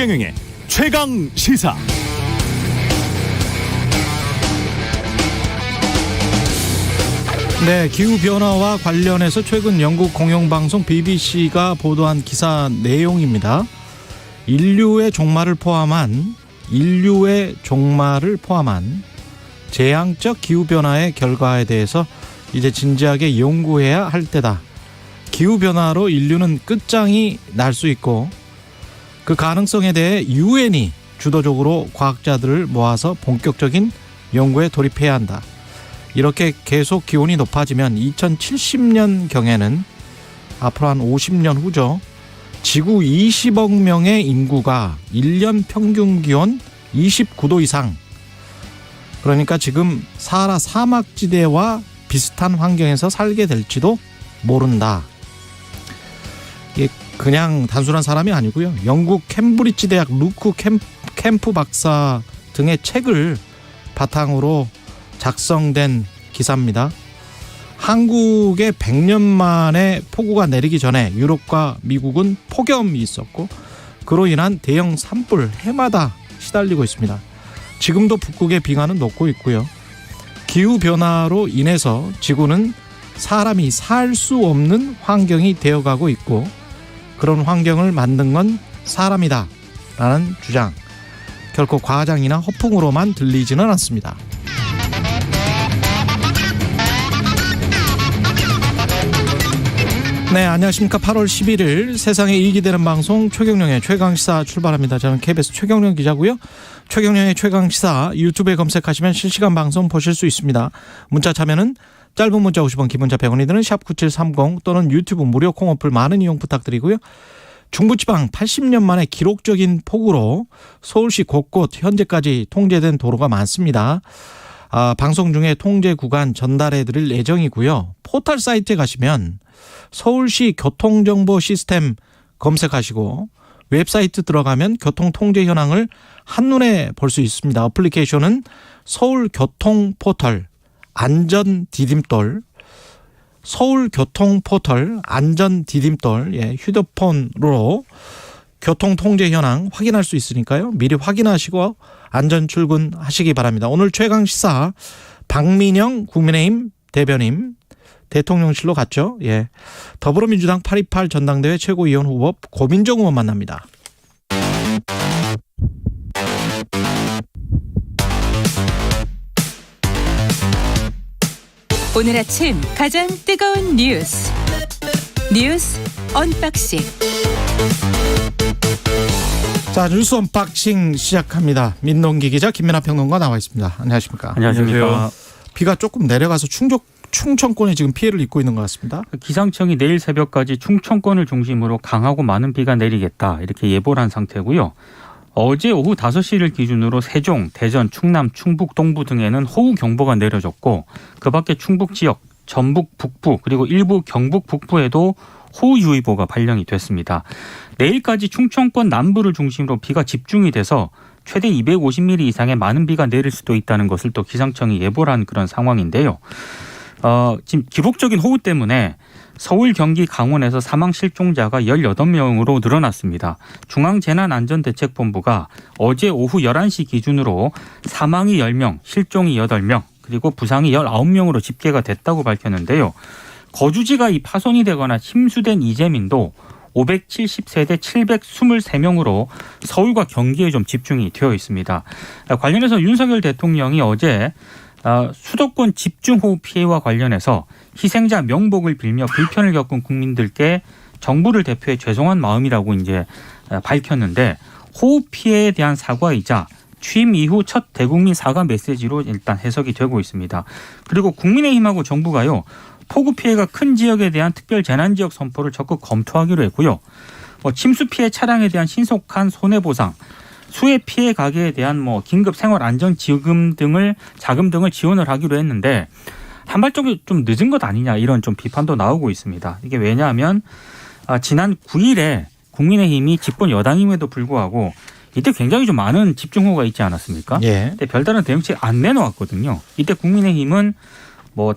최경영의 최강 시사. 네, 기후변화와 관련해서 최근 영국 공영방송 BBC가 보도한 기사 내용입니다. 인류의 종말을 포함한 재앙적 기후변화의 결과에 대해서 이제 진지하게 연구해야 할 때다. 기후변화로 인류는 끝장이 날 수 있고 그 가능성에 대해 유엔이 주도적으로 과학자들을 모아서 본격적인 연구에 돌입해야 한다. 이렇게 계속 기온이 높아지면 2070년경에는 앞으로 한 50년 후죠. 지구 20억 명의 인구가 1년 평균 기온 29도 이상, 그러니까 지금 사하라 사막지대와 비슷한 환경에서 살게 될지도 모른다. 이게 그냥 단순한 사람이 아니고요. 영국 캠브리지 대학 루크 캠프 박사 등의 책을 바탕으로 작성된 기사입니다. 한국에 100년 만에 폭우가 내리기 전에 유럽과 미국은 폭염이 있었고 그로 인한 대형 산불 해마다 시달리고 있습니다. 지금도 북극의 빙하는 녹고 있고요. 기후변화로 인해서 지구는 사람이 살 수 없는 환경이 되어가고 있고 그런 환경을 만든 건 사람이다 라는 주장, 결코 과장이나 허풍으로만 들리지는 않습니다. 네, 안녕하십니까. 8월 11일 세상에 이익이 되는 방송 최경영의 최강시사 출발합니다. 저는 KBS 최경영 기자고요. 최경영의 최강시사 유튜브에 검색하시면 실시간 방송 보실 수 있습니다. 문자 참여는 짧은 문자 50원, 긴 문자 100원이 드는 샵9730 또는 유튜브 무료 콩 어플 많은 이용 부탁드리고요. 중부지방 80년 만에 기록적인 폭우로 서울시 곳곳 현재까지 통제된 도로가 많습니다. 방송 중에 통제 구간 전달해 드릴 예정이고요. 포털 사이트에 가시면 서울시 교통정보 시스템 검색하시고 웹사이트 들어가면 교통 통제 현황을 한눈에 볼 수 있습니다. 어플리케이션은 서울교통포털 안전디딤돌, 서울교통포털 안전디딤돌, 휴대폰으로 교통 통제 현황 확인할 수 있으니까요. 미리 확인하시고 안전 출근하시기 바랍니다. 오늘 최강시사 박민영 국민의힘 대변인 대통령실로 갔죠. 더불어민주당 828 전당대회 최고위원 후보 고민정 의원 만납니다. 오늘 아침 가장 뜨거운 뉴스 언박싱. 자, 뉴스 언박싱 시작합니다. 민동기 기자, 김민하 평론가 나와 있습니다. 안녕하십니까? 안녕하십니까? 비가 조금 내려가서 충청권이 지금 피해를 입고 있는 것 같습니다. 기상청이 내일 새벽까지 충청권을 중심으로 강하고 많은 비가 내리겠다 이렇게 예보를 한 상태고요. 어제 오후 5시를 기준으로 세종, 대전, 충남, 충북 동부 등에는 호우경보가 내려졌고 그밖에 충북 지역, 전북 북부 그리고 일부 경북 북부에도 호우주의보가 발령이 됐습니다. 내일까지 충청권 남부를 중심으로 비가 집중이 돼서 최대 250mm 이상의 많은 비가 내릴 수도 있다는 것을 또 기상청이 예보를 한 그런 상황인데요. 지금 기록적인 호우 때문에 서울, 경기, 강원에서 사망 실종자가 18명으로 늘어났습니다. 중앙재난안전대책본부가 어제 오후 11시 기준으로 사망이 10명, 실종이 8명, 그리고 부상이 19명으로 집계가 됐다고 밝혔는데요. 거주지가 이 파손이 되거나 침수된 이재민도 570세대 723명으로 서울과 경기에 좀 집중이 되어 있습니다. 관련해서 윤석열 대통령이 어제 수도권 집중호우 피해와 관련해서 희생자 명복을 빌며 불편을 겪은 국민들께 정부를 대표해 죄송한 마음이라고 이제 밝혔는데 호우 피해에 대한 사과이자 취임 이후 첫 대국민 사과 메시지로 일단 해석이 되고 있습니다. 그리고 국민의힘하고 정부가요, 폭우 피해가 큰 지역에 대한 특별 재난지역 선포를 적극 검토하기로 했고요. 침수 피해 차량에 대한 신속한 손해보상, 수해 피해 가게에 대한 긴급 생활 안전 자금 등을 지원을 하기로 했는데 한 발짝이 좀 늦은 것 아니냐 이런 좀 비판도 나오고 있습니다. 이게 왜냐하면 지난 9일에 국민의힘이 집권 여당임에도 불구하고 이때 굉장히 좀 많은 집중호우가 있지 않았습니까? 근데 별다른 대응책 안 내놓았거든요. 이때 국민의힘은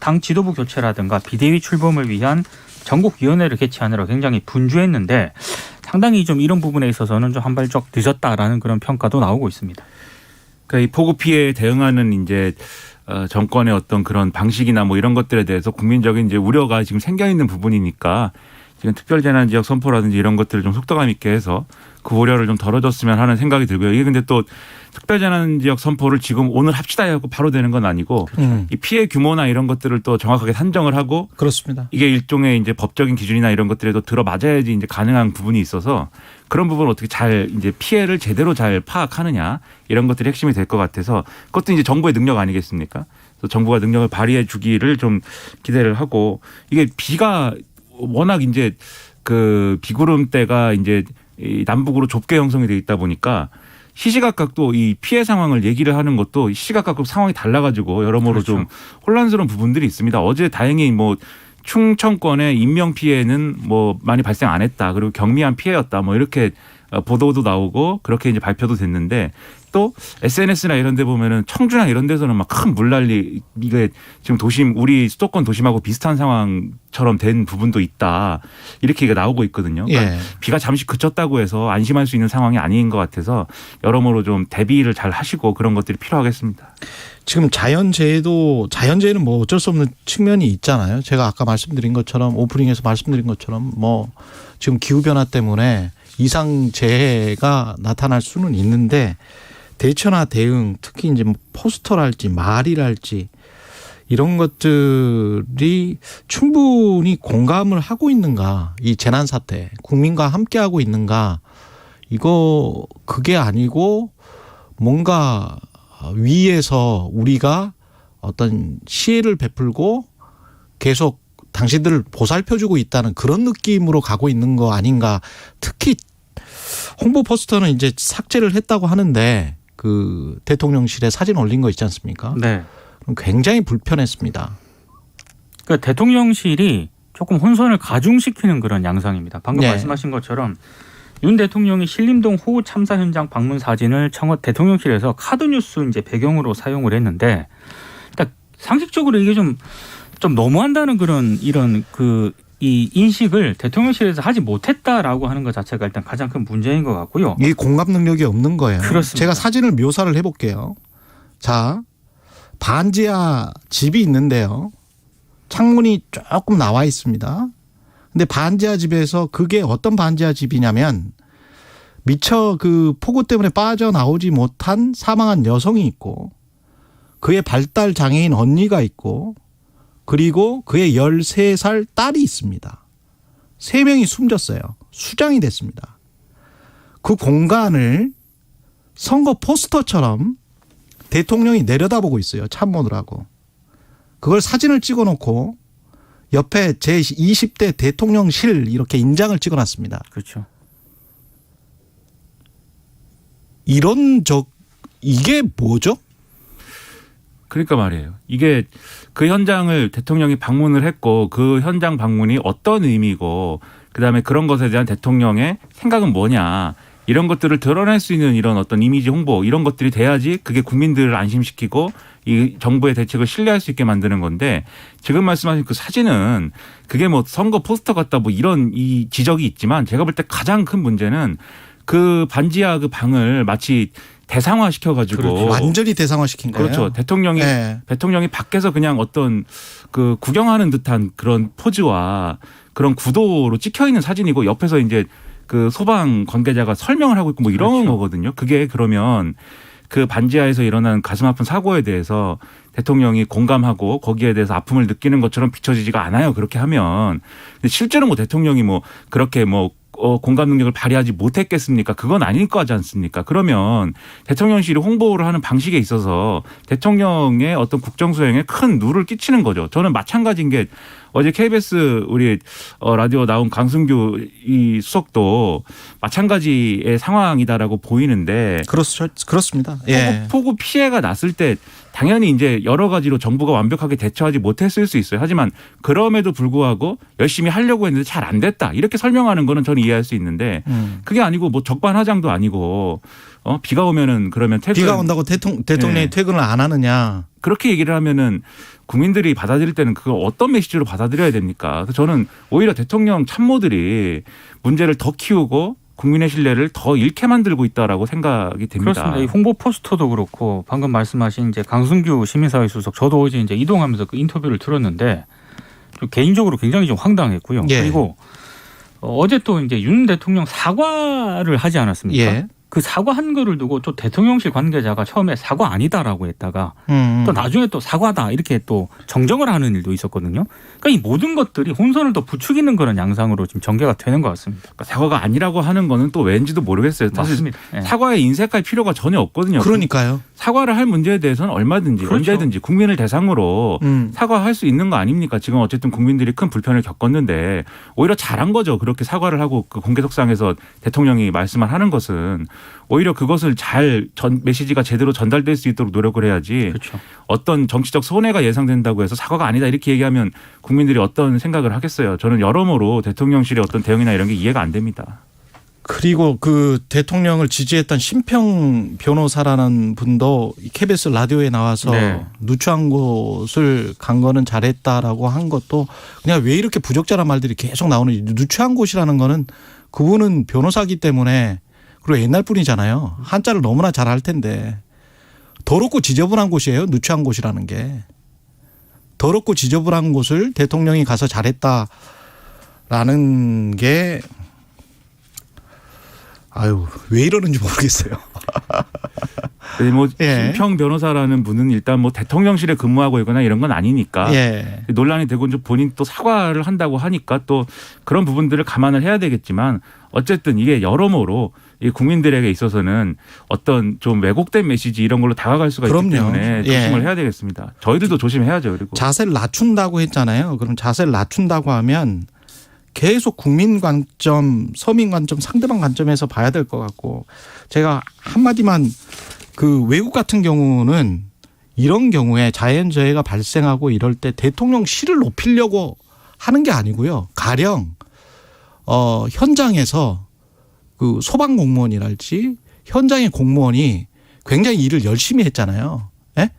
당 지도부 교체라든가 비대위 출범을 위한 전국위원회를 개최하느라 굉장히 분주했는데 상당히 좀 이런 부분에 있어서는 좀 한 발짝 늦었다라는 그런 평가도 나오고 있습니다. 그러니까 이 폭우 피해에 대응하는 이제 정권의 어떤 그런 방식이나 뭐 이런 것들에 대해서 국민적인 이제 우려가 지금 생겨 있는 부분이니까 지금 특별재난지역 선포라든지 이런 것들을 좀 속도감 있게 해서 그 우려를 좀 덜어줬으면 하는 생각이 들고요. 이게 근데 또 특별재난지역 선포를 지금 오늘 합시다 해갖고 바로 되는 건 아니고 이 피해 규모나 이런 것들을 또 정확하게 산정을 하고 그렇습니다. 이게 일종의 이제 법적인 기준이나 이런 것들에도 들어맞아야지 이제 가능한 부분이 있어서 그런 부분을 어떻게 잘 이제 피해를 제대로 잘 파악하느냐 이런 것들이 핵심이 될 것 같아서 그것도 이제 정부의 능력 아니겠습니까? 그래서 정부가 능력을 발휘해 주기를 좀 기대를 하고 이게 비가 워낙 이제 그 비구름대가 이제 이 남북으로 좁게 형성이 돼 있다 보니까 시시각각도 이 피해 상황을 얘기를 하는 것도 시시각각 상황이 달라가지고 여러모로 그렇죠. 좀 혼란스러운 부분들이 있습니다. 어제 다행히 뭐 충청권의 인명 피해는 뭐 많이 발생 안 했다. 그리고 경미한 피해였다. 뭐 이렇게 보도도 나오고 그렇게 이제 발표도 됐는데 또 SNS나 이런 데 보면은 청주나 이런 데서는 막 큰 물난리 이게 지금 도심 우리 수도권 도심하고 비슷한 상황처럼 된 부분도 있다. 이렇게 나오고 있거든요. 그러니까 예. 비가 잠시 그쳤다고 해서 안심할 수 있는 상황이 아닌 것 같아서 여러모로 좀 대비를 잘 하시고 그런 것들이 필요하겠습니다. 지금 자연재해는 뭐 어쩔 수 없는 측면이 있잖아요. 제가 아까 말씀드린 것처럼 오프닝에서 말씀드린 것처럼 뭐 지금 기후변화 때문에 이상재해가 나타날 수는 있는데 대처나 대응 특히 이제 뭐 포스터랄지 말이랄지 이런 것들이 충분히 공감을 하고 있는가 이 재난 사태 국민과 함께 하고 있는가 이거 그게 아니고 뭔가 위에서 우리가 어떤 시혜를 베풀고 계속 당신들을 보살펴주고 있다는 그런 느낌으로 가고 있는 거 아닌가. 특히 홍보 포스터는 이제 삭제를 했다고 하는데 그 대통령실에 사진 올린 거 있지 않습니까? 네. 굉장히 불편했습니다. 그러니까 대통령실이 조금 혼선을 가중시키는 그런 양상입니다. 방금 네. 말씀하신 것처럼 윤 대통령이 신림동 호우 참사 현장 방문 사진을 대통령실에서 카드뉴스 이제 배경으로 사용을 했는데, 그러니까 상식적으로 이게 좀 너무한다는 그런 이런 이 인식을 대통령실에서 하지 못했다라고 하는 것 자체가 일단 가장 큰 문제인 것 같고요. 이 공감 능력이 없는 거예요. 그렇습니다. 제가 사진을 묘사를 해볼게요. 자, 반지하 집이 있는데요. 창문이 조금 나와 있습니다. 근데 반지하 집에서 그게 어떤 반지하 집이냐면 미처 그 폭우 때문에 빠져나오지 못한 사망한 여성이 있고 그의 발달 장애인 언니가 있고 그리고 그의 13살 딸이 있습니다. 3명이 숨졌어요. 수장이 됐습니다. 그 공간을 선거 포스터처럼 대통령이 내려다보고 있어요. 참모들하고. 그걸 사진을 찍어놓고 옆에 제20대 대통령실 이렇게 인장을 찍어놨습니다. 그렇죠. 이게 뭐죠? 그러니까 말이에요. 이게 그 현장을 대통령이 방문을 했고 그 현장 방문이 어떤 의미고 그다음에 그런 것에 대한 대통령의 생각은 뭐냐 이런 것들을 드러낼 수 있는 이런 어떤 이미지 홍보 이런 것들이 돼야지 그게 국민들을 안심시키고 이 정부의 대책을 신뢰할 수 있게 만드는 건데 지금 말씀하신 그 사진은 그게 뭐 선거 포스터 같다 뭐 이런 이 지적이 있지만 제가 볼 때 가장 큰 문제는 그 반지하 그 방을 마치 대상화 시켜가지고 그렇죠. 완전히 대상화시킨 거예요. 그렇죠. 대통령이 밖에서 그냥 어떤 그 구경하는 듯한 그런 포즈와 그런 구도로 찍혀 있는 사진이고 옆에서 이제 그 소방 관계자가 설명을 하고 있고 뭐 이런 그렇죠. 거거든요. 그게 그러면 그 반지하에서 일어난 가슴 아픈 사고에 대해서 대통령이 공감하고 거기에 대해서 아픔을 느끼는 것처럼 비춰지지가 않아요. 그렇게 하면. 근데 실제로 뭐 대통령이 뭐 그렇게 뭐 공감 능력을 발휘하지 못했겠습니까? 그건 아닐 거지 않습니까? 그러면 대통령실이 홍보를 하는 방식에 있어서 대통령의 어떤 국정수행에 큰 누를 끼치는 거죠. 저는 마찬가지인 게 어제 KBS 우리 라디오 나온 강승규 이 수석도 마찬가지의 상황이다라고 보이는데 그렇습니다. 예. 폭우 피해가 났을 때 당연히 이제 여러 가지로 정부가 완벽하게 대처하지 못했을 수 있어요. 하지만 그럼에도 불구하고 열심히 하려고 했는데 잘 안 됐다. 이렇게 설명하는 거는 저는 이해할 수 있는데 그게 아니고 뭐 적반하장도 아니고 비가 오면은 그러면 퇴근. 비가 온다고 대통령이 네. 퇴근을 안 하느냐. 그렇게 얘기를 하면은 국민들이 받아들일 때는 그걸 어떤 메시지로 받아들여야 됩니까? 그래서 저는 오히려 대통령 참모들이 문제를 더 키우고 국민의 신뢰를 더 잃게 만들고 있다라고 생각이 됩니다. 그렇습니다. 이 홍보 포스터도 그렇고 방금 말씀하신 이제 강승규 시민사회 수석 저도 어제 이제 이동하면서 그 인터뷰를 들었는데 좀 개인적으로 굉장히 좀 황당했고요. 예. 그리고 어제 또 이제 윤 대통령 사과를 하지 않았습니까? 예. 그 사과한 거를 두고 또 대통령실 관계자가 처음에 사과 아니다라고 했다가 또 나중에 또 사과다 이렇게 또 정정을 하는 일도 있었거든요. 그러니까 이 모든 것들이 혼선을 더 부추기는 그런 양상으로 지금 전개가 되는 것 같습니다. 그러니까 사과가 아니라고 하는 거는 또 왠지도 모르겠어요. 사실 맞습니다. 예. 사과에 인색할 필요가 전혀 없거든요. 그러니까요. 사과를 할 문제에 대해서는 얼마든지 그렇죠. 언제든지 국민을 대상으로 사과할 수 있는 거 아닙니까? 지금 어쨌든 국민들이 큰 불편을 겪었는데 오히려 잘한 거죠. 그렇게 사과를 하고 그 공개석상에서 대통령이 말씀을 하는 것은 오히려 그것을 메시지가 제대로 전달될 수 있도록 노력을 해야지. 그렇죠. 어떤 정치적 손해가 예상된다고 해서 사과가 아니다 이렇게 얘기하면 국민들이 어떤 생각을 하겠어요. 저는 여러모로 대통령실의 어떤 대응이나 이런 게 이해가 안 됩니다. 그리고 그 대통령을 지지했던 심평 변호사라는 분도 KBS 라디오에 나와서 네. 누추한 곳을 간 거는 잘했다라고 한 것도 그냥 왜 이렇게 부적절한 말들이 계속 나오는지. 누추한 곳이라는 거는 그분은 변호사기 때문에 그리고 옛날 분이잖아요. 한자를 너무나 잘 할 텐데 더럽고 지저분한 곳이에요. 누추한 곳이라는 게. 더럽고 지저분한 곳을 대통령이 가서 잘했다라는 게 아유 왜 이러는지 모르겠어요. 네, 뭐 예. 심평 변호사라는 분은 일단 뭐 대통령실에 근무하고 있거나 이런 건 아니니까 예. 논란이 되고 이제 본인 또 사과를 한다고 하니까 또 그런 부분들을 감안을 해야 되겠지만 어쨌든 이게 여러모로 이 국민들에게 있어서는 어떤 좀 왜곡된 메시지 이런 걸로 다가갈 수가 그럼요. 있기 때문에 예. 조심을 해야 되겠습니다. 저희들도 조심해야죠. 그리고 자세를 낮춘다고 했잖아요. 그럼 자세를 낮춘다고 하면 계속 국민 관점, 서민 관점, 상대방 관점에서 봐야 될 것 같고 제가 한마디만 그 외국 같은 경우는 이런 경우에 자연재해가 발생하고 이럴 때 대통령실을 높이려고 하는 게 아니고요. 가령 현장에서 그 소방공무원이랄지 현장의 공무원이 굉장히 일을 열심히 했잖아요. 예?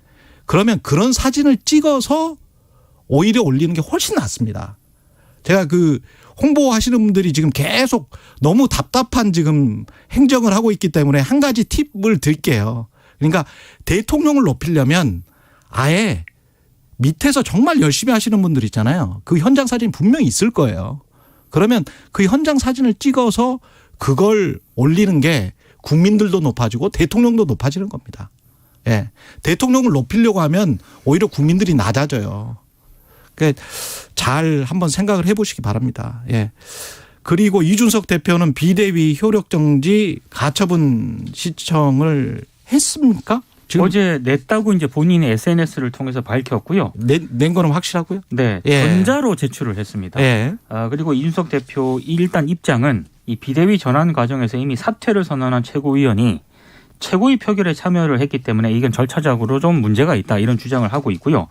그러면 그런 사진을 찍어서 오히려 올리는 게 훨씬 낫습니다. 제가 그 홍보하시는 분들이 지금 계속 너무 답답한 지금 행정을 하고 있기 때문에 한 가지 팁을 드릴게요. 그러니까 대통령을 높이려면 아예 밑에서 정말 열심히 하시는 분들 있잖아요. 그 현장 사진 분명히 있을 거예요. 그러면 그 현장 사진을 찍어서 그걸 올리는 게 국민들도 높아지고 대통령도 높아지는 겁니다. 예. 대통령을 높이려고 하면 오히려 국민들이 낮아져요. 그러니까 잘 한번 생각을 해 보시기 바랍니다. 예. 그리고 이준석 대표는 비대위 효력 정지 가처분 신청을 했습니까? 지금 어제 냈다고 이제 본인이 SNS를 통해서 밝혔고요. 낸 거는 확실하고요? 네, 예. 전자로 제출을 했습니다. 예. 그리고 이준석 대표 일단 입장은 이 비대위 전환 과정에서 이미 사퇴를 선언한 최고위원이 최고위 표결에 참여를 했기 때문에 이건 절차적으로 좀 문제가 있다 이런 주장을 하고 있고요.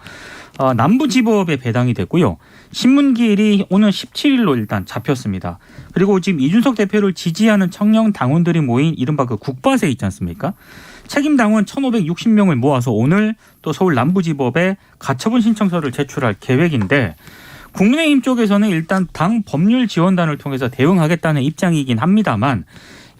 남부지법에 배당이 됐고요. 신문기일이 오는 17일로 일단 잡혔습니다. 그리고 지금 이준석 대표를 지지하는 청년 당원들이 모인 이른바 그 국바세 있지 않습니까? 책임 당원 1,560명을 모아서 오늘 또 서울 남부지법에 가처분 신청서를 제출할 계획인데 국민의힘 쪽에서는 일단 당 법률지원단을 통해서 대응하겠다는 입장이긴 합니다만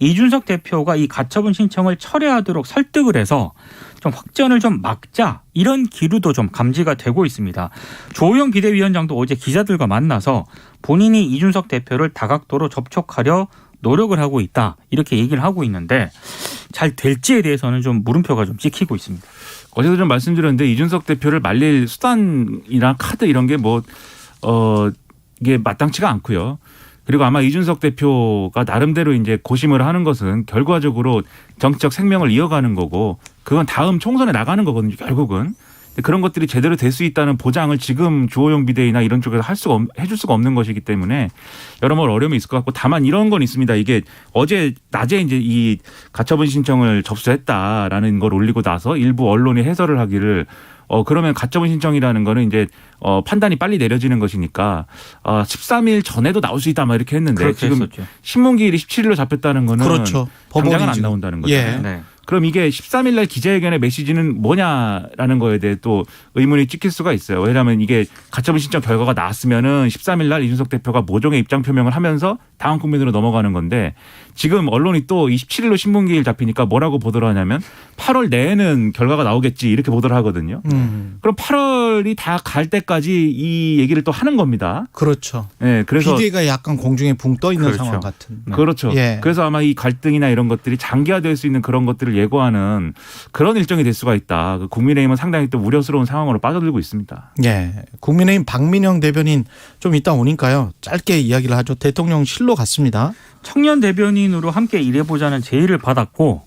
이준석 대표가 이 가처분 신청을 철회하도록 설득을 해서 좀 확전을 좀 막자 이런 기류도 좀 감지가 되고 있습니다. 조호영 비대위원장도 어제 기자들과 만나서 본인이 이준석 대표를 다각도로 접촉하려 노력을 하고 있다 이렇게 얘기를 하고 있는데 잘 될지에 대해서는 좀 물음표가 좀 찍히고 있습니다. 어제도 좀 말씀드렸는데 이준석 대표를 말릴 수단이나 카드 이런 게 이게 마땅치가 않고요. 그리고 아마 이준석 대표가 나름대로 이제 고심을 하는 것은 결과적으로 정치적 생명을 이어가는 거고 그건 다음 총선에 나가는 거거든요. 결국은. 그런 것들이 제대로 될 수 있다는 보장을 지금 주호영 비대위나 이런 쪽에서 해줄 수가 없는 것이기 때문에 여러모로 어려움이 있을 것 같고 다만 이런 건 있습니다. 이게 어제 낮에 이제 이 가처분 신청을 접수했다라는 걸 올리고 나서 일부 언론이 해설을 하기를 그러면 가처분 신청이라는 거는 이제 판단이 빨리 내려지는 것이니까 13일 전에도 나올 수 있다 막 이렇게 했는데 지금 했었죠. 신문기일이 17일로 잡혔다는 거는 그렇죠. 당장은 안 법원이 나온다는 거죠. 예. 네. 그럼 이게 13일 날 기자회견의 메시지는 뭐냐라는 거에 대해 또 의문이 찍힐 수가 있어요. 왜냐하면 이게 가처분 신청 결과가 나왔으면은 13일 날 이준석 대표가 모종의 입장 표명을 하면서 다음 국면으로 넘어가는 건데 지금 언론이 또 27일로 신문기일 잡히니까 뭐라고 보도를 하냐면 8월 내에는 결과가 나오겠지 이렇게 보도를 하거든요. 그럼 8월이 다 갈 때까지 이 얘기를 또 하는 겁니다. 그렇죠. 네, 그래서 비대위가 약간 공중에 붕 떠 있는 그렇죠. 상황 같은. 그렇죠. 예. 그래서 아마 이 갈등이나 이런 것들이 장기화될 수 있는 그런 것들을 예고하는 그런 일정이 될 수가 있다. 국민의힘은 상당히 또 우려스러운 상황으로 빠져들고 있습니다. 예. 국민의힘 박민영 대변인 좀 이따 오니까요. 짧게 이야기를 하죠. 대통령실로 갔습니다. 청년 대변인으로 함께 일해보자는 제의를 받았고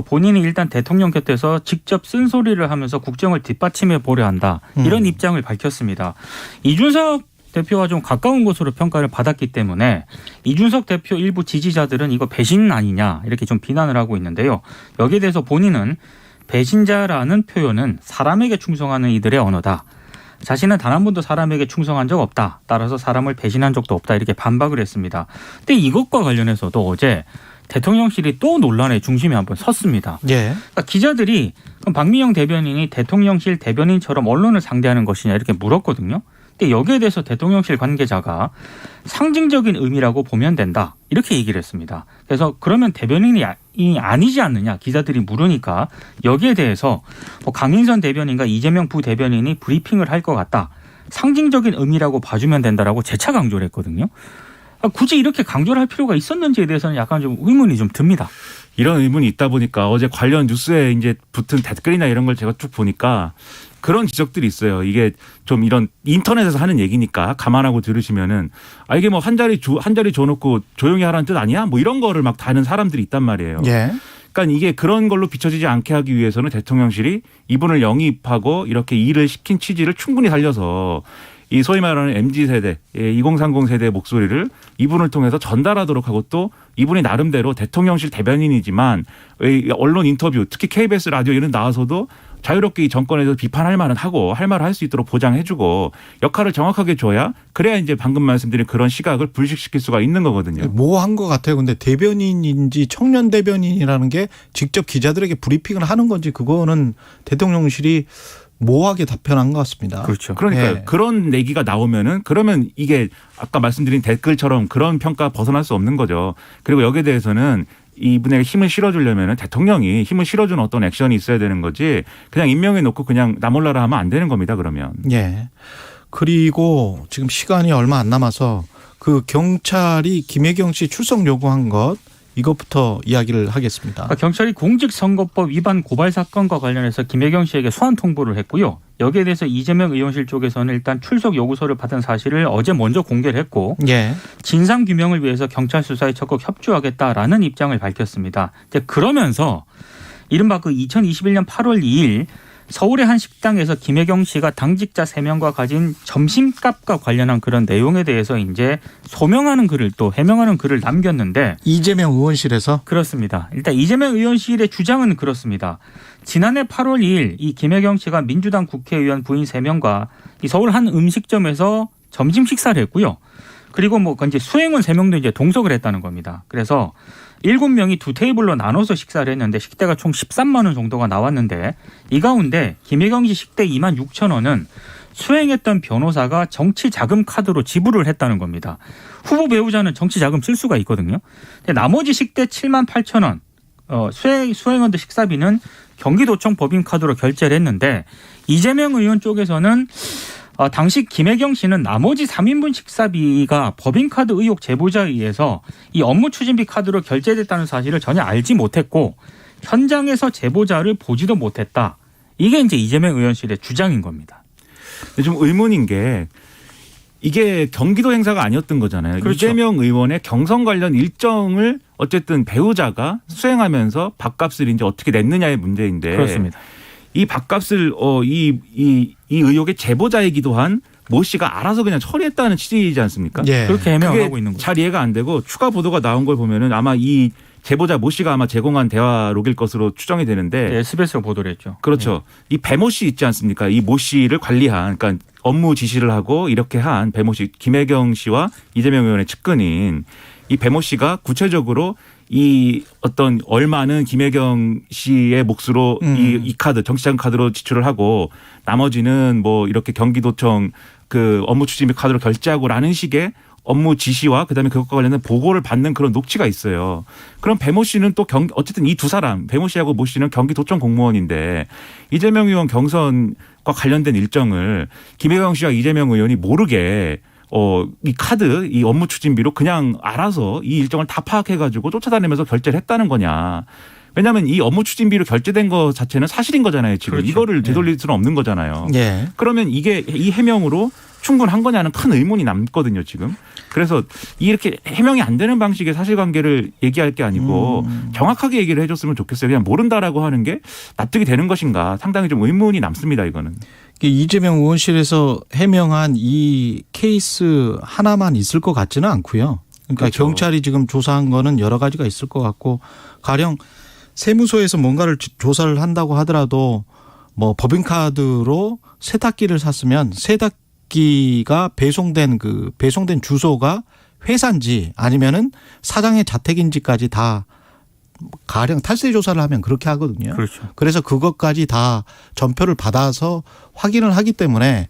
본인이 일단 대통령 곁에서 직접 쓴소리를 하면서 국정을 뒷받침해 보려 한다. 이런 입장을 밝혔습니다. 이준석 대표와 좀 가까운 것으로 평가를 받았기 때문에 이준석 대표 일부 지지자들은 이거 배신 아니냐 이렇게 좀 비난을 하고 있는데요. 여기에 대해서 본인은 배신자라는 표현은 사람에게 충성하는 이들의 언어다. 자신은 단 한 번도 사람에게 충성한 적 없다. 따라서 사람을 배신한 적도 없다. 이렇게 반박을 했습니다. 근데 이것과 관련해서도 어제 대통령실이 또 논란의 중심에 한번 섰습니다. 예. 그러니까 기자들이 그럼 박민영 대변인이 대통령실 대변인처럼 언론을 상대하는 것이냐 이렇게 물었거든요. 근데 여기에 대해서 대통령실 관계자가 상징적인 의미라고 보면 된다. 이렇게 얘기를 했습니다. 그래서 그러면 대변인이 아니지 않느냐 기자들이 물으니까 여기에 대해서 뭐 강인선 대변인과 이재명 부대변인이 브리핑을 할 것 같다. 상징적인 의미라고 봐주면 된다라고 재차 강조를 했거든요. 굳이 이렇게 강조를 할 필요가 있었는지에 대해서는 약간 좀 의문이 좀 듭니다. 이런 의문이 있다 보니까 어제 관련 뉴스에 이제 붙은 댓글이나 이런 걸 제가 쭉 보니까 그런 지적들이 있어요. 이게 좀 이런 인터넷에서 하는 얘기니까 감안하고 들으시면은 아 이게 뭐 한 자리 줘놓고 조용히 하라는 뜻 아니야? 뭐 이런 거를 막 다는 사람들이 있단 말이에요. 예. 그러니까 이게 그런 걸로 비춰지지 않게 하기 위해서는 대통령실이 이분을 영입하고 이렇게 일을 시킨 취지를 충분히 살려서 이 소위 말하는 MZ세대, 2030 세대의 목소리를 이분을 통해서 전달하도록 하고 또 이분이 나름대로 대통령실 대변인이지만 언론 인터뷰 특히 KBS 라디오 이런 나와서도 자유롭게 이 정권에 대해서 비판할 말은 하고 할 말을 할 수 있도록 보장해주고 역할을 정확하게 줘야 그래야 이제 방금 말씀드린 그런 시각을 불식시킬 수가 있는 거거든요. 모호한 것 같아요. 근데 대변인인지 청년 대변인이라는 게 직접 기자들에게 브리핑을 하는 건지 그거는 대통령실이 모호하게 답변한 것 같습니다. 그렇죠. 그러니까 예. 그런 얘기가 나오면은 그러면 이게 아까 말씀드린 댓글처럼 그런 평가 벗어날 수 없는 거죠. 그리고 여기에 대해서는 이분에게 힘을 실어주려면은 대통령이 힘을 실어주는 어떤 액션이 있어야 되는 거지 그냥 임명해 놓고 그냥 나 몰라라 하면 안 되는 겁니다. 그러면. 예. 그리고 지금 시간이 얼마 안 남아서 그 경찰이 김혜경 씨 출석 요구한 것 이것부터 이야기를 하겠습니다. 그러니까 경찰이 공직선거법 위반 고발 사건과 관련해서 김혜경 씨에게 소환 통보를 했고요. 여기에 대해서 이재명 의원실 쪽에서는 일단 출석 요구서를 받은 사실을 어제 먼저 공개를 했고 예. 진상 규명을 위해서 경찰 수사에 적극 협조하겠다라는 입장을 밝혔습니다. 이제 그러면서 이른바 그 2021년 8월 2일 서울의 한 식당에서 김혜경 씨가 당직자 3명과 가진 점심값과 관련한 그런 내용에 대해서 이제 소명하는 글을 또 해명하는 글을 남겼는데 이재명 의원실에서 그렇습니다. 일단 이재명 의원실의 주장은 그렇습니다. 지난해 8월 2일 이 김혜경 씨가 민주당 국회의원 부인 3명과 이 서울 한 음식점에서 점심 식사를 했고요. 그리고 뭐 이제 수행원 3명도 이제 동석을 했다는 겁니다. 그래서 7명이 두 테이블로 나눠서 식사를 했는데 식대가 총 13만 원 정도가 나왔는데 이 가운데 김혜경 씨 식대 2만 6천 원은 수행했던 변호사가 정치자금 카드로 지불을 했다는 겁니다. 후보 배우자는 정치자금 쓸 수가 있거든요. 근데 나머지 식대 7만 8천 원 수행원들 식사비는 경기도청 법인카드로 결제를 했는데 이재명 의원 쪽에서는 당시 김혜경 씨는 나머지 3인분 식사비가 법인카드 의혹 제보자에 의해서 이 업무 추진비 카드로 결제됐다는 사실을 전혀 알지 못했고 현장에서 제보자를 보지도 못했다. 이게 이제 이재명 의원실의 주장인 겁니다. 근데 좀 의문인 게 이게 경기도 행사가 아니었던 거잖아요. 그렇죠. 이재명 의원의 경선 관련 일정을 어쨌든 배우자가 수행하면서 밥값을 이제 어떻게 냈느냐의 문제인데 그렇습니다. 이 밥값을 이 의혹의 제보자이기도 한 모 씨가 알아서 그냥 처리했다는 취지이지 않습니까? 예. 그렇게 해명을 그게 하고 있는 거죠. 잘 이해가 안 되고 추가 보도가 나온 걸 보면은 아마 이 제보자 모 씨가 아마 제공한 대화록일 것으로 추정이 되는데 네, SBS가 보도를 했죠. 그렇죠. 이 배모 씨 있지 않습니까? 이 모 씨를 관리한 그러니까 업무 지시를 하고 이렇게 한 배모 씨, 김혜경 씨와 이재명 의원의 측근인 이 배모 씨가 구체적으로 이 어떤 얼마는 김혜경 씨의 몫으로 이 카드 정치자금 카드로 지출을 하고 나머지는 뭐 이렇게 경기도청 그 업무 추진비 카드로 결제하고라는 식의 업무 지시와 그다음에 그것과 관련된 보고를 받는 그런 녹취가 있어요. 그럼 배모 씨는 또 어쨌든 이 두 사람 배모 씨하고 모 씨는 경기도청 공무원인데 이재명 의원 경선과 관련된 일정을 김혜경 씨와 이재명 의원이 모르게 이 카드, 이 업무 추진비로 그냥 알아서 이 일정을 다 파악해가지고 쫓아다니면서 결제를 했다는 거냐. 왜냐하면 이 업무 추진비로 결제된 것 자체는 사실인 거잖아요. 지금 그렇죠. 이거를 되돌릴 수는 없는 거잖아요. 예. 그러면 이게 이 해명으로 충분한 거냐는 큰 의문이 남거든요. 지금. 그래서 이렇게 해명이 안 되는 방식의 사실관계를 얘기할 게 아니고 정확하게 얘기를 해줬으면 좋겠어요. 그냥 모른다라고 하는 게 납득이 되는 것인가 상당히 좀 의문이 남습니다. 이거는. 이재명 의원실에서 해명한 이 케이스 하나만 있을 것 같지는 않고요. 그러니까 그렇죠. 경찰이 지금 조사한 거는 여러 가지가 있을 것 같고 가령 세무서에서 뭔가를 조사를 한다고 하더라도 뭐 법인카드로 세탁기를 샀으면 세탁기가 배송된 주소가 회사인지 아니면은 사장의 자택인지까지 다 가령 탈세 조사를 하면 그렇게 하거든요. 그렇죠. 그래서 그것까지 다 전표를 받아서 확인을 하기 때문에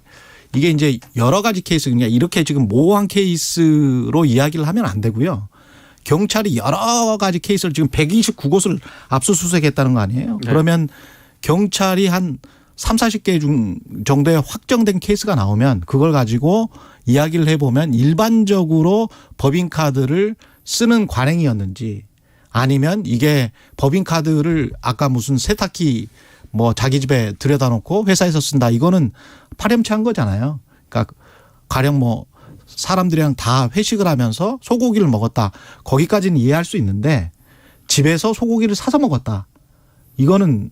이게 이제 여러 가지 케이스 그냥 이렇게 지금 모호한 케이스로 이야기를 하면 안 되고요. 경찰이 여러 가지 케이스를 지금 129곳을 압수수색했다는 거 아니에요. 네. 그러면 경찰이 한 30-40개 정도의 확정된 케이스가 나오면 그걸 가지고 이야기를 해보면 일반적으로 법인카드를 쓰는 관행이었는지 아니면 이게 법인카드를 아까 무슨 세탁기 뭐 자기 집에 들여다 놓고 회사에서 쓴다. 이거는 파렴치한 거잖아요. 그러니까 가령 뭐 사람들이랑 다 회식을 하면서 소고기를 먹었다. 거기까지는 이해할 수 있는데 집에서 소고기를 사서 먹었다. 이거는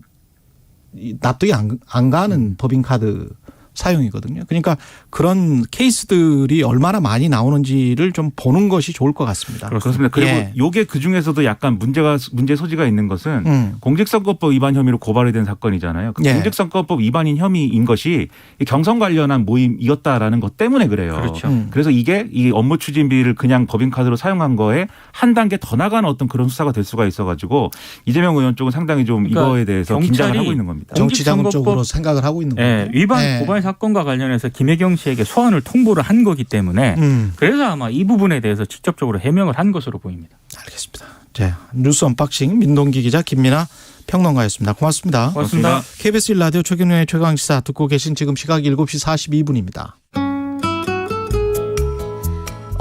납득이 안 가는 법인카드 사용이거든요. 그러니까 그런 케이스들이 얼마나 많이 나오는지를 좀 보는 것이 좋을 것 같습니다. 그렇습니다. 그리고 예. 요게 그중에서도 약간 문제 소지가 있는 것은 공직선거법 위반 혐의로 고발이 된 사건이잖아요. 그 예. 공직선거법 위반인 혐의인 것이 경선 관련한 모임이었다라는 것 때문에 그래요. 그렇죠. 그래서 이게 이 업무 추진비를 그냥 법인카드로 사용한 거에 한 단계 더 나가는 어떤 그런 수사가 될 수가 있어가지고 이재명 의원 쪽은 상당히 좀 그러니까 이거에 대해서 긴장을 하고 있는 겁니다. 정치자금 쪽으로 생각을 하고 있는 거예요. 위반 고발 사건과 관련해서 김혜경 씨에게 소환을 통보를 한 거기 때문에 그래서 아마 이 부분에 대해서 직접적으로 해명을 한 것으로 보입니다. 알겠습니다. 자, 뉴스 언박싱 민동기 기자 김민아 평론가였습니다. 고맙습니다. 고맙습니다. KBS 1라디오 최경영의 최강시사 듣고 계신 지금 시각 7시 42분입니다.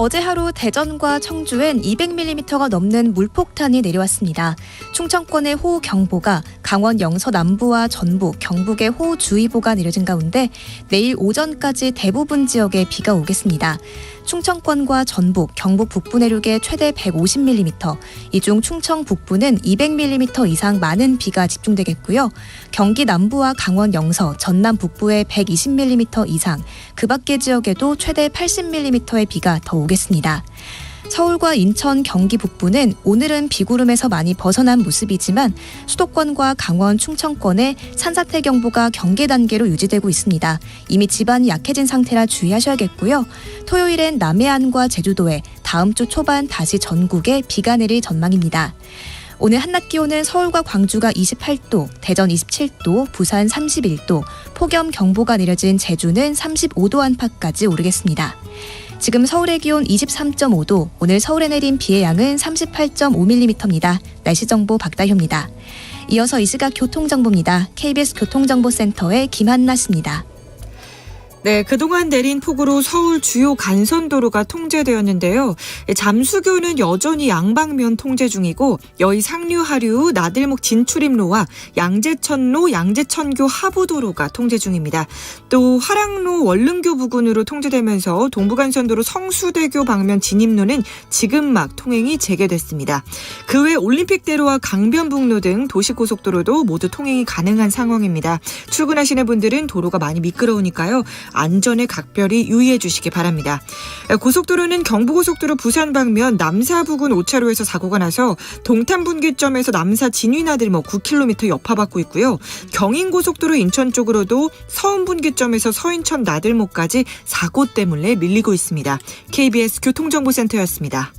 어제 하루 대전과 청주엔 200mm가 넘는 물폭탄이 내려왔습니다. 충청권의 호우경보가 강원 영서 남부와 전북, 경북의 호우주의보가 내려진 가운데 내일 오전까지 대부분 지역에 비가 오겠습니다. 충청권과 전북, 경북 북부 내륙에 최대 150mm, 이 중 충청 북부는 200mm 이상 많은 비가 집중되겠고요. 경기 남부와 강원 영서, 전남 북부에 120mm 이상, 그 밖의 지역에도 최대 80mm의 비가 더 오겠습니다. 서울과 인천, 경기 북부는 오늘은 비구름에서 많이 벗어난 모습이지만 수도권과 강원, 충청권에 산사태 경보가 경계 단계로 유지되고 있습니다. 이미 지반이 약해진 상태라 주의하셔야겠고요. 토요일엔 남해안과 제주도에 다음 주 초반 다시 전국에 비가 내릴 전망입니다. 오늘 한낮 기온은 서울과 광주가 28도, 대전 27도, 부산 31도, 폭염 경보가 내려진 제주는 35도 안팎까지 오르겠습니다. 지금 서울의 기온 23.5도, 오늘 서울에 내린 비의 양은 38.5mm입니다. 날씨 정보 박다효입니다. 이어서 이 시각 교통정보입니다. KBS 교통정보센터의 김한나 씨입니다. 네, 그동안 내린 폭우로 서울 주요 간선도로가 통제되었는데요. 잠수교는 여전히 양방면 통제 중이고 여의 상류 하류 나들목 진출입로와 양재천로 양재천교 하부도로가 통제 중입니다. 또 화랑로 원릉교 부근으로 통제되면서 동부간선도로 성수대교 방면 진입로는 지금 막 통행이 재개됐습니다. 그 외 올림픽대로와 강변북로 등 도시고속도로도 모두 통행이 가능한 상황입니다. 출근하시는 분들은 도로가 많이 미끄러우니까요. 안전에 각별히 유의해 주시기 바랍니다. 고속도로는 경부고속도로 부산 방면 남사 부근 5차로에서 사고가 나서 동탄 분기점에서 남사 진위나들목 9km 여파받고 있고요. 경인고속도로 인천 쪽으로도 서운 분기점에서 서인천 나들목까지 사고 때문에 밀리고 있습니다. KBS 교통정보센터였습니다.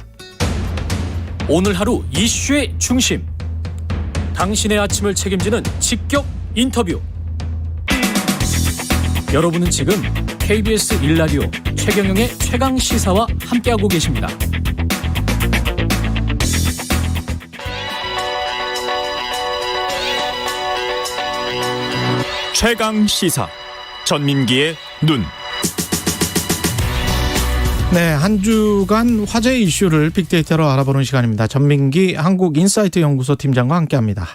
오늘 하루 이슈의 중심. 당신의 아침을 책임지는 직격 인터뷰. 여러분은 지금 KBS 1라디오 최경영의 최강 시사와 함께하고 계십니다. 최강 시사 전민기의 눈. 네, 한 주간 화제 이슈를 빅데이터로 알아보는 시간입니다. 전민기 한국인사이트 연구소 팀장과 함께합니다.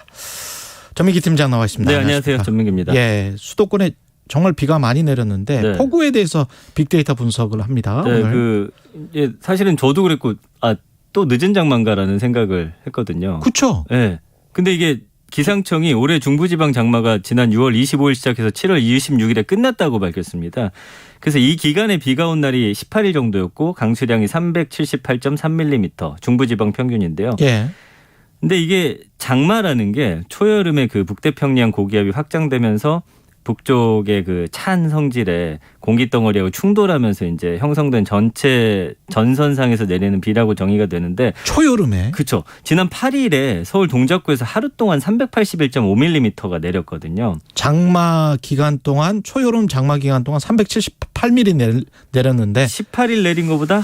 전민기 팀장 나와 있습니다. 네, 안녕하세요. 전민기입니다. 예, 수도권에 정말 비가 많이 내렸는데 네. 폭우에 대해서 빅데이터 분석을 합니다. 네, 오늘. 사실은 저도 그랬고 또 늦은 장마인가라는 생각을 했거든요. 그렇죠. 네. 근데 이게 기상청이 올해 중부지방 장마가 지난 6월 25일 시작해서 7월 26일에 끝났다고 밝혔습니다. 그래서 이 기간에 비가 온 날이 18일 정도였고 강수량이 378.3mm 중부지방 평균인데요. 예. 근데 이게 장마라는 게 초여름에 그 북태평양 고기압이 확장되면서 북쪽의 그 찬 성질에 공기 덩어리하고 충돌하면서 이제 형성된 전체 전선상에서 내리는 비라고 정의가 되는데 초여름에. 그렇죠. 지난 8일에 서울 동작구에서 하루 동안 381.5mm가 내렸거든요. 장마 기간 동안 초여름 장마 기간 동안 378mm 내렸는데 18일 내린 것보다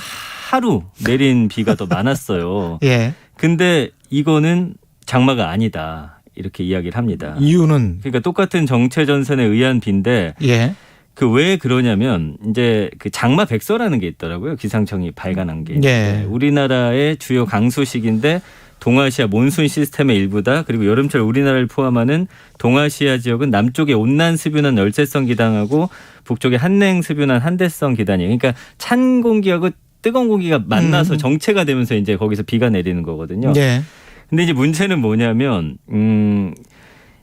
하루 내린 비가 더 많았어요. 예. 근데 이거는 장마가 아니다. 이렇게 이야기를 합니다. 이유는 그러니까 똑같은 정체 전선에 의한 비인데 예. 그 왜 그러냐면 이제 그 장마 백서라는 게 있더라고요. 기상청이 발간한 게. 예. 우리나라의 주요 강수식인데 동아시아 몬순 시스템의 일부다. 그리고 여름철 우리나라를 포함하는 동아시아 지역은 남쪽에 온난스뷴한 열대성 기단하고 북쪽에 한냉스뷴한 한대성 기단이에요. 그러니까 찬 공기하고 뜨거운 공기가 만나서 정체가 되면서 이제 거기서 비가 내리는 거거든요. 예. 근데 이제 문제는 뭐냐면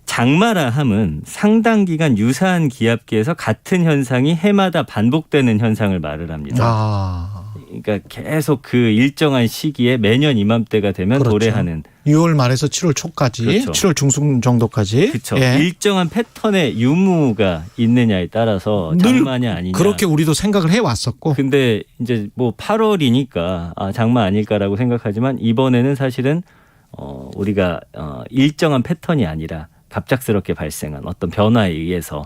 장마라 함은 상당 기간 유사한 기압기에서 같은 현상이 해마다 반복되는 현상을 말을 합니다. 아. 그러니까 계속 그 일정한 시기에 매년 이맘때가 되면 그렇죠. 도래하는. 6월 말에서 7월 초까지, 그렇죠. 7월 중순 정도까지. 그렇죠. 예. 일정한 패턴의 유무가 있느냐에 따라서 늘 장마냐 아니냐. 그렇게 우리도 생각을 해왔었고. 근데 이제 뭐 8월이니까 장마 아닐까라고 생각하지만 이번에는 사실은 우리가 일정한 패턴이 아니라 갑작스럽게 발생한 어떤 변화에 의해서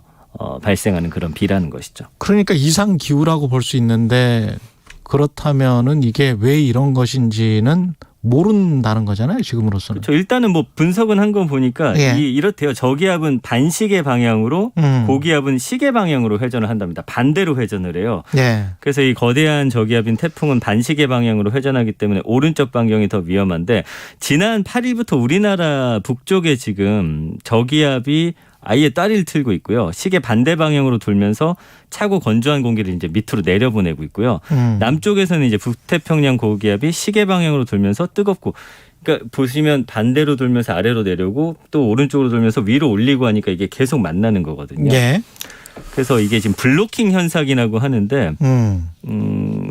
발생하는 그런 비라는 것이죠. 그러니까 이상 기후라고 볼 수 있는데 그렇다면은 이게 왜 이런 것인지는 모른다는 거잖아요, 지금으로서는. 그렇죠. 일단은 뭐 분석은 한 건 보니까 예. 이렇대요. 저기압은 반시계 방향으로 고기압은 시계 방향으로 회전을 한답니다. 반대로 회전을 해요. 네. 그래서 이 거대한 저기압인 태풍은 반시계 방향으로 회전하기 때문에 오른쪽 반경이 더 위험한데 지난 8일부터 우리나라 북쪽에 지금 저기압이 아예 다리를 틀고 있고요. 시계 반대 방향으로 돌면서 차고 건조한 공기를 이제 밑으로 내려보내고 있고요. 남쪽에서는 이제 북태평양 고기압이 시계 방향으로 돌면서 뜨겁고, 그러니까 보시면 반대로 돌면서 아래로 내려오고 또 오른쪽으로 돌면서 위로 올리고 하니까 이게 계속 만나는 거거든요. 예. 그래서 이게 지금 블로킹 현상이라고 하는데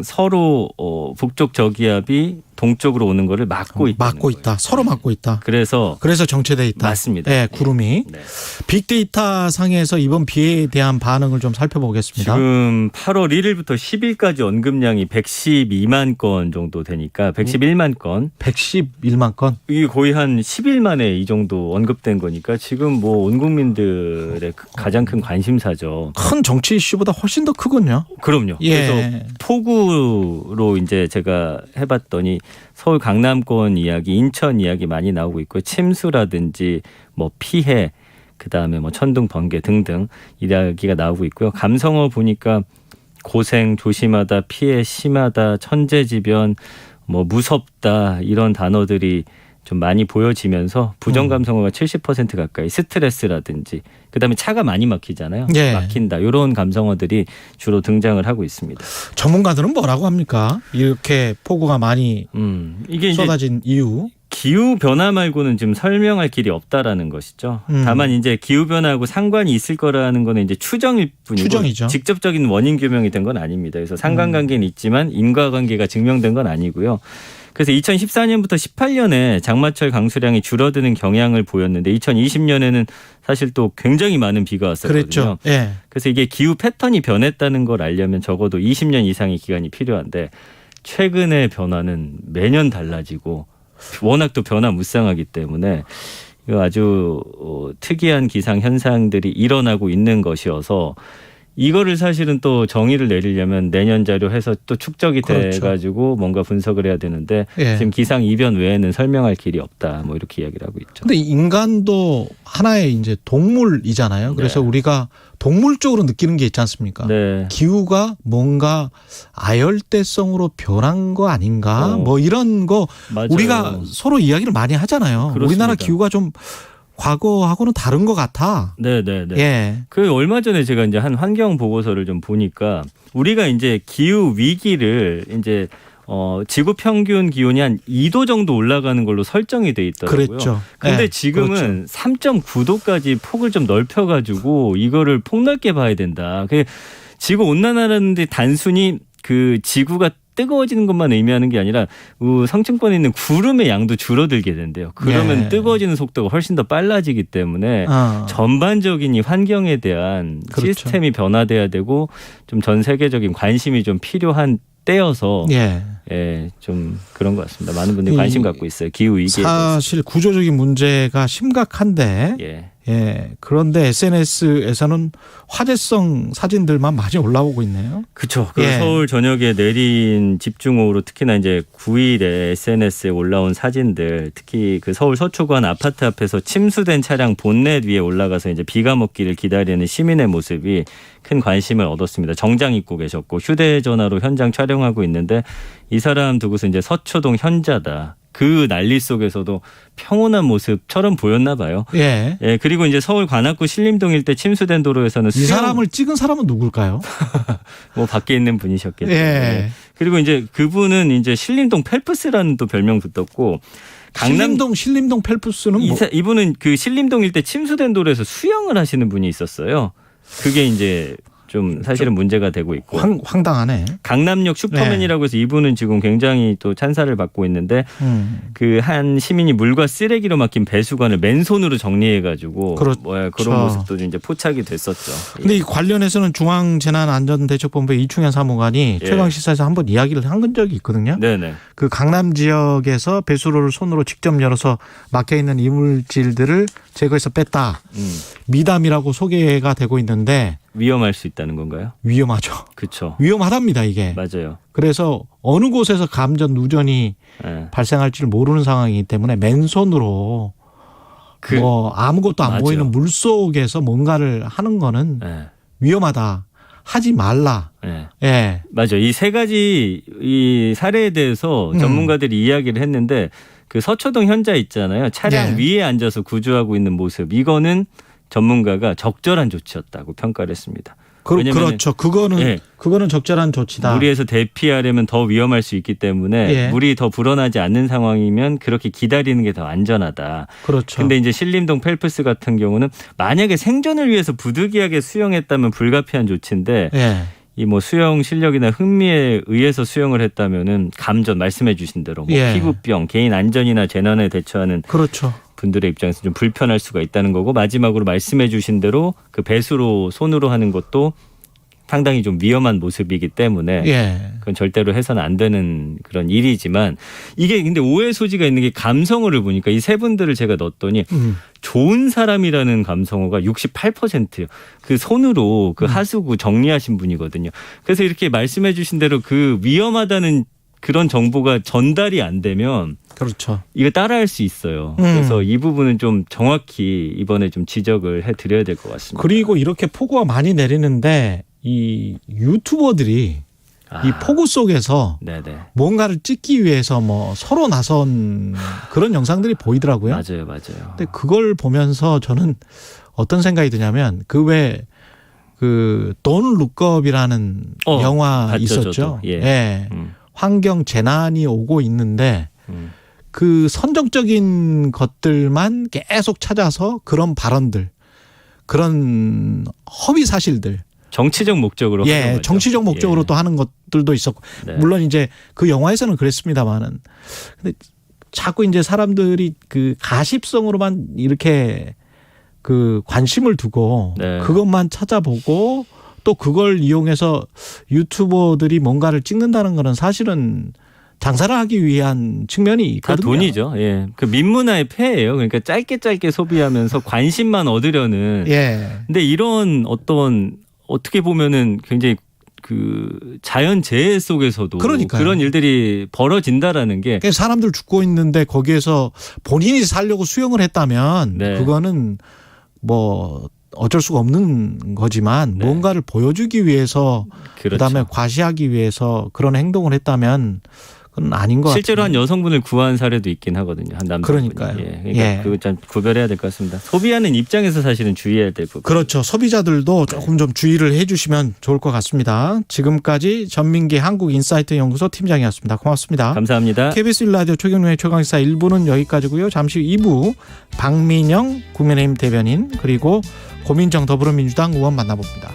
서로 북쪽 저기압이 동쪽으로 오는 거를 막고 있다. 막고 있다. 서로 막고 있다. 그래서 정체돼 있다. 맞습니다. 네, 구름이. 네. 빅데이터 상에서 이번 비에 대한 반응을 좀 살펴보겠습니다. 지금 8월 1일부터 10일까지 언급량이 112만 건 정도 되니까 111만 건. 111만 건. 이게 거의 한 10일 만에 이 정도 언급된 거니까 지금 뭐 온 국민들의 가장 큰 관심사죠. 큰 정치 이슈보다 훨씬 더 크군요. 그럼요. 예. 그래서 폭우로 이제 제가 해봤더니 서울 강남권 이야기, 인천 이야기 많이 나오고 있고요. 침수라든지 뭐 피해, 그다음에 뭐 천둥, 번개 등등 이야기가 나오고 있고요. 감성어 보니까 고생, 조심하다, 피해 심하다, 천재지변, 뭐 무섭다 이런 단어들이 좀 많이 보여지면서 부정 감성어가 70% 가까이, 스트레스라든지 그다음에 차가 많이 막히잖아요. 예. 막힌다 이런 감성어들이 주로 등장을 하고 있습니다. 전문가들은 뭐라고 합니까? 이렇게 폭우가 많이 이게 이제 쏟아진 이유. 기후 변화 말고는 지금 설명할 길이 없다라는 것이죠. 다만 이제 기후 변화하고 상관이 있을 거라는 거는 이제 추정일 뿐이고 추정이죠. 직접적인 원인 규명이 된 건 아닙니다. 그래서 상관관계는 있지만 인과관계가 증명된 건 아니고요. 그래서 2014년부터 18년에 장마철 강수량이 줄어드는 경향을 보였는데 2020년에는 사실 또 굉장히 많은 비가 왔었거든요. 그랬죠. 예. 그래서 이게 기후 패턴이 변했다는 걸 알려면 적어도 20년 이상의 기간이 필요한데 최근의 변화는 매년 달라지고 워낙 또 변화무쌍하기 때문에 이거 아주 특이한 기상 현상들이 일어나고 있는 것이어서 이거를 사실은 또 정의를 내리려면 내년 자료 해서 또 축적이 그렇죠. 돼가지고 뭔가 분석을 해야 되는데 예. 지금 기상 이변 외에는 설명할 길이 없다. 뭐 이렇게 이야기를 하고 있죠. 근데 인간도 하나의 이제 동물이잖아요. 그래서 네. 우리가 동물적으로 느끼는 게 있지 않습니까? 네. 기후가 뭔가 아열대성으로 변한 거 아닌가? 뭐 이런 거 맞아요. 우리가 서로 이야기를 많이 하잖아요. 그렇습니다. 우리나라 기후가 좀 과거하고는 다른 것 같아. 네네네. 예. 그 얼마 전에 제가 이제 한 환경 보고서를 좀 보니까 우리가 이제 기후 위기를 이제 지구 평균 기온이 한 2도 정도 올라가는 걸로 설정이 돼 있더라고요. 그랬죠. 근데 예, 지금은 3.9도까지 폭을 좀 넓혀가지고 이거를 폭넓게 봐야 된다. 그 지구 온난화라는 데 단순히 그 지구가 뜨거워지는 것만 의미하는 게 아니라 성층권에 있는 구름의 양도 줄어들게 된대요. 그러면 예. 뜨거워지는 속도가 훨씬 더 빨라지기 때문에 전반적인 이 환경에 대한 그렇죠. 시스템이 변화돼야 되고 좀 전 세계적인 관심이 좀 필요한 때여서 예. 예, 좀 그런 것 같습니다. 많은 분들이 관심 갖고 있어요. 기후 위기에 대해서. 사실 구조적인 문제가 심각한데 예. 예. 그런데 SNS에서는 화제성 사진들만 많이 올라오고 있네요. 그렇죠. 그 예. 서울 전역에 내린 집중호우로 특히나 이제 9일에 SNS에 올라온 사진들, 특히 그 서울 서초관 아파트 앞에서 침수된 차량 본넷 위에 올라가서 이제 비가 먹기를 기다리는 시민의 모습이 큰 관심을 얻었습니다. 정장 입고 계셨고 휴대전화로 현장 촬영하고 있는데 이 사람 두고서 이제 서초동 현자다. 그 난리 속에서도 평온한 모습처럼 보였나 봐요. 예. 예, 그리고 이제 서울 관악구 신림동 일대 침수된 도로에서는 이 사람을 찍은 사람은 누굴까요? 뭐 밖에 있는 분이셨겠죠. 예. 그리고 이제 그분은 이제 신림동 펠프스라는 또 별명 붙었고 신림동 펠프스는 뭐? 이분은 그 신림동 일대 침수된 도로에서 수영을 하시는 분이 있었어요. 그게 이제 좀 사실은 문제가 되고 있고 황당하네. 강남역 슈퍼맨이라고 해서 이분은 지금 굉장히 또 찬사를 받고 있는데 그 한 시민이 물과 쓰레기로 막힌 배수관을 맨손으로 정리해가지고 그런 모습도 이제 포착이 됐었죠. 근데 이 관련해서는 중앙재난안전대책본부의 이충현 사무관이 예. 최강시사에서 한번 이야기를 한 적이 있거든요. 네네. 그 강남 지역에서 배수로를 손으로 직접 열어서 막혀 있는 이물질들을 제거해서 뺐다. 미담이라고 소개가 되고 있는데 위험할 수 있다는 건가요? 위험하죠. 그렇죠. 위험하답니다 이게. 맞아요. 그래서 어느 곳에서 감전 누전이 네. 발생할지를 모르는 상황이기 때문에 맨손으로 뭐 아무것도 안 맞아요. 보이는 물 속에서 뭔가를 하는 거는 네. 위험하다. 하지 말라. 네. 예. 맞아요. 이 세 가지 이 사례에 대해서 전문가들이 이야기를 했는데 그 서초동 현자 있잖아요. 차량 네. 위에 앉아서 구조하고 있는 모습. 이거는 전문가가 적절한 조치였다고 평가를 했습니다. 그렇죠. 그거는 적절한 조치다. 물에서 대피하려면 더 위험할 수 있기 때문에 예. 물이 더 불어나지 않는 상황이면 그렇게 기다리는 게 더 안전하다. 그렇죠. 근데 이제 신림동 펠프스 같은 경우는 만약에 생존을 위해서 부득이하게 수영했다면 불가피한 조치인데 예. 이 뭐 수영 실력이나 흥미에 의해서 수영을 했다면은 감전 말씀해 주신 대로 뭐 예. 피부병, 개인 안전이나 재난에 대처하는 그렇죠. 분들의 입장에서 좀 불편할 수가 있다는 거고 마지막으로 말씀해 주신 대로 그 배수로 손으로 하는 것도 상당히 좀 위험한 모습이기 때문에 예. 그건 절대로 해서는 안 되는 그런 일이지만 이게 근데 오해 소지가 있는 게 감성어를 보니까 이 세 분들을 제가 넣었더니 좋은 사람이라는 감성어가 68%예요. 그 손으로 그 하수구 정리하신 분이거든요. 그래서 이렇게 말씀해 주신 대로 그 위험하다는 그런 정보가 전달이 안 되면 그렇죠. 이거 따라할 수 있어요. 그래서 이 부분은 좀 정확히 이번에 좀 지적을 해드려야 될 것 같습니다. 그리고 이렇게 폭우가 많이 내리는데 이 유튜버들이 이 폭우 속에서 네네. 뭔가를 찍기 위해서 뭐 서로 나선 그런 영상들이 보이더라고요. 맞아요. 근데 그걸 보면서 저는 어떤 생각이 드냐면 그 왜 그 Don't Look Up이라는 영화 봤죠, 있었죠. 저도. 예. 예. 환경 재난이 오고 있는데 그 선정적인 것들만 계속 찾아서 그런 발언들, 그런 허위 사실들, 정치적 목적으로 하는 거죠. 정치적 목적으로 예. 또 하는 것들도 있었고, 네. 물론 이제 그 영화에서는 그랬습니다만은, 근데 자꾸 이제 사람들이 그 가십성으로만 이렇게 그 관심을 두고 네. 그것만 찾아보고 또 그걸 이용해서 유튜버들이 뭔가를 찍는다는 거는 사실은 장사를 하기 위한 측면이 다 있거든요. 돈이죠. 예. 그 민문화의 폐예요. 그러니까 짧게 소비하면서 관심만 얻으려는. 예. 근데 이런 어떤 어떻게 보면은 굉장히 그 자연 재해 속에서도 그러니까요. 그런 일들이 벌어진다라는 게 그러니까 사람들 죽고 있는데 거기에서 본인이 살려고 수영을 했다면 네. 그거는 뭐 어쩔 수가 없는 거지만 네. 뭔가를 보여주기 위해서 그렇죠. 그다음에 과시하기 위해서 그런 행동을 했다면 그건 아닌 것 실제로 같아요. 한 여성분을 구한 사례도 있긴 하거든요. 한 남성분이. 그러니까요. 예. 그러니까 예. 그거 좀 구별해야 될 것 같습니다. 소비하는 입장에서 사실은 주의해야 될 부분. 그렇죠. 소비자들도 조금 좀 주의를 해 주시면 좋을 것 같습니다. 지금까지 전민기 한국인사이트 연구소 팀장이었습니다. 고맙습니다. 감사합니다. KBS 1라디오 최경영의 최강시사 1부는 여기까지고요. 잠시 후 2부 박민영 국민의힘 대변인 그리고 고민정 더불어민주당 의원 만나봅니다.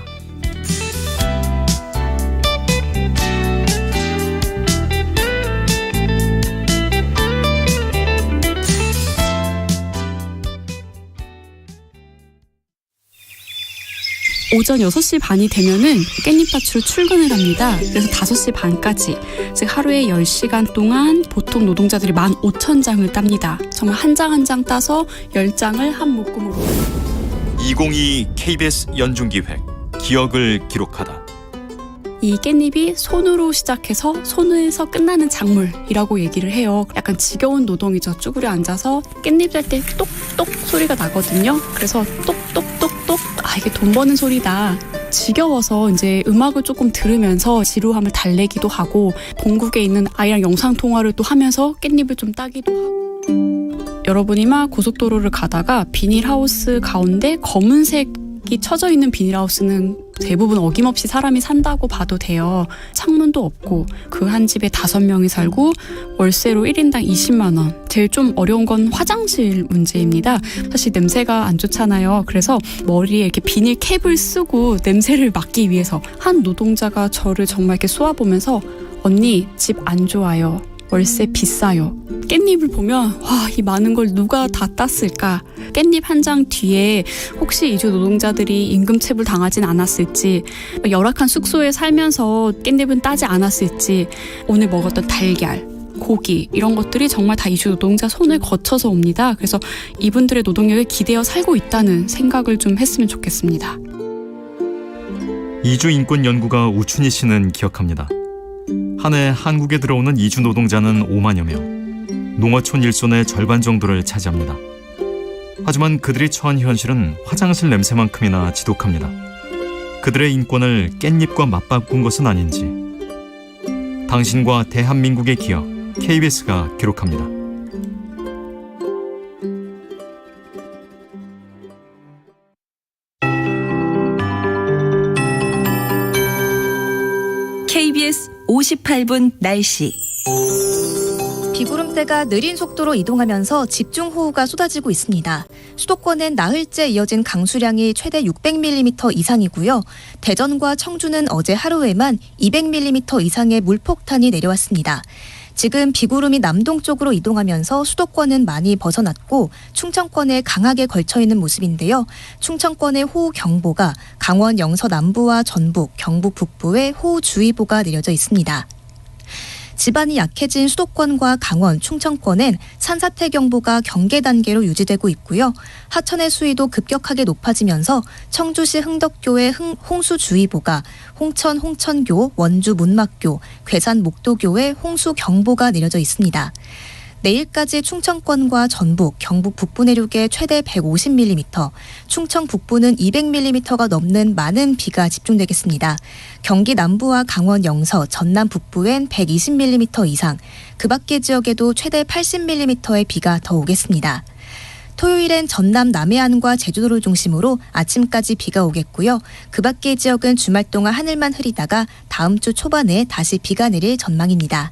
오전 6시 반이 되면은 깻잎밭으로 출근을 합니다. 그래서 5시 반까지, 즉 하루에 10시간 동안 보통 노동자들이 15,000장을 땁니다. 정말 한 장 한 장 따서 10장을 한 묶음으로. 2022 KBS 연중기획 기억을 기록하다. 이 깻잎이 손으로 시작해서 손에서 끝나는 작물이라고 얘기를 해요. 약간 지겨운 노동이죠. 쭈그려 앉아서 깻잎 짤 때 똑똑 소리가 나거든요. 그래서 똑똑똑똑, 아 이게 돈 버는 소리다. 지겨워서 이제 음악을 조금 들으면서 지루함을 달래기도 하고 본국에 있는 아이랑 영상 통화를 또 하면서 깻잎을 좀 따기도 하고. 여러분이 막 고속도로를 가다가 비닐하우스 가운데 검은색이 쳐져 있는 비닐하우스는 대부분 어김없이 사람이 산다고 봐도 돼요. 창문도 없고 그 한 집에 5명이 살고 월세로 1인당 20만 원. 제일 좀 어려운 건 화장실 문제입니다. 사실 냄새가 안 좋잖아요. 그래서 머리에 이렇게 비닐 캡을 쓰고 냄새를 막기 위해서 한 노동자가 저를 정말 이렇게 쏘아보면서 언니 집 안 좋아요. 월세 비싸요. 깻잎을 보면 와, 이 많은 걸 누가 다 땄을까? 깻잎 한 장 뒤에 혹시 이주 노동자들이 임금체불 당하진 않았을지, 열악한 숙소에 살면서 깻잎은 따지 않았을지, 오늘 먹었던 달걀, 고기 이런 것들이 정말 다 이주 노동자 손을 거쳐서 옵니다. 그래서 이분들의 노동력에 기대어 살고 있다는 생각을 좀 했으면 좋겠습니다. 이주 인권 연구가 우춘희 씨는 기억합니다. 한 해 한국에 들어오는 이주 노동자는 5만여 명, 농어촌 일손의 절반 정도를 차지합니다. 하지만 그들이 처한 현실은 화장실 냄새만큼이나 지독합니다. 그들의 인권을 깻잎과 맞바꾼 것은 아닌지 당신과 대한민국의 기억 KBS가 기록합니다. KBS 58분 날씨. 비구름대가 느린 속도로 이동하면서 집중호우가 쏟아지고 있습니다. 수도권엔 나흘째 이어진 강수량이 최대 600mm 이상이고요. 대전과 청주는 어제 하루에만 200mm 이상의 물폭탄이 내려왔습니다. 지금 비구름이 남동쪽으로 이동하면서 수도권은 많이 벗어났고 충청권에 강하게 걸쳐있는 모습인데요. 충청권의 호우경보가 강원 영서 남부와 전북, 경북 북부에 호우주의보가 내려져 있습니다. 지반이 약해진 수도권과 강원, 충청권엔 산사태 경보가 경계 단계로 유지되고 있고요. 하천의 수위도 급격하게 높아지면서 청주시 흥덕교의 홍수주의보가, 홍천 홍천교, 원주 문막교, 괴산 목도교에 홍수경보가 내려져 있습니다. 내일까지 충청권과 전북, 경북 북부 내륙에 최대 150mm, 충청 북부는 200mm가 넘는 많은 비가 집중되겠습니다. 경기 남부와 강원 영서, 전남 북부엔 120mm 이상, 그 밖의 지역에도 최대 80mm의 비가 더 오겠습니다. 토요일엔 전남 남해안과 제주도를 중심으로 아침까지 비가 오겠고요. 그 밖의 지역은 주말 동안 하늘만 흐리다가 다음 주 초반에 다시 비가 내릴 전망입니다.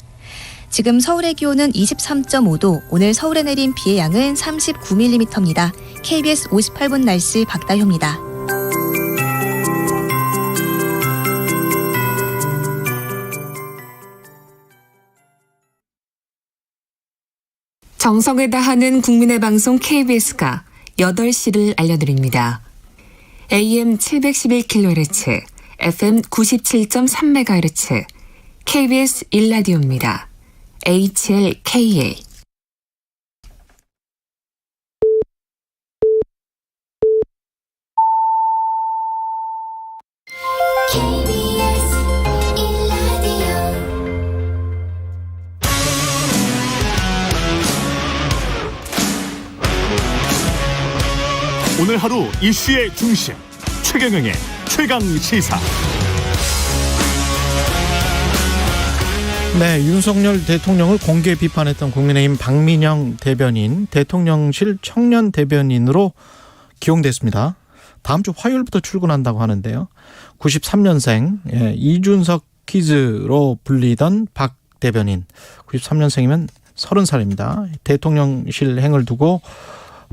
지금 서울의 기온은 23.5도, 오늘 서울에 내린 비의 양은 39mm입니다. KBS 58분 날씨 박다효입니다. 정성을 다하는 국민의 방송 KBS가 8시를 알려드립니다. AM 711kHz, FM 97.3MHz, KBS 1라디오입니다. HLKA. 오늘 하루 이슈의 중심 최경영의 최강 시사. 네, 윤석열 대통령을 공개 비판했던 국민의힘 박민영 대변인 대통령실 청년 대변인으로 기용됐습니다. 다음 주 화요일부터 출근한다고 하는데요. 93년생 이준석 키즈로 불리던 박 대변인 93년생이면 30살입니다. 대통령실 행을 두고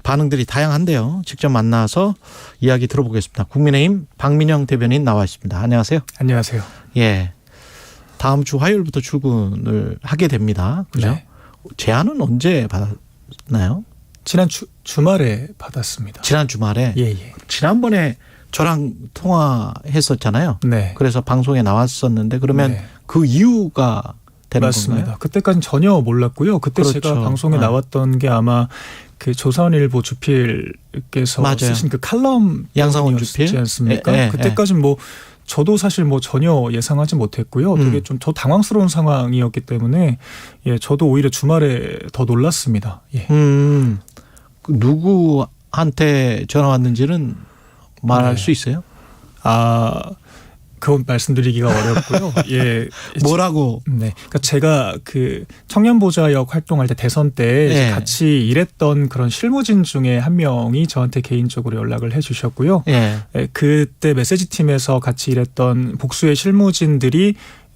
반응들이 다양한데요. 직접 만나서 이야기 들어보겠습니다. 국민의힘 박민영 대변인 나와 있습니다. 안녕하세요. 안녕하세요. 예, 다음 주 화요일부터 출근을 하게 됩니다. 그죠? 네. 제안은 언제 받았나요? 지난 주말에 받았습니다. 지난 주말에? 예. 지난번에 저랑 통화했었잖아요. 네. 그래서 방송에 나왔었는데 그러면 네. 그 이유가 되는 맞습니다. 건가요? 그때까지는 전혀 몰랐고요. 그때 그렇죠. 제가 방송에 나왔던 게 아마 그 조선일보 주필께서 맞아요. 쓰신 그 칼럼 양상훈 주필 않습니까? 그때까지는 뭐 저도 사실 뭐 전혀 예상하지 못했고요. 되게 좀 더 당황스러운 상황이었기 때문에 예, 저도 오히려 주말에 더 놀랐습니다. 예. 누구한테 전화 왔는지는 말할 수 있어요? 그건 말씀드리기가 어렵고요. 예. 뭐라고? 네. 그러니까 제가 그 청년보좌역 활동할 때 대선 때 같이 일했던 그런 실무진 중에 한 명이 저한테 개인적으로 연락을 해 주셨고요. 그때 메시지 팀에서 같이 일했던 복수의 실무진들이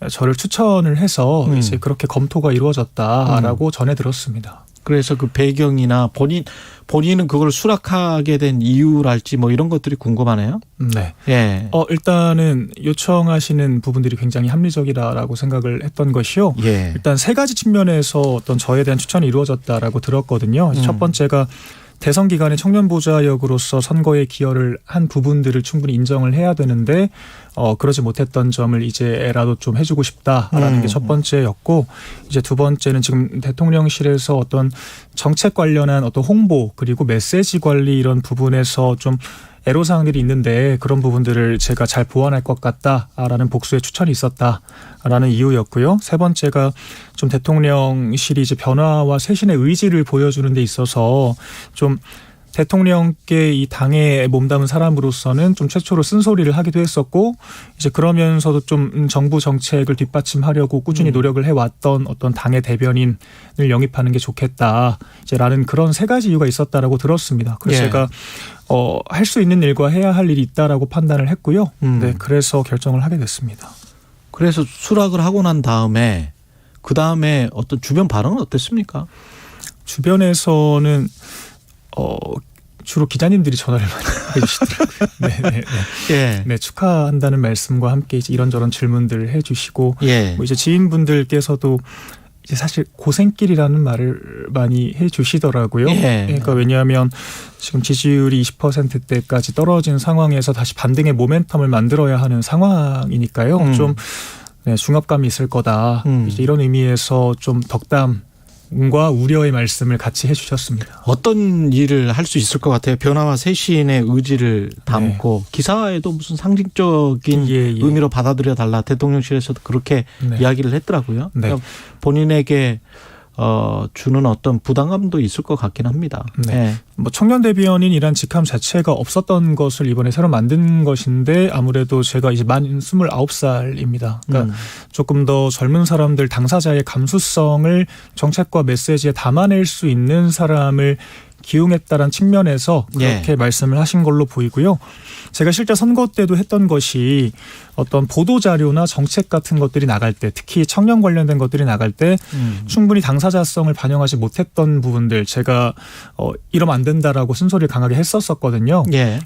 저를 추천을 해서 이제 그렇게 검토가 이루어졌다라고 전해 들었습니다. 그래서 그 배경이나 본인은 그걸 수락하게 된 이유랄지 뭐 이런 것들이 궁금하네요. 네. 예. 일단은 요청하시는 부분들이 굉장히 합리적이라고 생각을 했던 것이요. 예. 일단 세 가지 측면에서 어떤 저에 대한 추천이 이루어졌다라고 들었거든요. 첫 번째가 대선 기간에 청년보좌역으로서 선거에 기여를 한 부분들을 충분히 인정을 해야 되는데 그러지 못했던 점을 이제라도 좀 해주고 싶다라는 게 첫 번째였고, 이제 두 번째는 지금 대통령실에서 어떤 정책 관련한 어떤 홍보 그리고 메시지 관리 이런 부분에서 좀 애로사항들이 있는데 그런 부분들을 제가 잘 보완할 것 같다라는 복수의 추천이 있었다라는 이유였고요. 세 번째가 좀 대통령실이 이제 변화와 쇄신의 의지를 보여주는 데 있어서 좀 대통령께 이 당에 몸담은 사람으로서는 좀 최초로 쓴소리를 하기도 했었고, 이제 그러면서도 좀 정부 정책을 뒷받침하려고 꾸준히 노력을 해왔던 어떤 당의 대변인을 영입하는 게 좋겠다, 이제라는 그런 세 가지 이유가 있었다라고 들었습니다. 그래서 제가 할 수 있는 일과 해야 할 일이 있다라고 판단을 했고요. 네, 그래서 결정을 하게 됐습니다. 그래서 수락을 하고 난 다음에 그 다음에 어떤 주변 반응은 어땠습니까? 주변에서는 주로 기자님들이 전화를 많이 해주시더라고요. 네, 축하한다는 말씀과 함께 이제 이런저런 질문들을 해주시고, 뭐 이제 지인분들께서도 이제 사실 고생길이라는 말을 많이 해주시더라고요. 그러니까 왜냐하면 지금 지지율이 20%대까지 떨어진 상황에서 다시 반등의 모멘텀을 만들어야 하는 상황이니까요. 좀 중압감이 있을 거다. 이제 이런 의미에서 좀 덕담 과 우려의 말씀을 같이 해주셨습니다. 어떤 일을 할 수 있을 것 같아요? 변화와 쇄신의 의지를 담고 기사에도 무슨 상징적인 의미로 받아들여 달라, 대통령실에서도 그렇게 이야기를 했더라고요. 그러니까 본인에게 주는 어떤 부담감도 있을 것 같긴 합니다. 뭐 청년 대변인이란 직함 자체가 없었던 것을 이번에 새로 만든 것인데, 아무래도 제가 이제 만 29살입니다. 그러니까 조금 더 젊은 사람들, 당사자의 감수성을 정책과 메시지에 담아낼 수 있는 사람을 기용했다는 측면에서 그렇게 말씀을 하신 걸로 보이고요. 제가 실제 선거 때도 했던 것이 어떤 보도자료나 정책 같은 것들이 나갈 때, 특히 청년 관련된 것들이 나갈 때 충분히 당사자성을 반영하지 못했던 부분들, 제가 이러면 안 된다라고 쓴소리를 강하게 했었거든요.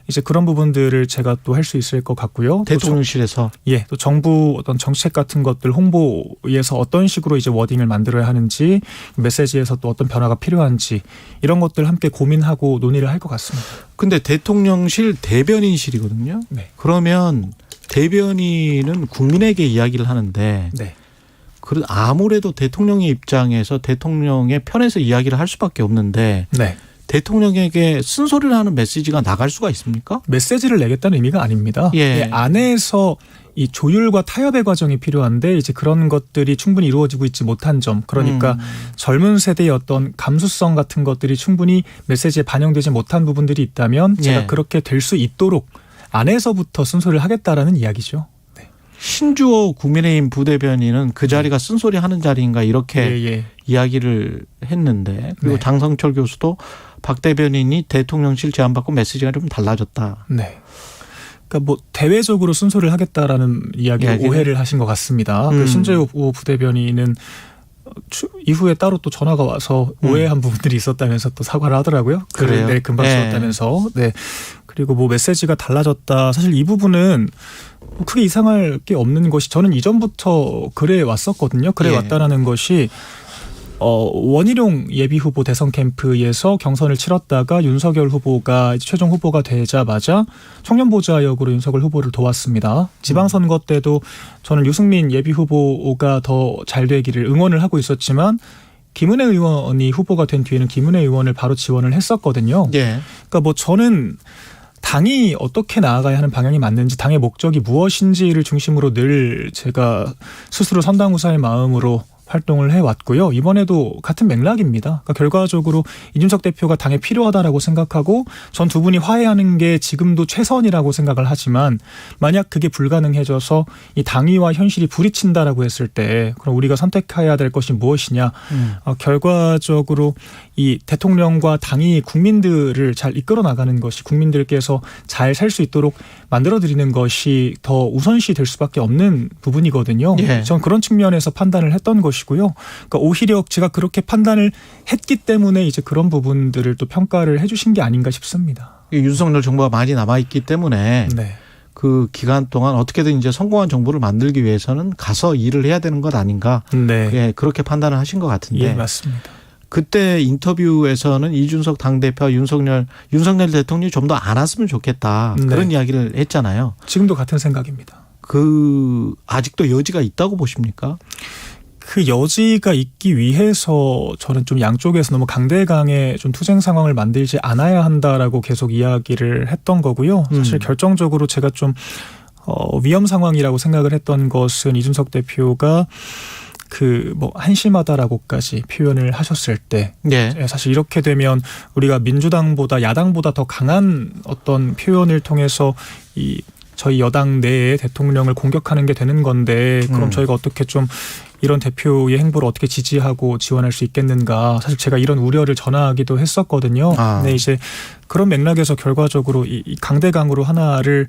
이제 그런 부분들을 제가 또 할 수 있을 것 같고요. 대통령실에서 또 정부 어떤 정책 같은 것들 홍보에서 어떤 식으로 이제 워딩을 만들어야 하는지, 메시지에서 또 어떤 변화가 필요한지, 이런 것들 함께 고민하고 논의를 할 것 같습니다. 근데 대통령실 대변인실이거든요. 그러면 대변인은 국민에게 이야기를 하는데 아무래도 대통령의 입장에서 대통령의 편에서 이야기를 할 수밖에 없는데 대통령에게 쓴소리를 하는 메시지가 나갈 수가 있습니까? 메시지를 내겠다는 의미가 아닙니다. 안에서 이 조율과 타협의 과정이 필요한데 이제 그런 것들이 충분히 이루어지고 있지 못한 점, 그러니까 젊은 세대의 어떤 감수성 같은 것들이 충분히 메시지에 반영되지 못한 부분들이 있다면 제가 그렇게 될 수 있도록 안에서부터 쓴소리를 하겠다라는 이야기죠. 신주호 국민의힘 부대변인은 그 자리가 쓴소리하는 자리인가 이렇게 이야기를 했는데, 그리고 장성철 교수도 박 대변인이 대통령실 제안받고 메시지가 좀 달라졌다. 그러니까 뭐 대외적으로 쓴소리를 하겠다라는 이야기를 오해를 하신 것 같습니다. 그 신주호 부대변인은 이후에 따로 또 전화가 와서 오해한 부분들이 있었다면서 또 사과를 하더라고요. 글을 금방 썼다면서. 그리고 뭐 메시지가 달라졌다. 사실 이 부분은 크게 이상할 게 없는 것이, 저는 이전부터 그래 왔었거든요. 그래 왔다라는 것이 원희룡 예비후보 대선 캠프에서 경선을 치렀다가 윤석열 후보가 최종 후보가 되자마자 청년보좌역으로 윤석열 후보를 도왔습니다. 지방선거 때도 저는 유승민 예비후보가 더 잘 되기를 응원을 하고 있었지만 김은혜 의원이 후보가 된 뒤에는 김은혜 의원을 바로 지원을 했었거든요. 그러니까 뭐 저는 당이 어떻게 나아가야 하는 방향이 맞는지, 당의 목적이 무엇인지를 중심으로 늘 제가 스스로 선당후사의 마음으로 활동을 해왔고요. 이번에도 같은 맥락입니다. 그러니까 결과적으로 이준석 대표가 당에 필요하다라고 생각하고 전 두 분이 화해하는 게 지금도 최선이라고 생각을 하지만, 만약 그게 불가능해져서 이 당위와 현실이 부딪힌다라고 했을 때 그럼 우리가 선택해야 될 것이 무엇이냐. 결과적으로 이 대통령과 당이 국민들을 잘 이끌어 나가는 것이, 국민들께서 잘 살 수 있도록 만들어드리는 것이 더 우선시 될 수밖에 없는 부분이거든요. 전 그런 측면에서 판단을 했던 것이고요. 그러니까 오히려 제가 그렇게 판단을 했기 때문에 이제 그런 부분들을 또 평가를 해주신 게 아닌가 싶습니다. 윤석열 정부가 많이 남아있기 때문에 그 기간 동안 어떻게든 이제 성공한 정부를 만들기 위해서는 가서 일을 해야 되는 것 아닌가. 그렇게 판단을 하신 것 같은데. 맞습니다. 그때 인터뷰에서는 이준석 당대표와 윤석열 대통령이 좀 더 안 왔으면 좋겠다. 그런 이야기를 했잖아요. 지금도 같은 생각입니다. 아직도 여지가 있다고 보십니까? 그 여지가 있기 위해서 저는 좀 양쪽에서 너무 강대강의 좀 투쟁 상황을 만들지 않아야 한다라고 계속 이야기를 했던 거고요. 사실 결정적으로 제가 좀 위험 상황이라고 생각을 했던 것은 이준석 대표가 한심하다라고까지 표현을 하셨을 때, 사실 이렇게 되면 우리가 민주당보다 야당보다 더 강한 어떤 표현을 통해서 저희 여당 내에 대통령을 공격하는 게 되는 건데, 그럼 저희가 어떻게 좀 이런 대표의 행보를 어떻게 지지하고 지원할 수 있겠는가. 사실 제가 이런 우려를 전하기도 했었거든요. 근데 이제 그런 맥락에서 결과적으로 이 강대강으로 하나를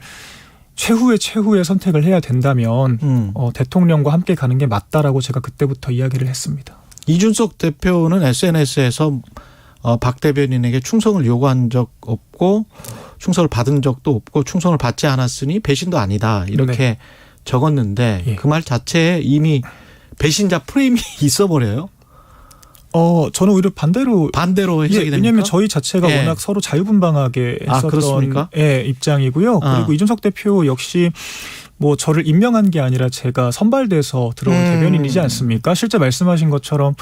최후의 선택을 해야 된다면 대통령과 함께 가는 게 맞다라고 제가 그때부터 이야기를 했습니다. 이준석 대표는 SNS에서 박 대변인에게 충성을 요구한 적 없고 충성을 받은 적도 없고 충성을 받지 않았으니 배신도 아니다, 이렇게 적었는데 그 말 자체에 이미 배신자 프레임이 있어버려요? 저는 오히려 반대로 해석이 됩니까? 왜냐하면 저희 자체가 워낙 서로 자유분방하게 했었던 입장이고요. 그리고 이준석 대표 역시 뭐 저를 임명한 게 아니라 제가 선발돼서 들어온 대변인이지 않습니까? 실제 말씀하신 것처럼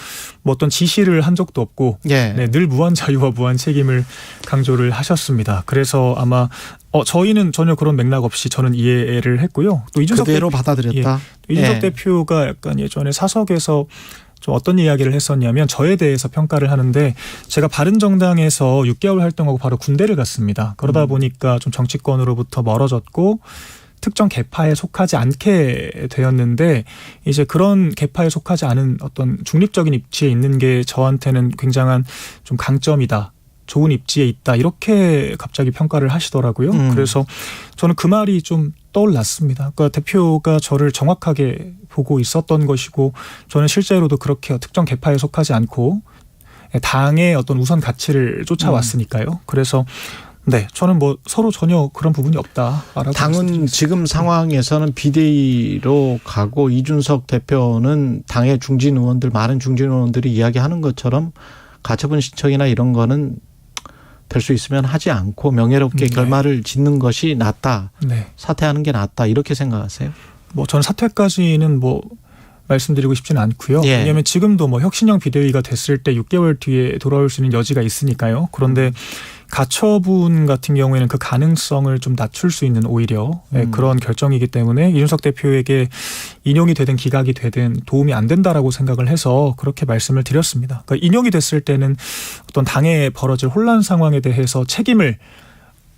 뭐 어떤 지시를 한 적도 없고 늘 무한 자유와 무한 책임을 강조를 하셨습니다. 그래서 아마 저희는 전혀 그런 맥락 없이 저는 이해를 했고요. 또 이준석 그대로 받아들였다. 이준석 대표가 약간 예전에 사석에서 좀 어떤 이야기를 했었냐면, 저에 대해서 평가를 하는데, 제가 바른정당에서 6개월 활동하고 바로 군대를 갔습니다. 그러다 보니까 좀 정치권으로부터 멀어졌고 특정 계파에 속하지 않게 되었는데, 이제 그런 계파에 속하지 않은 어떤 중립적인 입지에 있는 게 저한테는 굉장한 좀 강점이다. 좋은 입지에 있다 이렇게 갑자기 평가를 하시더라고요. 그래서 저는 그 말이 좀 떠올랐습니다. 그러니까 대표가 저를 정확하게 보고 있었던 것이고 저는 실제로도 그렇게 특정 계파에 속하지 않고 당의 어떤 우선 가치를 쫓아왔으니까요. 그래서 네, 저는 뭐 서로 전혀 그런 부분이 없다라고. 당은 지금 상황에서는 비대위로 가고 이준석 대표는 당의 중진 의원들 많은 중진 의원들이 이야기하는 것처럼 가처분 신청이나 이런 거는 될 수 있으면 하지 않고 명예롭게 결말을 짓는 것이 낫다. 네. 사퇴하는 게 낫다. 이렇게 생각하세요? 뭐 저는 사퇴까지는 뭐 말씀드리고 싶지는 않고요. 예. 왜냐하면 지금도 뭐 혁신형 비대위가 됐을 때 6개월 뒤에 돌아올 수 있는 여지가 있으니까요. 그런데 가처분 같은 경우에는 그 가능성을 좀 낮출 수 있는 오히려 그런 결정이기 때문에 이준석 대표에게 인용이 되든 기각이 되든 도움이 안 된다라고 생각을 해서 그렇게 말씀을 드렸습니다. 그러니까 인용이 됐을 때는 어떤 당에 벌어질 혼란 상황에 대해서 책임을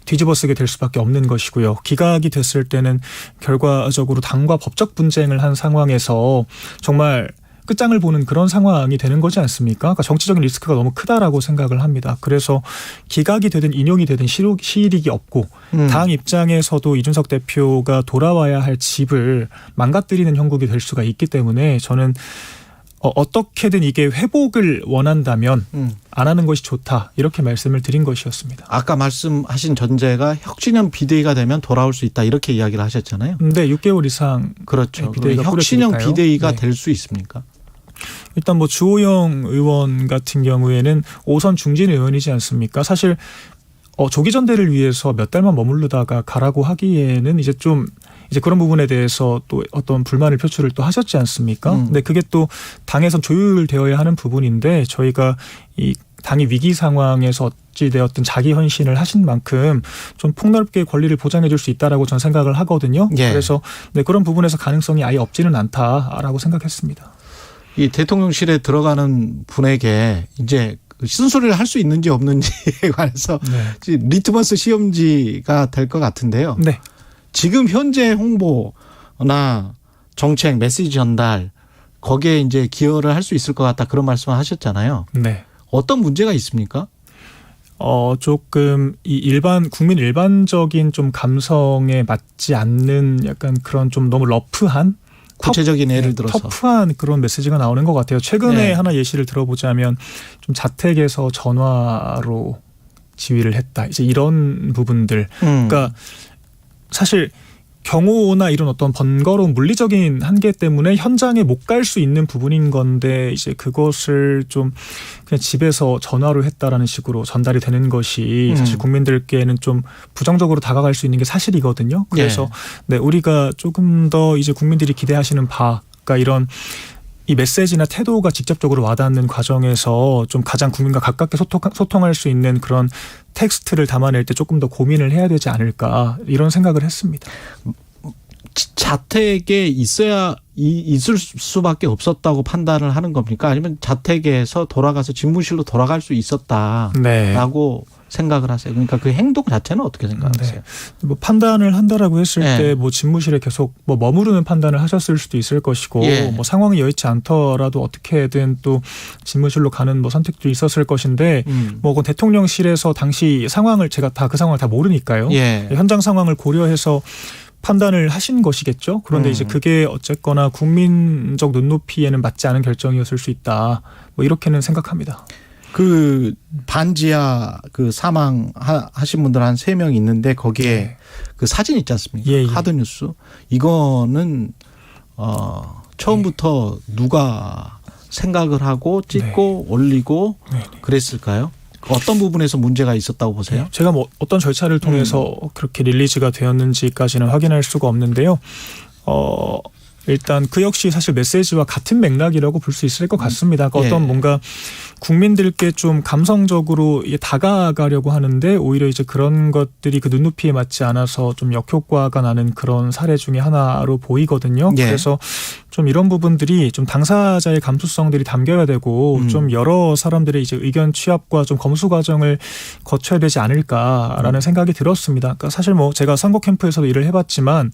뒤집어쓰게 될 수밖에 없는 것이고요. 기각이 됐을 때는 결과적으로 당과 법적 분쟁을 한 상황에서 정말 끝장을 보는 그런 상황이 되는 거지 않습니까? 그러니까 정치적인 리스크가 너무 크다라고 생각을 합니다. 그래서 기각이 되든 인용이 되든 실익이 없고 당 입장에서도 이준석 대표가 돌아와야 할 집을 망가뜨리는 형국이 될 수가 있기 때문에 저는 어떻게든 이게 회복을 원한다면 안 하는 것이 좋다 이렇게 말씀을 드린 것이었습니다. 아까 말씀하신 전제가 혁신형 비대위가 되면 돌아올 수 있다 이렇게 이야기를 하셨잖아요. 네, 6개월 이상 그렇죠. 비대위가 혁신형 꾸려지니까요. 비대위가 네. 될 수 있습니까? 일단 뭐 주호영 의원 같은 경우에는 5선 중진 의원이지 않습니까? 사실 조기 전대를 위해서 몇 달만 머무르다가 가라고 하기에는 이제 그런 부분에 대해서 또 어떤 불만을 표출을 또 하셨지 않습니까? 근데 그게 또 당에선 조율되어야 하는 부분인데 저희가 이 당이 위기 상황에서 어찌되었든 자기 헌신을 하신 만큼 좀 폭넓게 권리를 보장해 줄 수 있다라고 저는 생각을 하거든요. 예. 그래서 네, 그런 부분에서 가능성이 아예 없지는 않다라고 생각했습니다. 이 대통령실에 들어가는 분에게 이제 쓴소리를 할 수 있는지 없는지에 관해서 네. 리트머스 시험지가 될 것 같은데요. 네. 지금 현재 홍보나 정책, 메시지 전달 거기에 이제 기여를 할 수 있을 것 같다 그런 말씀을 하셨잖아요. 네. 어떤 문제가 있습니까? 조금 이 국민 일반적인 좀 감성에 맞지 않는 약간 그런 좀 너무 러프한 구체적인 예를 들어서 터프한 그런 메시지가 나오는 것 같아요. 최근에 네. 하나 예시를 들어보자면 좀 자택에서 전화로 지휘를 했다. 이제 이런 부분들. 그러니까 사실 경호나 이런 어떤 번거로운 물리적인 한계 때문에 현장에 못 갈 수 있는 부분인 건데 이제 그것을 좀 그냥 집에서 전화로 했다라는 식으로 전달이 되는 것이 사실 국민들께는 좀 부정적으로 다가갈 수 있는 게 사실이거든요. 그래서 네, 우리가 조금 더 이제 국민들이 기대하시는 바가 이런 이 메시지나 태도가 직접적으로 와닿는 과정에서 좀 가장 국민과 가깝게 소통할 수 있는 그런 텍스트를 담아낼 때 조금 더 고민을 해야 되지 않을까 이런 생각을 했습니다. 자택에 있을 수밖에 없었다고 판단을 하는 겁니까? 아니면 자택에서 돌아가서 집무실로 돌아갈 수 있었다라고 네. 생각을 하세요? 그러니까 그 행동 자체는 어떻게 생각하세요? 네. 뭐 판단을 한다라고 했을 네. 때 뭐 집무실에 계속 뭐 머무르는 판단을 하셨을 수도 있을 것이고 예. 뭐 상황이 여의치 않더라도 어떻게든 또 집무실로 가는 뭐 선택도 있었을 것인데 뭐 그 대통령실에서 당시 상황을 제가 그 상황을 다 모르니까요. 예. 현장 상황을 고려해서 판단을 하신 것이겠죠. 그런데 이제 그게 어쨌거나 국민적 눈높이에는 맞지 않은 결정이었을 수 있다. 뭐 이렇게는 생각합니다. 그 반지하 그 사망하신 분들 한 3명 있는데 거기에 네. 그 사진 있지 않습니까? 예, 예. 하드뉴스. 이거는 처음부터 누가 생각을 하고 찍고 올리고 그랬을까요? 어떤 부분에서 문제가 있었다고 보세요? 제가 뭐 어떤 절차를 통해서 그렇게 릴리즈가 되었는지까지는 확인할 수가 없는데요. 일단 그 역시 사실 메시지와 같은 맥락이라고 볼 수 있을 것 같습니다. 그러니까 어떤 뭔가 국민들께 좀 감성적으로 다가가려고 하는데 오히려 이제 그런 것들이 그 눈높이에 맞지 않아서 좀 역효과가 나는 그런 사례 중에 하나로 보이거든요. 예. 그래서 좀 이런 부분들이 좀 당사자의 감수성들이 담겨야 되고 좀 여러 사람들의 이제 의견 취합과 좀 검수 과정을 거쳐야 되지 않을까라는 생각이 들었습니다. 그러니까 사실 뭐 제가 선거 캠프에서도 일을 해봤지만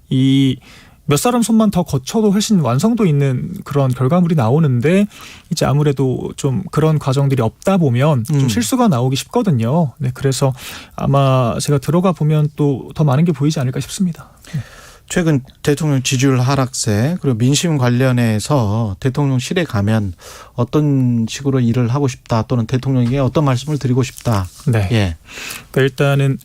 이 몇 사람 손만 더 거쳐도 훨씬 완성도 있는 그런 결과물이 나오는데 이제 아무래도 좀 그런 과정들이 없다 보면 좀 실수가 나오기 쉽거든요. 네, 그래서 아마 제가 들어가 보면 또 더 많은 게 보이지 않을까 싶습니다. 네. 최근 대통령 지지율 하락세 그리고 민심 관련해서 대통령실에 가면 어떤 식으로 일을 하고 싶다 또는 대통령에게 어떤 말씀을 드리고 싶다. 네. 예. 그러니까 일단은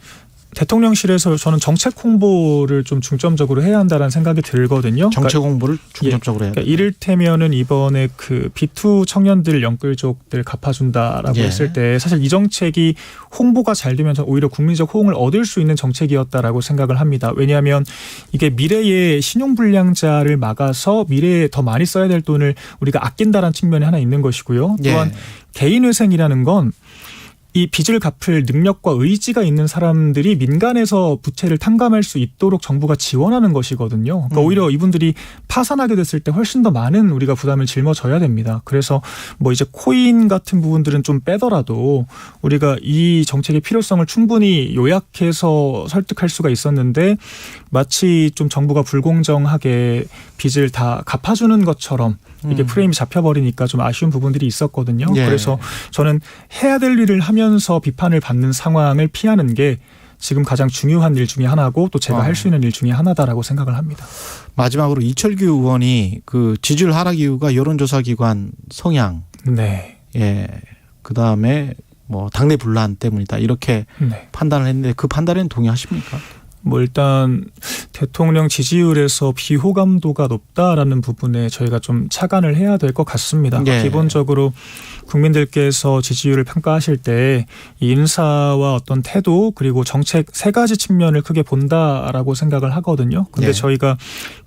대통령실에서 저는 정책 홍보를 좀 중점적으로 해야 한다는 생각이 들거든요. 정책 홍보를 중점적으로 해야 그러니까 이를테면은 이번에 그 B2 청년들 영끌족들 갚아준다라고 예. 했을 때 사실 이 정책이 홍보가 잘 되면 오히려 국민적 호응을 얻을 수 있는 정책이었다라고 생각을 합니다. 왜냐하면 이게 미래의 신용불량자를 막아서 미래에 더 많이 써야 될 돈을 우리가 아낀다라는 측면이 하나 있는 것이고요. 또한 개인회생이라는 건 이 빚을 갚을 능력과 의지가 있는 사람들이 민간에서 부채를 탕감할 수 있도록 정부가 지원하는 것이거든요. 그러니까 오히려 이분들이 파산하게 됐을 때 훨씬 더 많은 우리가 부담을 짊어져야 됩니다. 그래서 뭐 이제 코인 같은 부분들은 좀 빼더라도 우리가 이 정책의 필요성을 충분히 요약해서 설득할 수가 있었는데 마치 좀 정부가 불공정하게 빚을 다 갚아주는 것처럼 이게 프레임이 잡혀버리니까 좀 아쉬운 부분들이 있었거든요. 예. 그래서 저는 해야 될 일을 하면서 비판을 받는 상황을 피하는 게 지금 가장 중요한 일 중에 하나고 또 제가 할 수 있는 일 중에 하나다라고 생각을 합니다. 마지막으로 이철규 의원이 그 지지율 하락 이유가 여론조사기관 성향, 네, 예, 그 다음에 뭐 당내 분란 때문이다 이렇게 네. 판단을 했는데 그 판단에는 동의하십니까? 뭐 일단 대통령 지지율에서 비호감도가 높다라는 부분에 저희가 좀 차관을 해야 될 것 같습니다. 예. 기본적으로 국민들께서 지지율을 평가하실 때 인사와 어떤 태도 그리고 정책 세 가지 측면을 크게 본다라고 생각을 하거든요. 근데 예. 저희가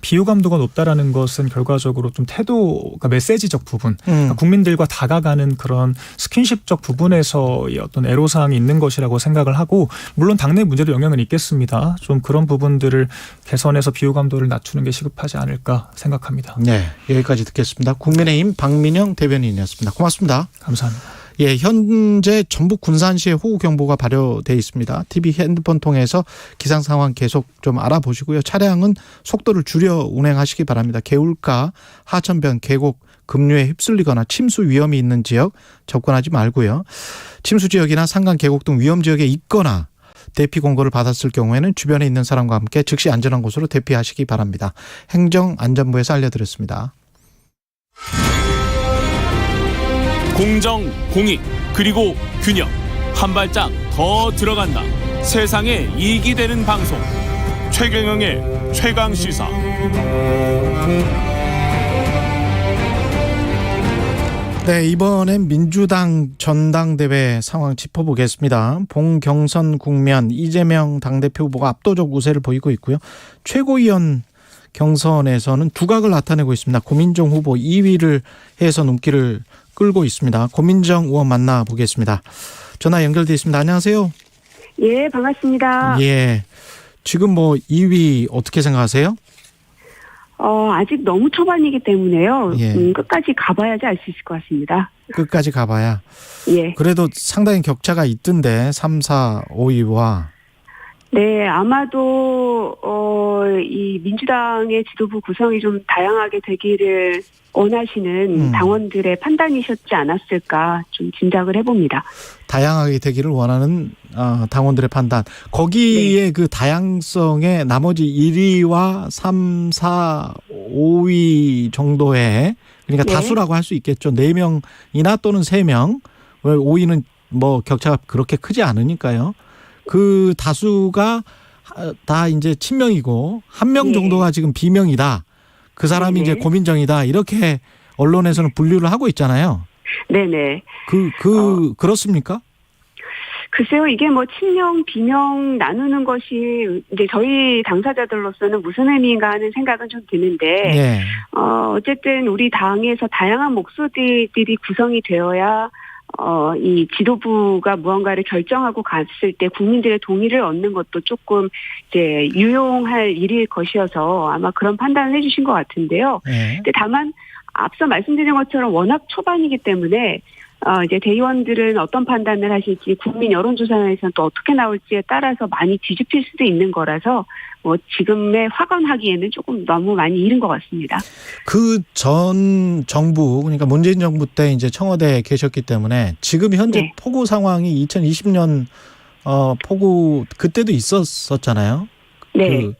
비호감도가 높다라는 것은 결과적으로 좀 태도, 그러니까 메시지적 부분, 그러니까 국민들과 다가가는 그런 스킨십적 부분에서의 어떤 애로사항이 있는 것이라고 생각을 하고 물론 당내 문제도 영향은 있겠습니다. 좀 그런 부분들을 개선해서 비호감도를 낮추는 게 시급하지 않을까 생각합니다. 네, 여기까지 듣겠습니다. 국민의힘 박민영 대변인이었습니다. 고맙습니다. 감사합니다. 예, 현재 전북 군산시에 호우경보가 발효돼 있습니다. TV 핸드폰 통해서 기상 상황 계속 좀 알아보시고요. 차량은 속도를 줄여 운행하시기 바랍니다. 개울가, 하천변, 계곡, 급류에 휩쓸리거나 침수 위험이 있는 지역 접근하지 말고요. 침수 지역이나 산간, 계곡 등 위험 지역에 있거나 대피 공고를 받았을 경우에는 주변에 있는 사람과 함께 즉시 안전한 곳으로 대피하시기 바랍니다. 행정안전부에서 알려드렸습니다. 공정, 공익, 그리고 균형. 한 발짝 더 들어간다. 세상에 이익이 되는 방송. 최경영의 최강시사. 네, 이번엔 민주당 전당대회 상황 짚어보겠습니다. 봉경선 국면, 이재명 당대표 후보가 압도적 우세를 보이고 있고요. 최고위원 경선에서는 두각을 나타내고 있습니다. 고민정 후보 2위를 해서 눈길을 끌고 있습니다. 고민정 의원 만나보겠습니다. 전화 연결돼 있습니다. 안녕하세요. 예, 반갑습니다. 예, 지금 뭐 2위 어떻게 생각하세요? 아직 너무 초반이기 때문에요. 예. 끝까지 가봐야지 알 수 있을 것 같습니다. 끝까지 가봐야. 예. 그래도 상당히 격차가 있던데 3, 4, 5위와. 네, 아마도 이 민주당의 지도부 구성이 좀 다양하게 되기를 원하시는 당원들의 판단이셨지 않았을까 좀 짐작을 해봅니다. 다양하게 되기를 원하는 당원들의 판단. 거기에 네. 그 다양성에 나머지 1위와 3, 4, 5위 정도의 그러니까 네. 다수라고 할 수 있겠죠. 4명이나 또는 3명. 5위는 뭐 격차가 그렇게 크지 않으니까요. 그 다수가 다 이제 친명이고 1명 네. 정도가 지금 비명이다. 그 사람이 이제 고민정이다. 이렇게 언론에서는 분류를 하고 있잖아요. 네네. 그렇습니까? 글쎄요, 이게 뭐 친명, 비명 나누는 것이 이제 저희 당사자들로서는 무슨 의미인가 하는 생각은 좀 드는데, 네. 어쨌든 우리 당에서 다양한 목소리들이 구성이 되어야 이 지도부가 무언가를 결정하고 갔을 때 국민들의 동의를 얻는 것도 조금 이제 유용할 일일 것이어서 아마 그런 판단을 해주신 것 같은데요. 네. 근데 다만 앞서 말씀드린 것처럼 워낙 초반이기 때문에 이제 대의원들은 어떤 판단을 하실지 국민 여론조사에서는 또 어떻게 나올지에 따라서 많이 뒤집힐 수도 있는 거라서 지금에 확언하기에는 조금 너무 많이 이른 것 같습니다. 그 전 정부, 그러니까 문재인 정부 때 이제 청와대에 계셨기 때문에 지금 현재 네. 폭우 상황이 2020년 폭우 그때도 있었잖아요. 네.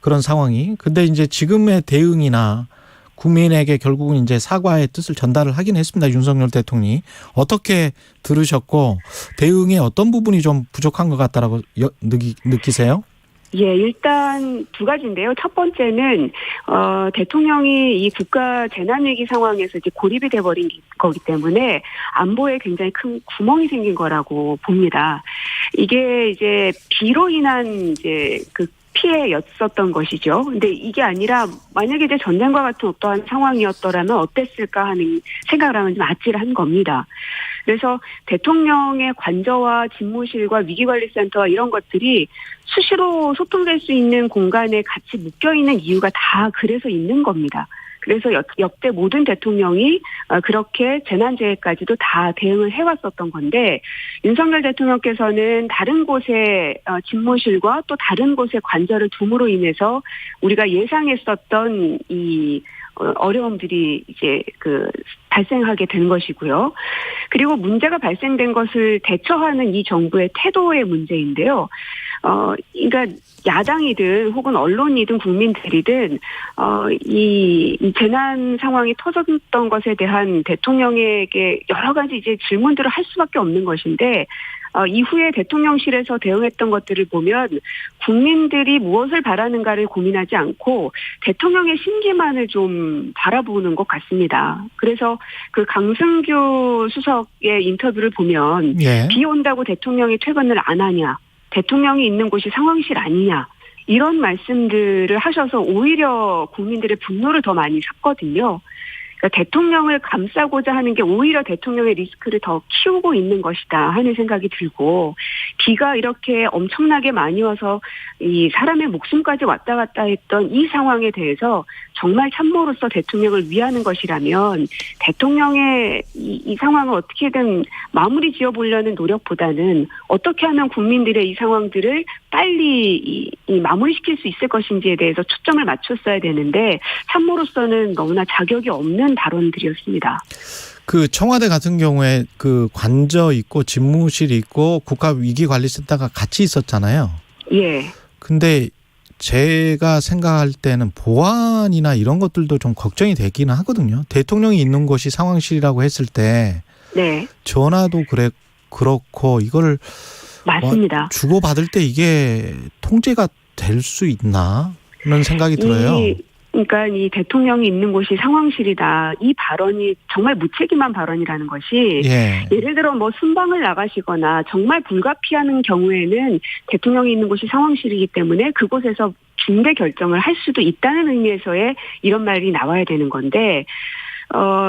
그런 상황이. 근데 이제 지금의 대응이나 국민에게 결국은 이제 사과의 뜻을 전달을 하긴 했습니다. 윤석열 대통령이. 어떻게 들으셨고 대응에 어떤 부분이 좀 부족한 것 같다라고 느끼세요? 예, 일단 두 가지인데요. 첫 번째는 대통령이 이 국가 재난위기 상황에서 이제 고립이 돼버린 거기 때문에 안보에 굉장히 큰 구멍이 생긴 거라고 봅니다. 이게 이제 비로 인한 이제 그 피해였었던 것이죠. 근데 이게 아니라 만약에 이제 전쟁과 같은 어떠한 상황이었더라면 어땠을까 하는 생각을 하면 좀 아찔한 겁니다. 그래서 대통령의 관저와 집무실과 위기관리센터와 이런 것들이 수시로 소통될 수 있는 공간에 같이 묶여있는 이유가 다 그래서 있는 겁니다. 그래서 역대 모든 대통령이 그렇게 재난재해까지도 다 대응을 해왔었던 건데 윤석열 대통령께서는 다른 곳에 집무실과 또 다른 곳에 관저를 둠으로 인해서 우리가 예상했었던 이 어려움들이 이제 발생하게 된 것이고요. 그리고 문제가 발생된 것을 대처하는 이 정부의 태도의 문제인데요. 그러니까 야당이든 혹은 언론이든 국민들이든 이 재난 상황이 터졌던 것에 대한 대통령에게 여러 가지 이제 질문들을 할 수밖에 없는 것인데 이후에 대통령실에서 대응했던 것들을 보면 국민들이 무엇을 바라는가를 고민하지 않고 대통령의 심기만을 좀 바라보는 것 같습니다. 그래서 그 강승규 수석의 인터뷰를 보면 예. 비 온다고 대통령이 퇴근을 안 하냐, 대통령이 있는 곳이 상황실 아니냐, 이런 말씀들을 하셔서 오히려 국민들의 분노를 더 많이 샀거든요. 그러니까 대통령을 감싸고자 하는 게 오히려 대통령의 리스크를 더 키우고 있는 것이다 하는 생각이 들고, 비가 이렇게 엄청나게 많이 와서 이 사람의 목숨까지 왔다 갔다 했던 이 상황에 대해서 정말 참모로서 대통령을 위하는 것이라면 대통령의 이 상황을 어떻게든 마무리 지어보려는 노력보다는 어떻게 하면 국민들의 이 상황들을 빨리 이 마무리시킬 수 있을 것인지에 대해서 초점을 맞췄어야 되는데 참모로서는 너무나 자격이 없는 발언들이었습니다. 그 청와대 같은 경우에 그 관저 있고 집무실이 있고 국가위기관리센터가 같이 있었잖아요. 예. 근데 제가 생각할 때는 보안이나 이런 것들도 좀 걱정이 되기는 하거든요. 대통령이 있는 곳이 상황실이라고 했을 때 네. 전화도 그렇고 이걸 맞습니다. 주고받을 때 이게 통제가 될 수 있나 그런 생각이 들어요. 그러니까 이 대통령이 있는 곳이 상황실이다. 이 발언이 정말 무책임한 발언이라는 것이 예를 들어 뭐 순방을 나가시거나 정말 불가피하는 경우에는 대통령이 있는 곳이 상황실이기 때문에 그곳에서 중대 결정을 할 수도 있다는 의미에서의 이런 말이 나와야 되는 건데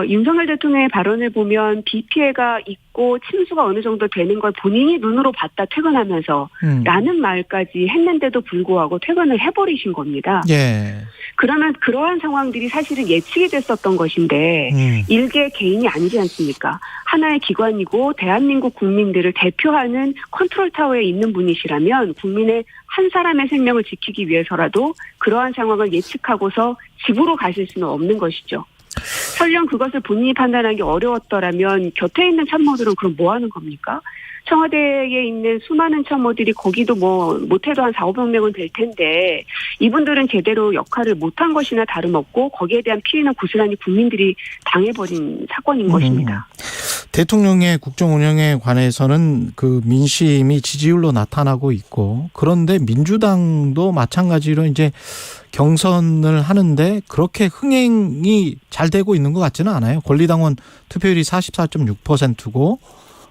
윤석열 대통령의 발언을 보면 비 피해가 있고 침수가 어느 정도 되는 걸 본인이 눈으로 봤다 퇴근하면서 라는 말까지 했는데도 불구하고 퇴근을 해버리신 겁니다. 예. 그러면 그러한 상황들이 사실은 예측이 됐었던 것인데 일개 개인이 아니지 않습니까? 하나의 기관이고 대한민국 국민들을 대표하는 컨트롤타워에 있는 분이시라면 국민의 한 사람의 생명을 지키기 위해서라도 그러한 상황을 예측하고서 집으로 가실 수는 없는 것이죠. 설령 그것을 본인이 판단하기 어려웠더라면 곁에 있는 참모들은 그럼 뭐 하는 겁니까? 청와대에 있는 수많은 참모들이 거기도 뭐 못해도 한 4,500명은 될 텐데 이분들은 제대로 역할을 못한 것이나 다름없고 거기에 대한 피해는 고스란히 국민들이 당해버린 사건인 것입니다. 대통령의 국정 운영에 관해서는 그 민심이 지지율로 나타나고 있고 그런데 민주당도 마찬가지로 이제 경선을 하는데 그렇게 흥행이 잘 되고 있는 것 같지는 않아요. 권리당원 투표율이 44.6%고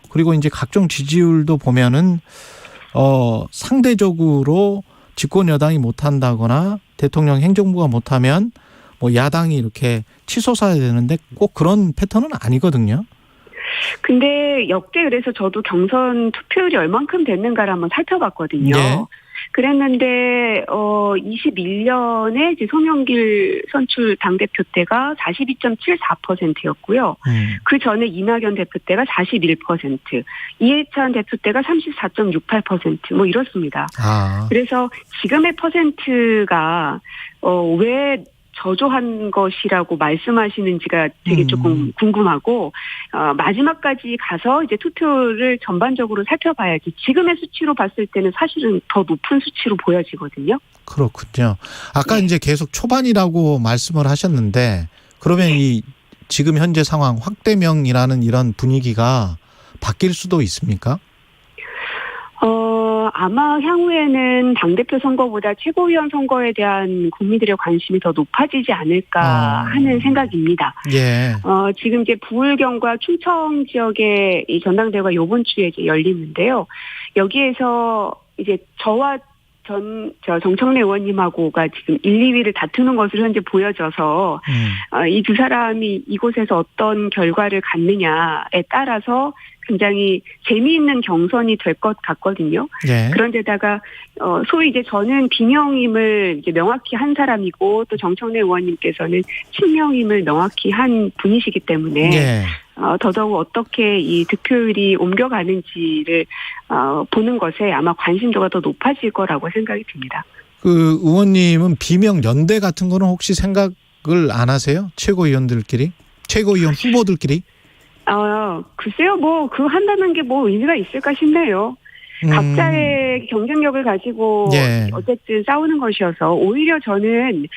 그리고 이제 각종 지지율도 보면은 상대적으로 집권 여당이 못한다거나 대통령 행정부가 못하면 뭐 야당이 이렇게 치솟아야 되는데 꼭 그런 패턴은 아니거든요. 근데 역대 그래서 저도 경선 투표율이 얼만큼 됐는가를 한번 살펴봤거든요. 네. 그랬는데 21년에 이제 송영길 선출 당대표 때가 42.74%였고요. 그 전에 이낙연 대표 때가 41%, 이해찬 대표 때가 34.68% 뭐 이렇습니다. 그래서 지금의 퍼센트가 왜 저조한 것이라고 말씀하시는지가 되게 조금 궁금하고 마지막까지 가서 이제 투표를 전반적으로 살펴봐야지 지금의 수치로 봤을 때는 사실은 더 높은 수치로 보여지거든요. 그렇군요. 아까 이제 계속 초반이라고 말씀을 하셨는데 그러면 이 지금 현재 상황 확대명이라는 이런 분위기가 바뀔 수도 있습니까? 아마 향후에는 당대표 선거보다 최고위원 선거에 대한 국민들의 관심이 더 높아지지 않을까 하는 생각입니다. 예. 지금 이제 부울경과 충청 지역의 이 전당대회가 이번 주에 이제 열리는데요. 여기에서 이제 저와 정청래 의원님하고가 지금 1, 2위를 다투는 것으로 현재 보여져서 이 두 사람이 이곳에서 어떤 결과를 갖느냐에 따라서 굉장히 재미있는 경선이 될 것 같거든요. 네. 그런데다가 소위 이제 저는 비명임을 이제 명확히 한 사람이고 또 정청래 의원님께서는 친명임을 명확히 한 분이시기 때문에 네. 더더욱 어떻게 이 득표율이 옮겨가는지를 보는 것에 아마 관심도가 더 높아질 거라고 생각이 듭니다. 그 의원님은 비명 연대 같은 거는 혹시 생각을 안 하세요? 최고위원들끼리? 최고위원 후보들끼리? 글쎄요, 뭐, 그거 한다는 게 뭐 의미가 있을까 싶네요. 각자의 경쟁력을 가지고 예. 어쨌든 싸우는 것이어서 오히려 저는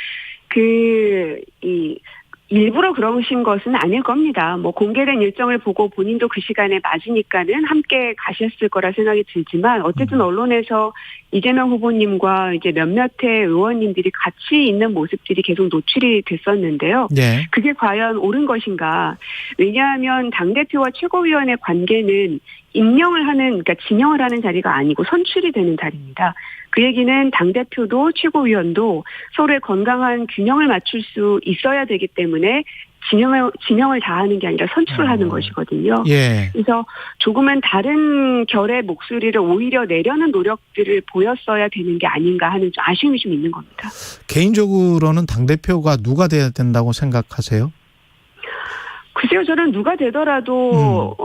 일부러 그러신 것은 아닐 겁니다. 뭐 공개된 일정을 보고 본인도 그 시간에 맞으니까는 함께 가셨을 거라 생각이 들지만 어쨌든 언론에서 이재명 후보님과 이제 몇몇의 의원님들이 같이 있는 모습들이 계속 노출이 됐었는데요. 네. 그게 과연 옳은 것인가? 왜냐하면 당대표와 최고위원의 관계는 임명을 하는, 그러니까 지명을 하는 자리가 아니고 선출이 되는 자리입니다. 그 얘기는 당대표도 최고위원도 서로의 건강한 균형을 맞출 수 있어야 되기 때문에 지명을 다하는 게 아니라 선출을 하는 것이거든요. 예. 그래서 조금은 다른 결의 목소리를 오히려 내려는 노력들을 보였어야 되는 게 아닌가 하는 좀 아쉬움이 좀 있는 겁니다. 개인적으로는 당대표가 누가 돼야 된다고 생각하세요? 글쎄요, 저는 누가 되더라도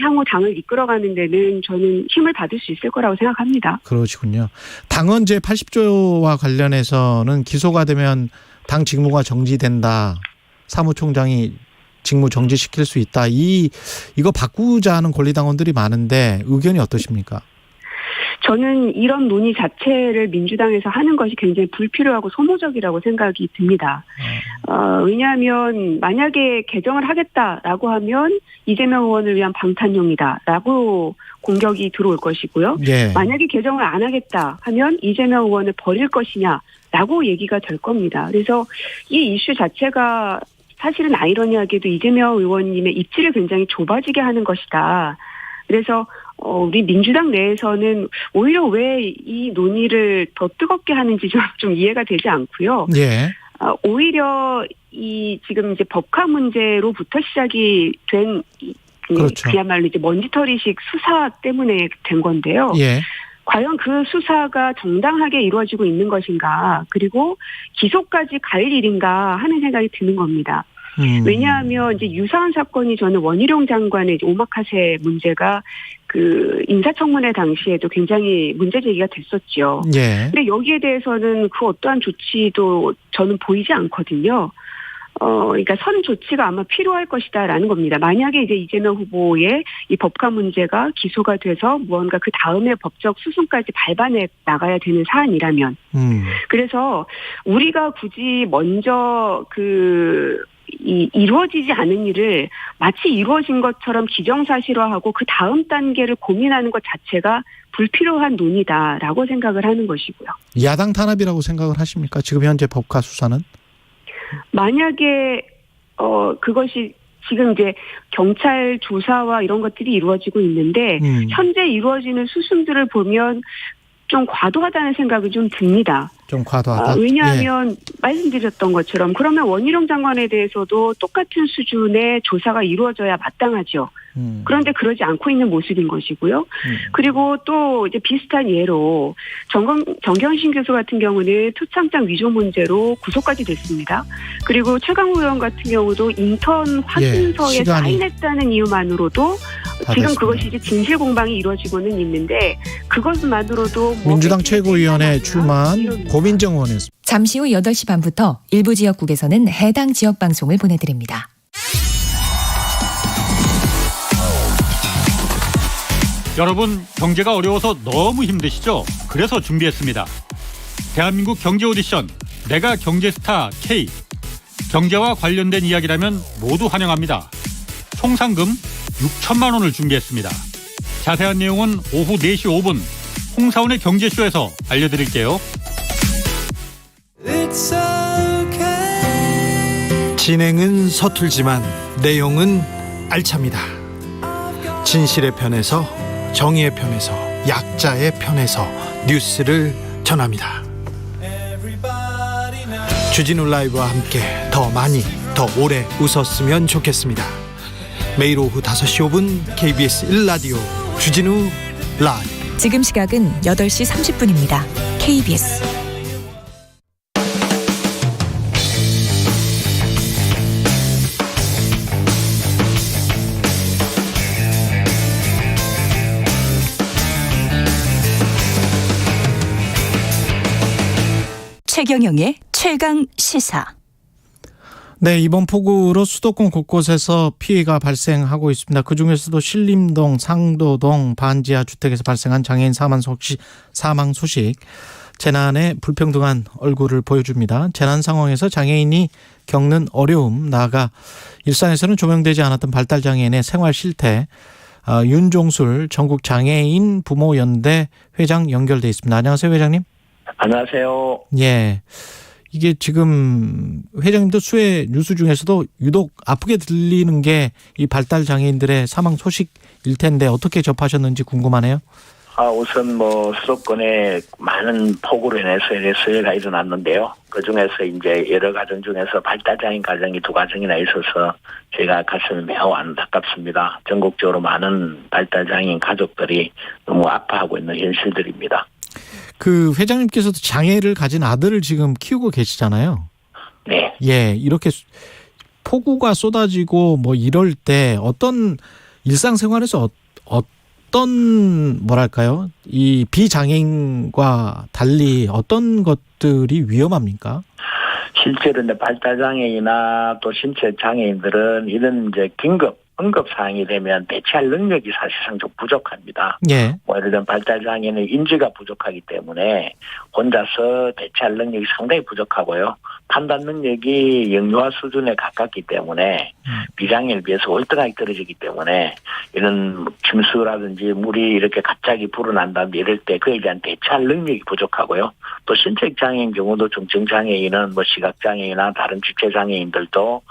향후 당을 이끌어가는 데는 저는 힘을 받을 수 있을 거라고 생각합니다. 그러시군요. 당헌제 80조와 관련해서는 기소가 되면 당 직무가 정지된다. 사무총장이 직무 정지시킬 수 있다. 이거 바꾸자 하는 권리당원들이 많은데 의견이 어떠십니까? 저는 이런 논의 자체를 민주당에서 하는 것이 굉장히 불필요하고 소모적이라고 생각이 듭니다. 왜냐하면 만약에 개정을 하겠다라고 하면 이재명 의원을 위한 방탄용이다라고 공격이 들어올 것이고요. 예. 만약에 개정을 안 하겠다 하면 이재명 의원을 버릴 것이냐라고 얘기가 될 겁니다. 그래서 이 이슈 자체가 사실은 아이러니하게도 이재명 의원님의 입지를 굉장히 좁아지게 하는 것이다. 그래서 우리 민주당 내에서는 오히려 왜 이 논의를 더 뜨겁게 하는지 좀 이해가 되지 않고요. 예. 오히려 이 지금 이제 법화 문제로부터 시작이 된 그렇죠. 그야말로 이제 먼지털이식 수사 때문에 된 건데요. 예. 과연 그 수사가 정당하게 이루어지고 있는 것인가, 그리고 기소까지 갈 일인가 하는 생각이 드는 겁니다. 왜냐하면 이제 유사한 사건이 저는 원희룡 장관의 오마카세 문제가 그 인사청문회 당시에도 굉장히 문제 제기가 됐었죠. 예. 근데 여기에 대해서는 그 어떠한 조치도 저는 보이지 않거든요. 그러니까 선 조치가 아마 필요할 것이다라는 겁니다. 만약에 이제 이재명 후보의 이 법화 문제가 기소가 돼서 무언가 그 다음에 법적 수순까지 밟아내 나가야 되는 사안이라면. 그래서 우리가 굳이 먼저 이루어지지 않은 일을 마치 이루어진 것처럼 기정사실화하고 그 다음 단계를 고민하는 것 자체가 불필요한 논의다라고 생각을 하는 것이고요. 야당 탄압이라고 생각을 하십니까? 지금 현재 법과 수사는? 만약에 그것이 지금 이제 경찰 조사와 이런 것들이 이루어지고 있는데 현재 이루어지는 수순들을 보면 좀 과도하다는 생각이 좀 듭니다. 좀 과도하다. 왜냐하면 말씀드렸던 것처럼 그러면 원희룡 장관에 대해서도 똑같은 수준의 조사가 이루어져야 마땅하죠. 그런데 그러지 않고 있는 모습인 것이고요. 그리고 또 이제 비슷한 예로 정경심 교수 같은 경우는 표창장 위조 문제로 구속까지 됐습니다. 그리고 최강욱 의원 같은 경우도 인턴 확인서에 사인했다는 이유만으로도 지금 됐습니다. 그것이 이제 진실 공방이 이루어지고는 있는데 그것만으로도 민주당 최고위원회 출마한 고민정 의원이었습니다. 잠시 후 8시 반부터 일부 지역국에서는 해당 지역 방송을 보내드립니다. 여러분, 경제가 어려워서 너무 힘드시죠? 그래서 준비했습니다. 대한민국 경제 오디션 내가 경제스타 K. 경제와 관련된 이야기라면 모두 환영합니다. 총 상금 6천만 원을 준비했습니다. 자세한 내용은 오후 4시 5분 홍사원의 경제쇼에서 알려드릴게요. 진행은 서툴지만 내용은 알찹니다. 진실의 편에서, 정의의 편에서, 약자의 편에서 뉴스를 전합니다. 주진우 라이브와 함께 더 많이, 더 오래 웃었으면 좋겠습니다. 매일 오후 5시 5분 KBS 1라디오 주진우 라이브. 지금 시각은 8시 30분입니다. KBS 최경영의 최강 시사. 네, 이번 폭우로 수도권 곳곳에서 피해가 발생하고 있습니다. 그중에서도 신림동, 상도동, 반지하 주택에서 발생한 장애인 사망 소식, 재난의 불평등한 얼굴을 보여줍니다. 재난 상황에서 장애인이 겪는 어려움, 나아가 일상에서는 조명되지 않았던 발달장애인의 생활 실태, 윤종술 전국장애인 부모연대 회장 연결돼 있습니다. 안녕하세요, 회장님. 안녕하세요. 예. 이게 지금 회장님도 수해 뉴스 중에서도 유독 아프게 들리는 게 이 발달 장애인들의 사망 소식일 텐데 어떻게 접하셨는지 궁금하네요. 우선 수도권에 많은 폭우로 인해서 수해가 일어났는데요. 그 중에서 이제 여러 가정 중에서 발달 장애인 가정이 2가정이나 있어서 제가 가슴이 매우 안타깝습니다. 전국적으로 많은 발달 장애인 가족들이 너무 아파하고 있는 현실들입니다. 그 회장님께서도 장애를 가진 아들을 지금 키우고 계시잖아요. 네. 예, 이렇게 폭우가 쏟아지고 이럴 때 어떤 일상생활에서 어떤 뭐랄까요? 이 비장애인과 달리 어떤 것들이 위험합니까? 실제로 발달 장애인이나 또 신체 장애인들은 이런 이제 응급 사항이 되면 대처할 능력이 사실상 좀 부족합니다. 예. 예를 들면 발달 장애는 인지가 부족하기 때문에 혼자서 대처할 능력이 상당히 부족하고요. 판단 능력이 영유아 수준에 가깝기 때문에 비장애인에 비해서 월등하게 떨어지기 때문에 이런 침수라든지 물이 이렇게 갑자기 불어난다든지 이럴 때 그에 대한 대처할 능력이 부족하고요. 또 신체 장애인 경우도 중증 장애인은 시각 장애인이나 다른 지체 장애인들도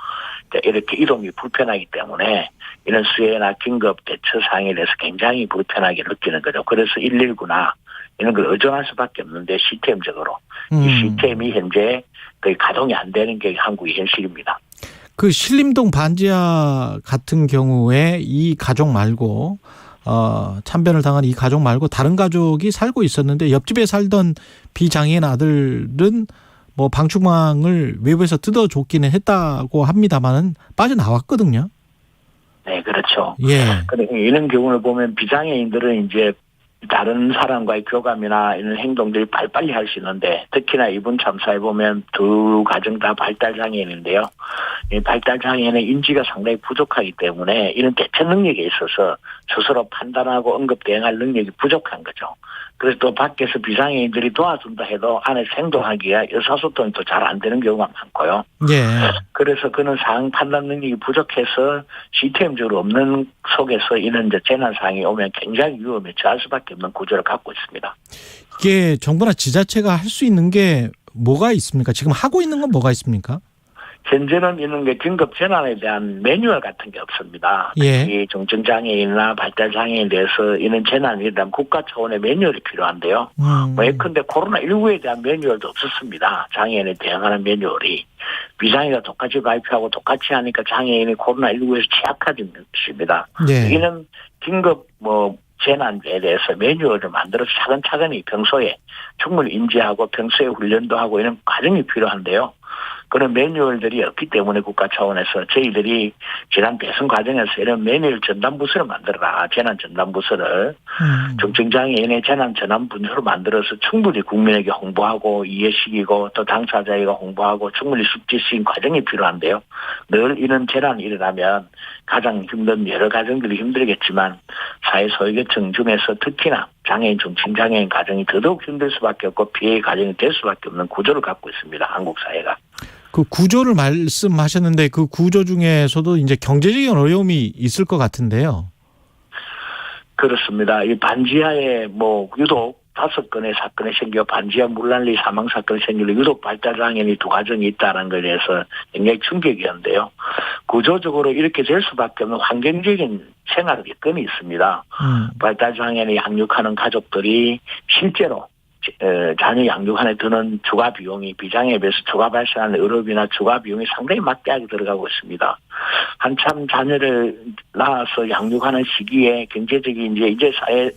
이렇게 이동이 불편하기 때문에 이런 수해나 긴급 대처 사항에 대해서 굉장히 불편하게 느끼는 거죠. 그래서 119나 이런 걸 의존할 수밖에 없는데 시스템적으로 이 시스템이 현재 거의 가동이 안 되는 게 한국의 현실입니다. 그 신림동 반지하 같은 경우에 이 가족 말고 참변을 당한 이 가족 말고 다른 가족이 살고 있었는데 옆집에 살던 비장애인 아들은 방충망을 외부에서 뜯어줬기는 했다고 합니다만은 빠져나왔거든요. 네, 그렇죠. 예. 그러니까 이런 경우를 보면 비장애인들은 이제 다른 사람과의 교감이나 이런 행동들이 빨리 할 수 있는데 특히나 이번 참사에 보면 2가정 다 발달장애인인데요. 이 발달장애인의 인지가 상당히 부족하기 때문에 이런 대처 능력에 있어서 스스로 판단하고 응급 대응할 능력이 부족한 거죠. 그래서 또 밖에서 비장애인들이 도와준다 해도 안에서 행동하기가 의사소통이 또 잘 안 되는 경우가 많고요. 예. 그래서 그는 상황 판단 능력이 부족해서 시스템적으로 없는 속에서 이런 이제 재난 상황이 오면 굉장히 위험에 처할 수밖에 없는 구조를 갖고 있습니다. 이게 정부나 지자체가 할 수 있는 게 뭐가 있습니까? 지금 하고 있는 건 뭐가 있습니까? 현재는 이런 게 긴급 재난에 대한 매뉴얼 같은 게 없습니다. 특히 중증장애인이나 발달장애인에 대해서 이런 재난에 대한 국가 차원의 매뉴얼이 필요한데요. 뭐 예컨대 코로나19에 대한 매뉴얼도 없었습니다. 장애인에 대응하는 매뉴얼이. 비장애가 똑같이 발표하고 똑같이 하니까 장애인이 코로나19에서 취약해진 것입니다. 여기는 긴급 재난에 대해서 매뉴얼을 만들어서 차근차근히 평소에 충분히 인지하고 평소에 훈련도 하고 이런 과정이 필요한데요. 그런 매뉴얼들이 없기 때문에 국가 차원에서 저희들이 재난 배송 과정에서 이런 매뉴얼 전담부서를 만들어라. 재난 전담부서를 중증장애인의 재난 전담부서로 만들어서 충분히 국민에게 홍보하고 이해시키고 또 당사자에게 홍보하고 충분히 숙지시킨 과정이 필요한데요. 늘 이런 재난이 일어나면 가장 힘든 여러 가정들이 힘들겠지만 사회 소외계층 중에서 특히나 장애인, 중증장애인 가정이 더더욱 힘들 수밖에 없고 피해의 가정이 될 수밖에 없는 구조를 갖고 있습니다. 한국 사회가. 그 구조를 말씀하셨는데 그 구조 중에서도 이제 경제적인 어려움이 있을 것 같은데요. 그렇습니다. 이 반지하에 유독 5건의 사건이 생겨 반지하 물난리 사망 사건이 생기려 유독 발달장애인이 2가정이 있다는 것에 대해서 굉장히 충격이었는데요. 구조적으로 이렇게 될 수밖에 없는 환경적인 생활 여건이 있습니다. 발달장애인이 양육하는 가족들이 실제로 자녀 양육안에 드는 추가 비용이 비장애에 비해서 추가 발생하는 의료비나 추가 비용이 상당히 막대하게 들어가고 있습니다. 한참 자녀를 낳아서 양육하는 시기에 경제적인 이제 사회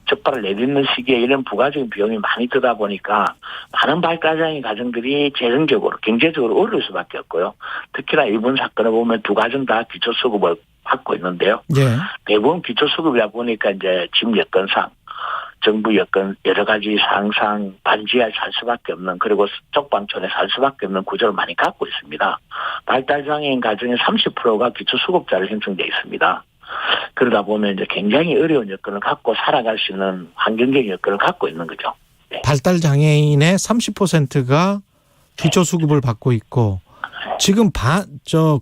적발을 내딛는 시기에 이런 부가적인 비용이 많이 들다 보니까 많은 발달장애 가정들이 재정적으로 경제적으로 어려울 수밖에 없고요. 특히나 이번 사건을 보면 2가정 다 기초수급을 받고 있는데요. 대부분 기초수급이다 보니까 이제 집 여건상 정부 여건 여러 가지 상상 반지하에 살 수밖에 없는 그리고 쪽방촌에 살 수밖에 없는 구조를 많이 갖고 있습니다. 발달장애인 가정의 30%가 기초수급자로 형성되어 있습니다. 그러다 보면 이제 굉장히 어려운 여건을 갖고 살아갈 수 있는 환경적인 여건을 갖고 있는 거죠. 발달장애인의 30%가 기초수급을 받고 있고 지금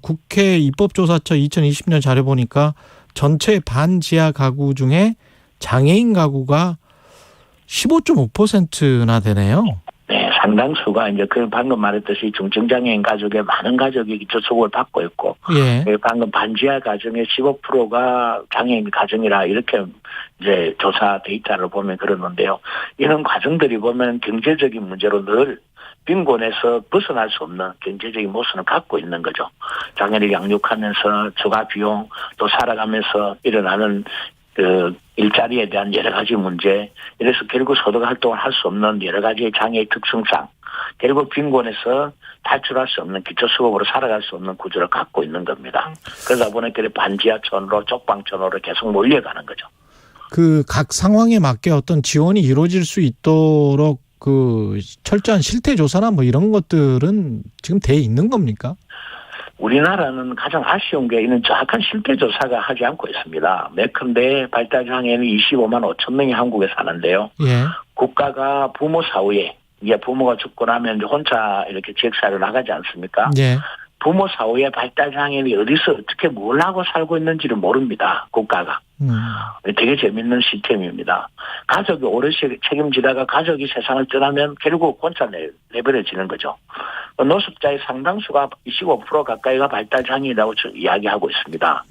국회 입법조사처 2020년 자료 보니까 전체 반지하 가구 중에 장애인 가구가 15.5%나 되네요. 네, 상당수가 이제 방금 말했듯이 중증장애인 가족의 많은 가족이 기초수급을 받고 있고, 방금 반지하 가정의 15%가 장애인 가정이라 이렇게 이제 조사 데이터를 보면 그러는데요. 이런 과정들이 보면 경제적인 문제로 늘 빈곤에서 벗어날 수 없는 경제적인 모습을 갖고 있는 거죠. 장애를 양육하면서 추가 비용 또 살아가면서 일어나는 일자리에 대한 여러 가지 문제, 이래서 결국 소득 활동을 할 수 없는 여러 가지 장애의 특성상 결국 빈곤에서 탈출할 수 없는 기초수급으로 살아갈 수 없는 구조를 갖고 있는 겁니다. 그러다 보니까 반지하촌으로 쪽방촌으로 계속 몰려가는 거죠. 그 각 상황에 맞게 어떤 지원이 이루어질 수 있도록 그 철저한 실태 조사나 이런 것들은 지금 돼 있는 겁니까? 우리나라는 가장 아쉬운 게 이런 정확한 실태 조사가 하지 않고 있습니다. 예컨대 발달장애인이 25만 5천 명이 한국에 사는데요. 국가가 부모 사후에 부모가 죽고 나면 이제 혼자 이렇게 지역사회로 나가지 않습니까? 부모 사후에 발달장애인이 어디서 어떻게 뭘 하고 살고 있는지를 모릅니다. 국가가. 되게 재밌는 시스템입니다. 가족이 오래 책임지다가 가족이 세상을 떠나면 결국 혼자 내버려지는 거죠. 노숙자의 상당수가 25% 가까이가 발달장애인이라고 이야기하고 있습니다.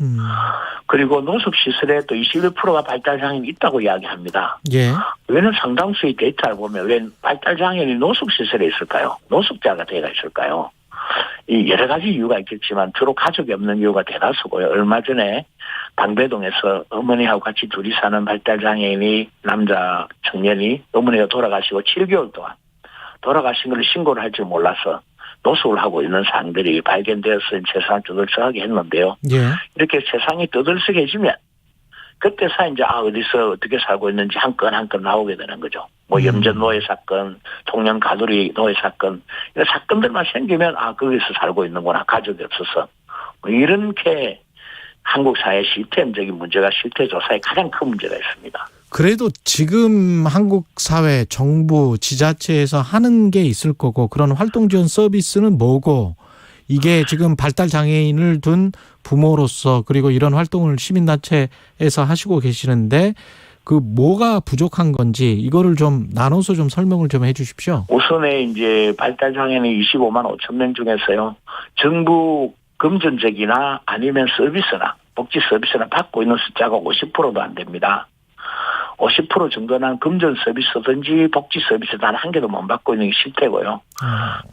그리고 노숙시설에 또 21%가 발달장애인이 있다고 이야기합니다. 왜는 상당수의 데이터를 보면 왜 발달장애인이 노숙시설에 있을까요? 노숙자가 되어 있을까요? 이 여러 가지 이유가 있겠지만 주로 가족이 없는 이유가 대다수고요. 얼마 전에 방배동에서 어머니하고 같이 둘이 사는 발달장애인이 남자 청년이 어머니가 돌아가시고 7개월 동안 돌아가신 걸 신고를 할 줄 몰라서 노숙을 하고 있는 사항들이 발견되어서 세상을 떠들썩하게 했는데요. 이렇게 세상이 떠들썩해지면 그때서 이제 어디서 어떻게 살고 있는지 한 건 한 건 나오게 되는 거죠. 염전 노예 사건, 청년 가두리 노예 사건, 이런 사건들만 생기면 거기서 살고 있는구나, 가족이 없어서. 이렇게 한국 사회 시스템적인 문제가 실태 조사에 가장 큰 문제가 있습니다. 그래도 지금 한국 사회, 정부, 지자체에서 하는 게 있을 거고 그런 활동 지원 서비스는 뭐고 이게 지금 발달 장애인을 둔 부모로서 그리고 이런 활동을 시민단체에서 하시고 계시는데 그 뭐가 부족한 건지 이거를 좀 나눠서 좀 설명을 좀 해주십시오. 우선에 이제 발달 장애는 25만 5천 명 중에서요. 정부 금전적이나 아니면 서비스나 복지 서비스나 받고 있는 숫자가 50%도 안 됩니다. 50% 정도는 금전 서비스든지 복지 서비스 단 한 개도 못 받고 있는 게 실태고요.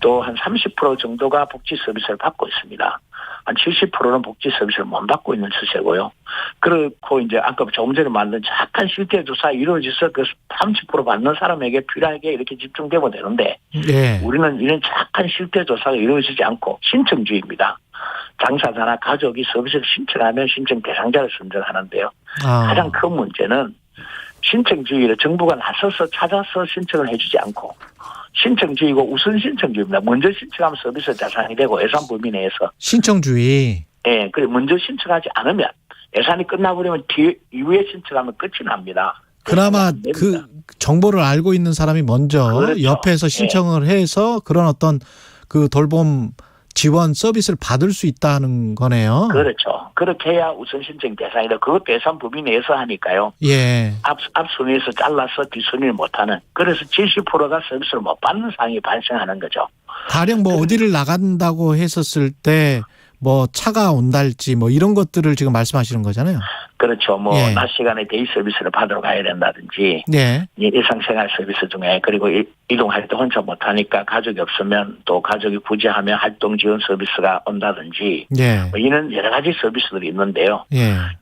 또 한 30% 정도가 복지 서비스를 받고 있습니다. 한 70%는 복지 서비스를 못 받고 있는 추세고요. 그렇고 이제 아까 조금 전에 만든 착한 실태 조사 이루어져서 그 30% 받는 사람에게 필요하게 이렇게 집중되면 되는데 네. 우리는 이런 착한 실태 조사가 이루어지지 않고 신청주의입니다. 당사자나 가족이 서비스를 신청하면 신청 대상자를 선정하는데요. 가장 큰 문제는 신청주의를 정부가 나서서 찾아서 신청을 해주지 않고 신청주의고 우선 신청주의입니다. 먼저 신청하면 서비스 대상이 되고 예산 범위 내에서. 신청주의. 네, 그래 먼저 신청하지 않으면 예산이 끝나버리면 이후에 신청하면 끝이 납니다. 그나마 그 정보를 알고 있는 사람이 먼저 그렇죠. 옆에서 신청을 해서 그런 어떤 그 돌봄 지원 서비스를 받을 수 있다는 거네요. 그렇죠. 그렇게 해야 우선 신청 대상이다. 그것도 예산 범위 내에서 하니까요. 예. 앞순위에서 잘라서 뒷순위를 못하는. 그래서 70%가 서비스를 못 받는 상황이 발생하는 거죠. 가령 뭐 어디를 나간다고 했었을 때 뭐 차가 온달지 뭐 이런 것들을 지금 말씀하시는 거잖아요. 그렇죠. 뭐 낮 시간에 데이 서비스를 받으러 가야 된다든지 일상생활 서비스 중에 그리고 이동할 때 혼자 못하니까 가족이 없으면 또 가족이 굳이 하면 활동 지원 서비스가 온다든지 뭐 이런 여러 가지 서비스들이 있는데요.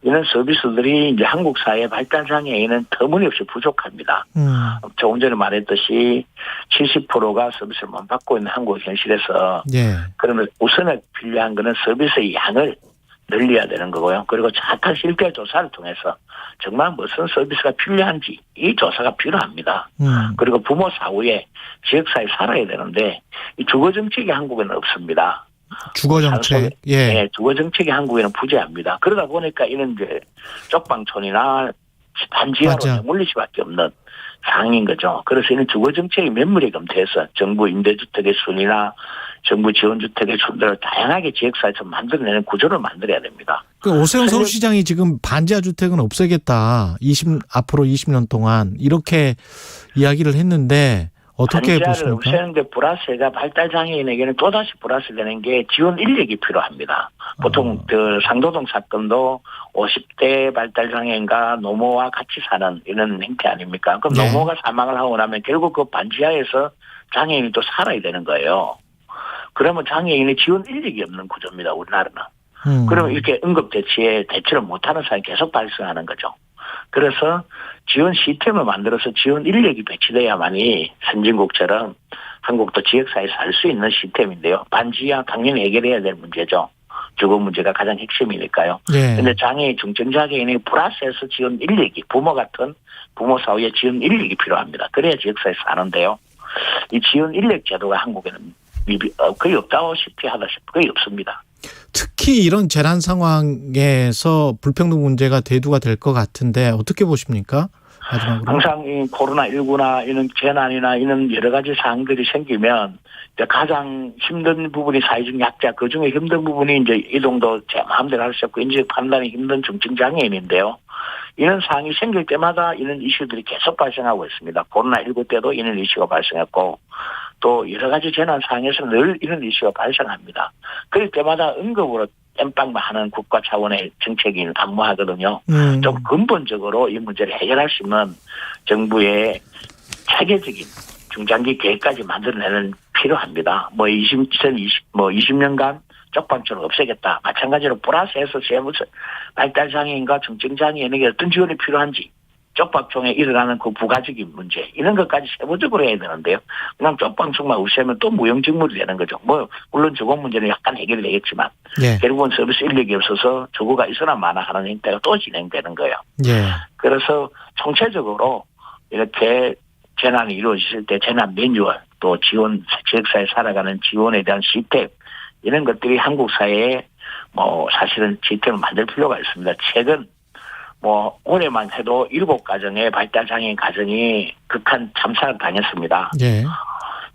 이런 서비스들이 이제 한국 사회 발달 장애인은 터무니없이 부족합니다. 조금 전에 말했듯이 70%가 서비스를 못 받고 있는 한국 현실에서 그러면 우선에 필요한 거는 서비스의 양을 늘려야 되는 거고요. 그리고 착한 실태 조사를 통해서 정말 무슨 서비스가 필요한지 이 조사가 필요합니다. 그리고 부모 사후에 지역사회에 살아야 되는데 이 주거정책이 한국에는 없습니다. 주거정책. 네, 주거정책이 한국에는 부재합니다. 그러다 보니까 이런 이제 쪽방촌이나 반지하로 내몰릴 수밖에 없는 상황인 거죠. 그래서 이런 주거정책이 면밀히 검토해서 정부 임대주택의 순위나 정부 지원주택의 순들을 다양하게 지역사회에서 만들어내는 구조를 만들어야 됩니다. 그 오세훈 서울시장이 지금 반지하 주택은 없애겠다. 앞으로 20년 동안 이렇게 이야기를 했는데 어떻게 보십니까? 반지하를 없애는데 플러스가 발달 장애인에게는 또다시 플러스 되는 게 지원 인력이 필요합니다. 보통 그 상도동 사건도 50대 발달 장애인과 노모와 같이 사는 이런 행태 아닙니까? 그럼 노모가 사망을 하고 나면 결국 그 반지하에서 장애인이 또 살아야 되는 거예요. 그러면 장애인의 지원 인력이 없는 구조입니다. 우리나라는. 그러면 이렇게 응급대치에 대처를 못하는 상황이 계속 발생하는 거죠. 그래서 지원 시스템을 만들어서 지원 인력이 배치돼야만이 선진국처럼 한국도 지역사회에서 살 수 있는 시스템인데요. 반지하 당연히 해결해야 될 문제죠. 주거 문제가 가장 핵심이니까요. 그런데 장애인, 중증장애인이 플러스해서 지원 인력이 부모 같은 부모 사후에 지원 인력이 필요합니다. 그래야 지역사회에서 사는데요. 이 지원 인력 제도가 한국에는 거의 없다시피 하다시피 거의 없습니다. 특히 이런 재난 상황에서 불평등 문제가 대두가 될 것 같은데 어떻게 보십니까? 마지막으로. 항상 이 코로나19나 이런 재난이나 이런 여러 가지 사항들이 생기면 이제 가장 힘든 부분이 사회적 약자, 그중에 힘든 부분이 이제 이동도 제 마음대로 할 수 없고 인지적 판단이 힘든 중증장애인인데요. 이런 상황이 생길 때마다 이런 이슈들이 계속 발생하고 있습니다. 코로나19 때도 이런 이슈가 발생했고 또 여러 가지 재난 상황에서 늘 이런 이슈가 발생합니다. 그럴 때마다 응급으로 땜빵만 하는 국가 차원의 정책이 난무하거든요. 좀 근본적으로 이 문제를 해결할 수 있는 정부의 체계적인 중장기 계획까지 만들어내는 필요합니다. 20년간 쪽방촌을 없애겠다. 마찬가지로 플러스해서 세무서 발달장애인과 중증장애인에게 어떤 지원이 필요한지 쪽방촌에 일어나는 그 부가적인 문제 이런 것까지 세부적으로 해야 되는데요. 그냥 쪽방촌만 없애면 또 무용직물이 되는 거죠. 물론 주거 문제는 약간 해결되겠지만 결국은 서비스 인력이 없어서 주거가 있으나 마나 하는 행태가 또 진행되는 거예요. 그래서 총체적으로 이렇게 재난이 이루어졌을 때 재난 매뉴얼 또 지원 지역사회 살아가는 지원에 대한 시스템 이런 것들이 한국 사회에 사실은 시스템을 만들 필요가 있습니다. 최근 올해만 해도 7가정의 발달장애인 가정이 극한 참사를 당했습니다.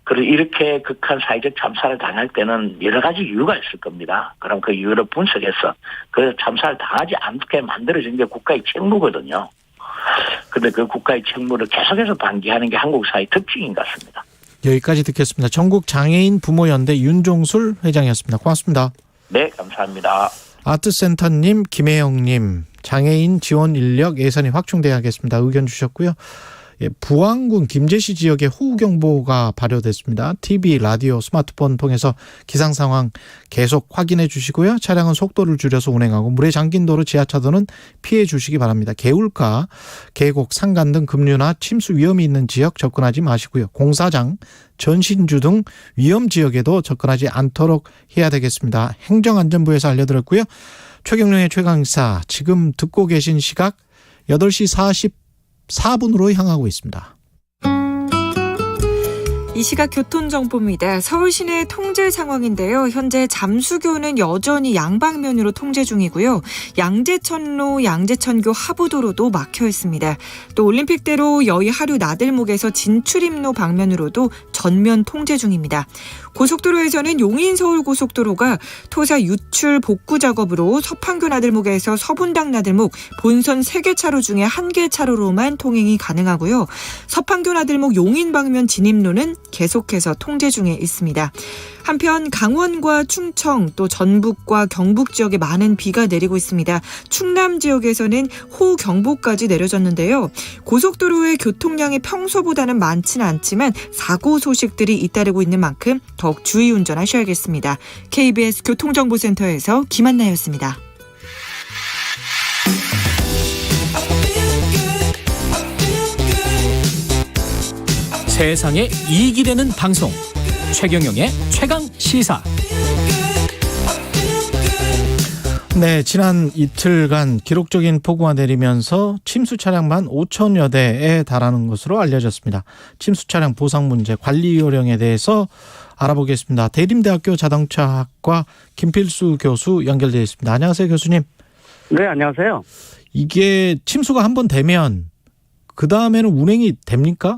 그리고 이렇게 극한 사회적 참사를 당할 때는 여러 가지 이유가 있을 겁니다. 그럼 그 이유를 분석해서 그 참사를 당하지 않게 만들어진 게 국가의 책무거든요. 그런데 그 국가의 책무를 계속해서 방기하는 게 한국 사회 특징인 것 같습니다. 여기까지 듣겠습니다. 전국 장애인 부모연대 윤종술 회장이었습니다. 고맙습니다. 네, 감사합니다. 아트센터님, 김혜영님, 장애인 지원 인력 예산이 확충돼야겠습니다. 의견 주셨고요. 예, 부안군 김제시 지역에 호우경보가 발효됐습니다. TV, 라디오, 스마트폰 통해서 기상 상황 계속 확인해 주시고요. 차량은 속도를 줄여서 운행하고 물에 잠긴 도로, 지하차도는 피해 주시기 바랍니다. 개울가, 계곡, 산간 등 급류나 침수 위험이 있는 지역 접근하지 마시고요. 공사장, 전신주 등 위험 지역에도 접근하지 않도록 해야 되겠습니다. 행정안전부에서 알려드렸고요. 최경영의 최강시사, 지금 듣고 계신 시각 8시 44분으로 향하고 있습니다. 이 시각 교통정보입니다. 서울 시내 통제 상황인데요. 현재 잠수교는 여전히 양방면으로 통제 중이고요. 양재천로, 양재천교 하부도로도 막혀 있습니다. 또 올림픽대로 여의 하류 나들목에서 진출입로 방면으로도 전면 통제 중입니다. 고속도로에서는 용인 서울고속도로가 토사 유출 복구 작업으로 서판교 나들목에서 서분당 나들목 본선 3개 차로 중에 1개 차로로만 통행이 가능하고요. 서판교 나들목 용인 방면 진입로는 계속해서 통제 중에 있습니다. 한편 강원과 충청 또 전북과 경북 지역에 많은 비가 내리고 있습니다. 충남 지역에서는 호우경보까지 내려졌는데요. 고속도로의 교통량이 평소보다는 많지는 않지만 사고 소식들이 잇따르고 있는 만큼 더욱 주의 운전하셔야겠습니다. KBS 교통정보센터에서 김한나였습니다. 세상에 이익이 되는 방송 최경영의 최강시사. 네, 지난 이틀간 기록적인 폭우가 내리면서 침수 차량만 5천여 대에 달하는 것으로 알려졌습니다. 침수 차량 보상 문제, 관리 요령에 대해서 알아보겠습니다. 대림대학교 자동차학과 김필수 교수 연결되어 있습니다. 안녕하세요, 교수님. 네, 안녕하세요. 이게 침수가 한번 되면 그 다음에는 운행이 됩니까?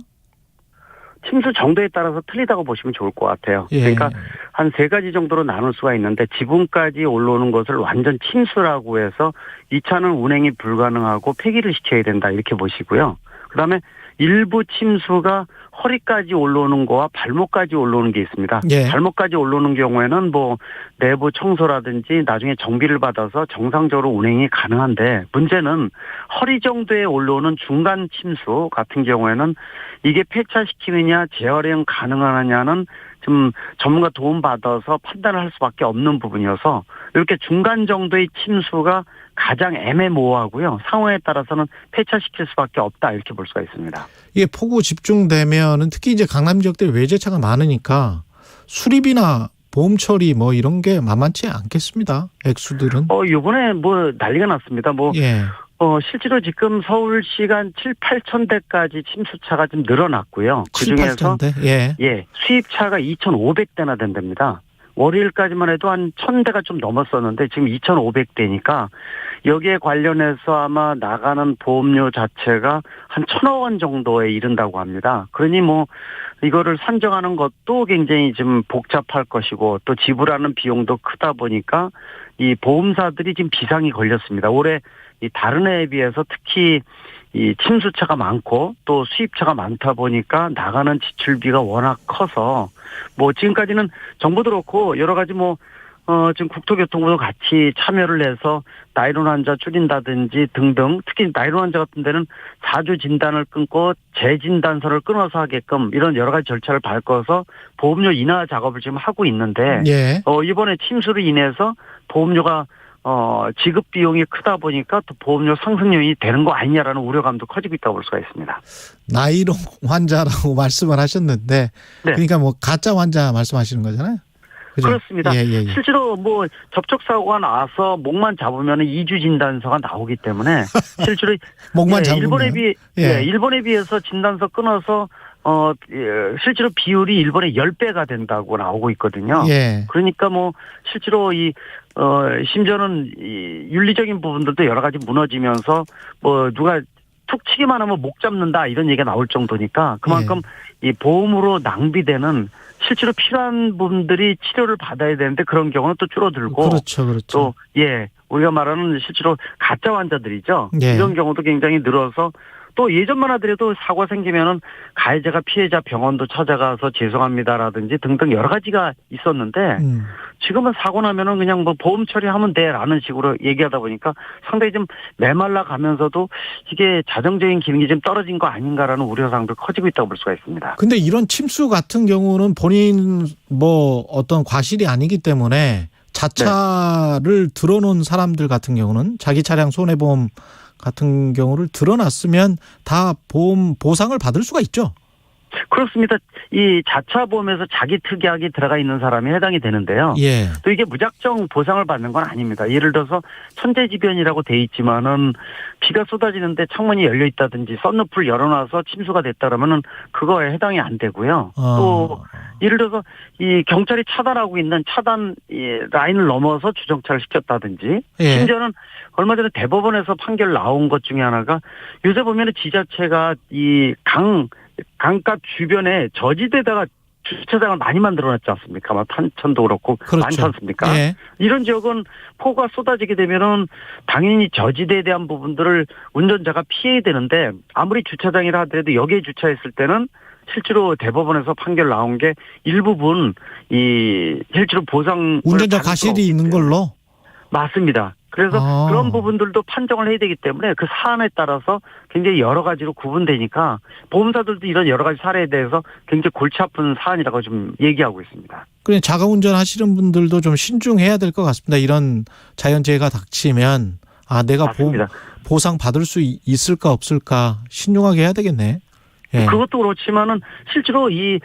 침수 정도에 따라서 틀리다고 보시면 좋을 것 같아요. 예. 그러니까 한 3가지 정도로 나눌 수가 있는데 지붕까지 올라오는 것을 완전 침수라고 해서 이 차는 운행이 불가능하고 폐기를 시켜야 된다 이렇게 보시고요. 그다음에 일부 침수가 허리까지 올라오는 거와 발목까지 올라오는 게 있습니다. 예. 발목까지 올라오는 경우에는 뭐 내부 청소라든지 나중에 정비를 받아서 정상적으로 운행이 가능한데 문제는 허리 정도에 올라오는 중간 침수 같은 경우에는 이게 폐차시키느냐 재활용 가능하느냐는 좀 전문가 도움 받아서 판단을 할 수밖에 없는 부분이어서 이렇게 중간 정도의 침수가 가장 애매모호하고요. 상황에 따라서는 폐차시킬 수밖에 없다 이렇게 볼 수가 있습니다. 이게 폭우 집중되면은 특히 이제 강남 지역들 외제차가 많으니까 수리비나 보험 처리 뭐 이런 게 만만치 않겠습니다. 액수들은. 이번에 뭐 난리가 났습니다. 예. 실제로 지금 서울시가 한 7, 8천 대까지 침수차가 좀 늘어났고요. 7, 그중에서 8천 대? 예. 수입차가 2,500대나 된답니다. 월요일까지만 해도 한 1,000대가 좀 넘었었는데 지금 2,500대니까 여기에 관련해서 아마 나가는 보험료 자체가 한 1,000억 원 정도에 이른다고 합니다. 그러니 뭐 이거를 산정하는 것도 굉장히 좀 복잡할 것이고 또 지불하는 비용도 크다 보니까 이 보험사들이 지금 비상이 걸렸습니다. 올해 이 다른 해에 비해서 특히 이 침수차가 많고 또 수입차가 많다 보니까 나가는 지출비가 워낙 커서 뭐 지금까지는 정부도 그렇고 여러 가지 지금 국토교통부도 같이 참여를 해서 나이론 환자 줄인다든지 등등 특히 나이론 환자 같은 데는 4주 진단을 끊고 재진단서를 끊어서 하게끔 이런 여러 가지 절차를 밟아서 보험료 인하 작업을 지금 하고 있는데 예. 이번에 침수로 인해서 보험료가 지급 비용이 크다 보니까 또 보험료 상승 요인이 되는 거 아니냐라는 우려감도 커지고 있다고 볼 수가 있습니다. 나이론 환자라고 말씀을 하셨는데 네. 그러니까 뭐 가짜 환자 말씀하시는 거잖아요. 그죠? 그렇습니다. 예. 실제로 접촉 사고가 나서 목만 잡으면 2주 진단서가 나오기 때문에 실제로 목만 잡으면 일본에 비해서 진단서 끊어서 실제로 비율이 일본의 10배가 된다고 나오고 있거든요. 예. 그러니까 실제로 심지어는 윤리적인 부분들도 여러 가지 무너지면서 누가 툭 치기만 하면 목 잡는다 이런 얘기가 나올 정도니까 그만큼 이 보험으로 낭비되는 실제로 필요한 분들이 치료를 받아야 되는데 그런 경우는 또 줄어들고 그렇죠. 또 우리가 말하는 실제로 가짜 환자들이죠. 예. 이런 경우도 굉장히 늘어서 또 예전만 하더라도 사고 생기면은 가해자가 피해자 병원도 찾아가서 죄송합니다라든지 등등 여러 가지가 있었는데 지금은 사고 나면은 그냥 뭐 보험 처리하면 돼라는 식으로 얘기하다 보니까 상당히 좀 메말라 가면서도 이게 자정적인 기능이 좀 떨어진 거 아닌가라는 우려사항도 커지고 있다고 볼 수가 있습니다. 근데 이런 침수 같은 경우는 본인 뭐 어떤 과실이 아니기 때문에 자차를 드러놓은 사람들 같은 경우는 자기 차량 손해보험 같은 경우를 드러났으면 다 보험 보상을 받을 수가 있죠. 그렇습니다. 이 자차 보험에서 자기 특약이 들어가 있는 사람이 해당이 되는데요. 예. 또 이게 무작정 보상을 받는 건 아닙니다. 예를 들어서 천재지변이라고 돼 있지만은 비가 쏟아지는데 창문이 열려 있다든지 썬루프를 열어놔서 침수가 됐다 그러면은 그거에 해당이 안 되고요. 또 예를 들어서 이 경찰이 차단하고 있는 차단 라인을 넘어서 주정차를 시켰다든지 심지어는 얼마 전에 대법원에서 판결 나온 것 중에 하나가 요새 보면은 지자체가 이 강가 주변에 저지대다가 주차장을 많이 만들어놨지 않습니까? 막 탄천도 그렇고 그렇죠. 많지 않습니까? 예. 이런 지역은 폭우가 쏟아지게 되면은 당연히 저지대에 대한 부분들을 운전자가 피해야 되는데 아무리 주차장이라 하더라도 여기에 주차했을 때는 실제로 대법원에서 판결 나온 게 일부분 이 실제로 보상 운전자 과실이 있는 걸로 맞습니다. 그래서 그런 부분들도 판정을 해야 되기 때문에 그 사안에 따라서 굉장히 여러 가지로 구분되니까 보험사들도 이런 여러 가지 사례에 대해서 굉장히 골치 아픈 사안이라고 좀 얘기하고 있습니다. 그래 자가운전 하시는 분들도 좀 신중해야 될 것 같습니다. 이런 자연재해가 닥치면 내가 보상 받을 수 있을까 없을까 신중하게 해야 되겠네. 예. 그것도 그렇지만은 실제로 이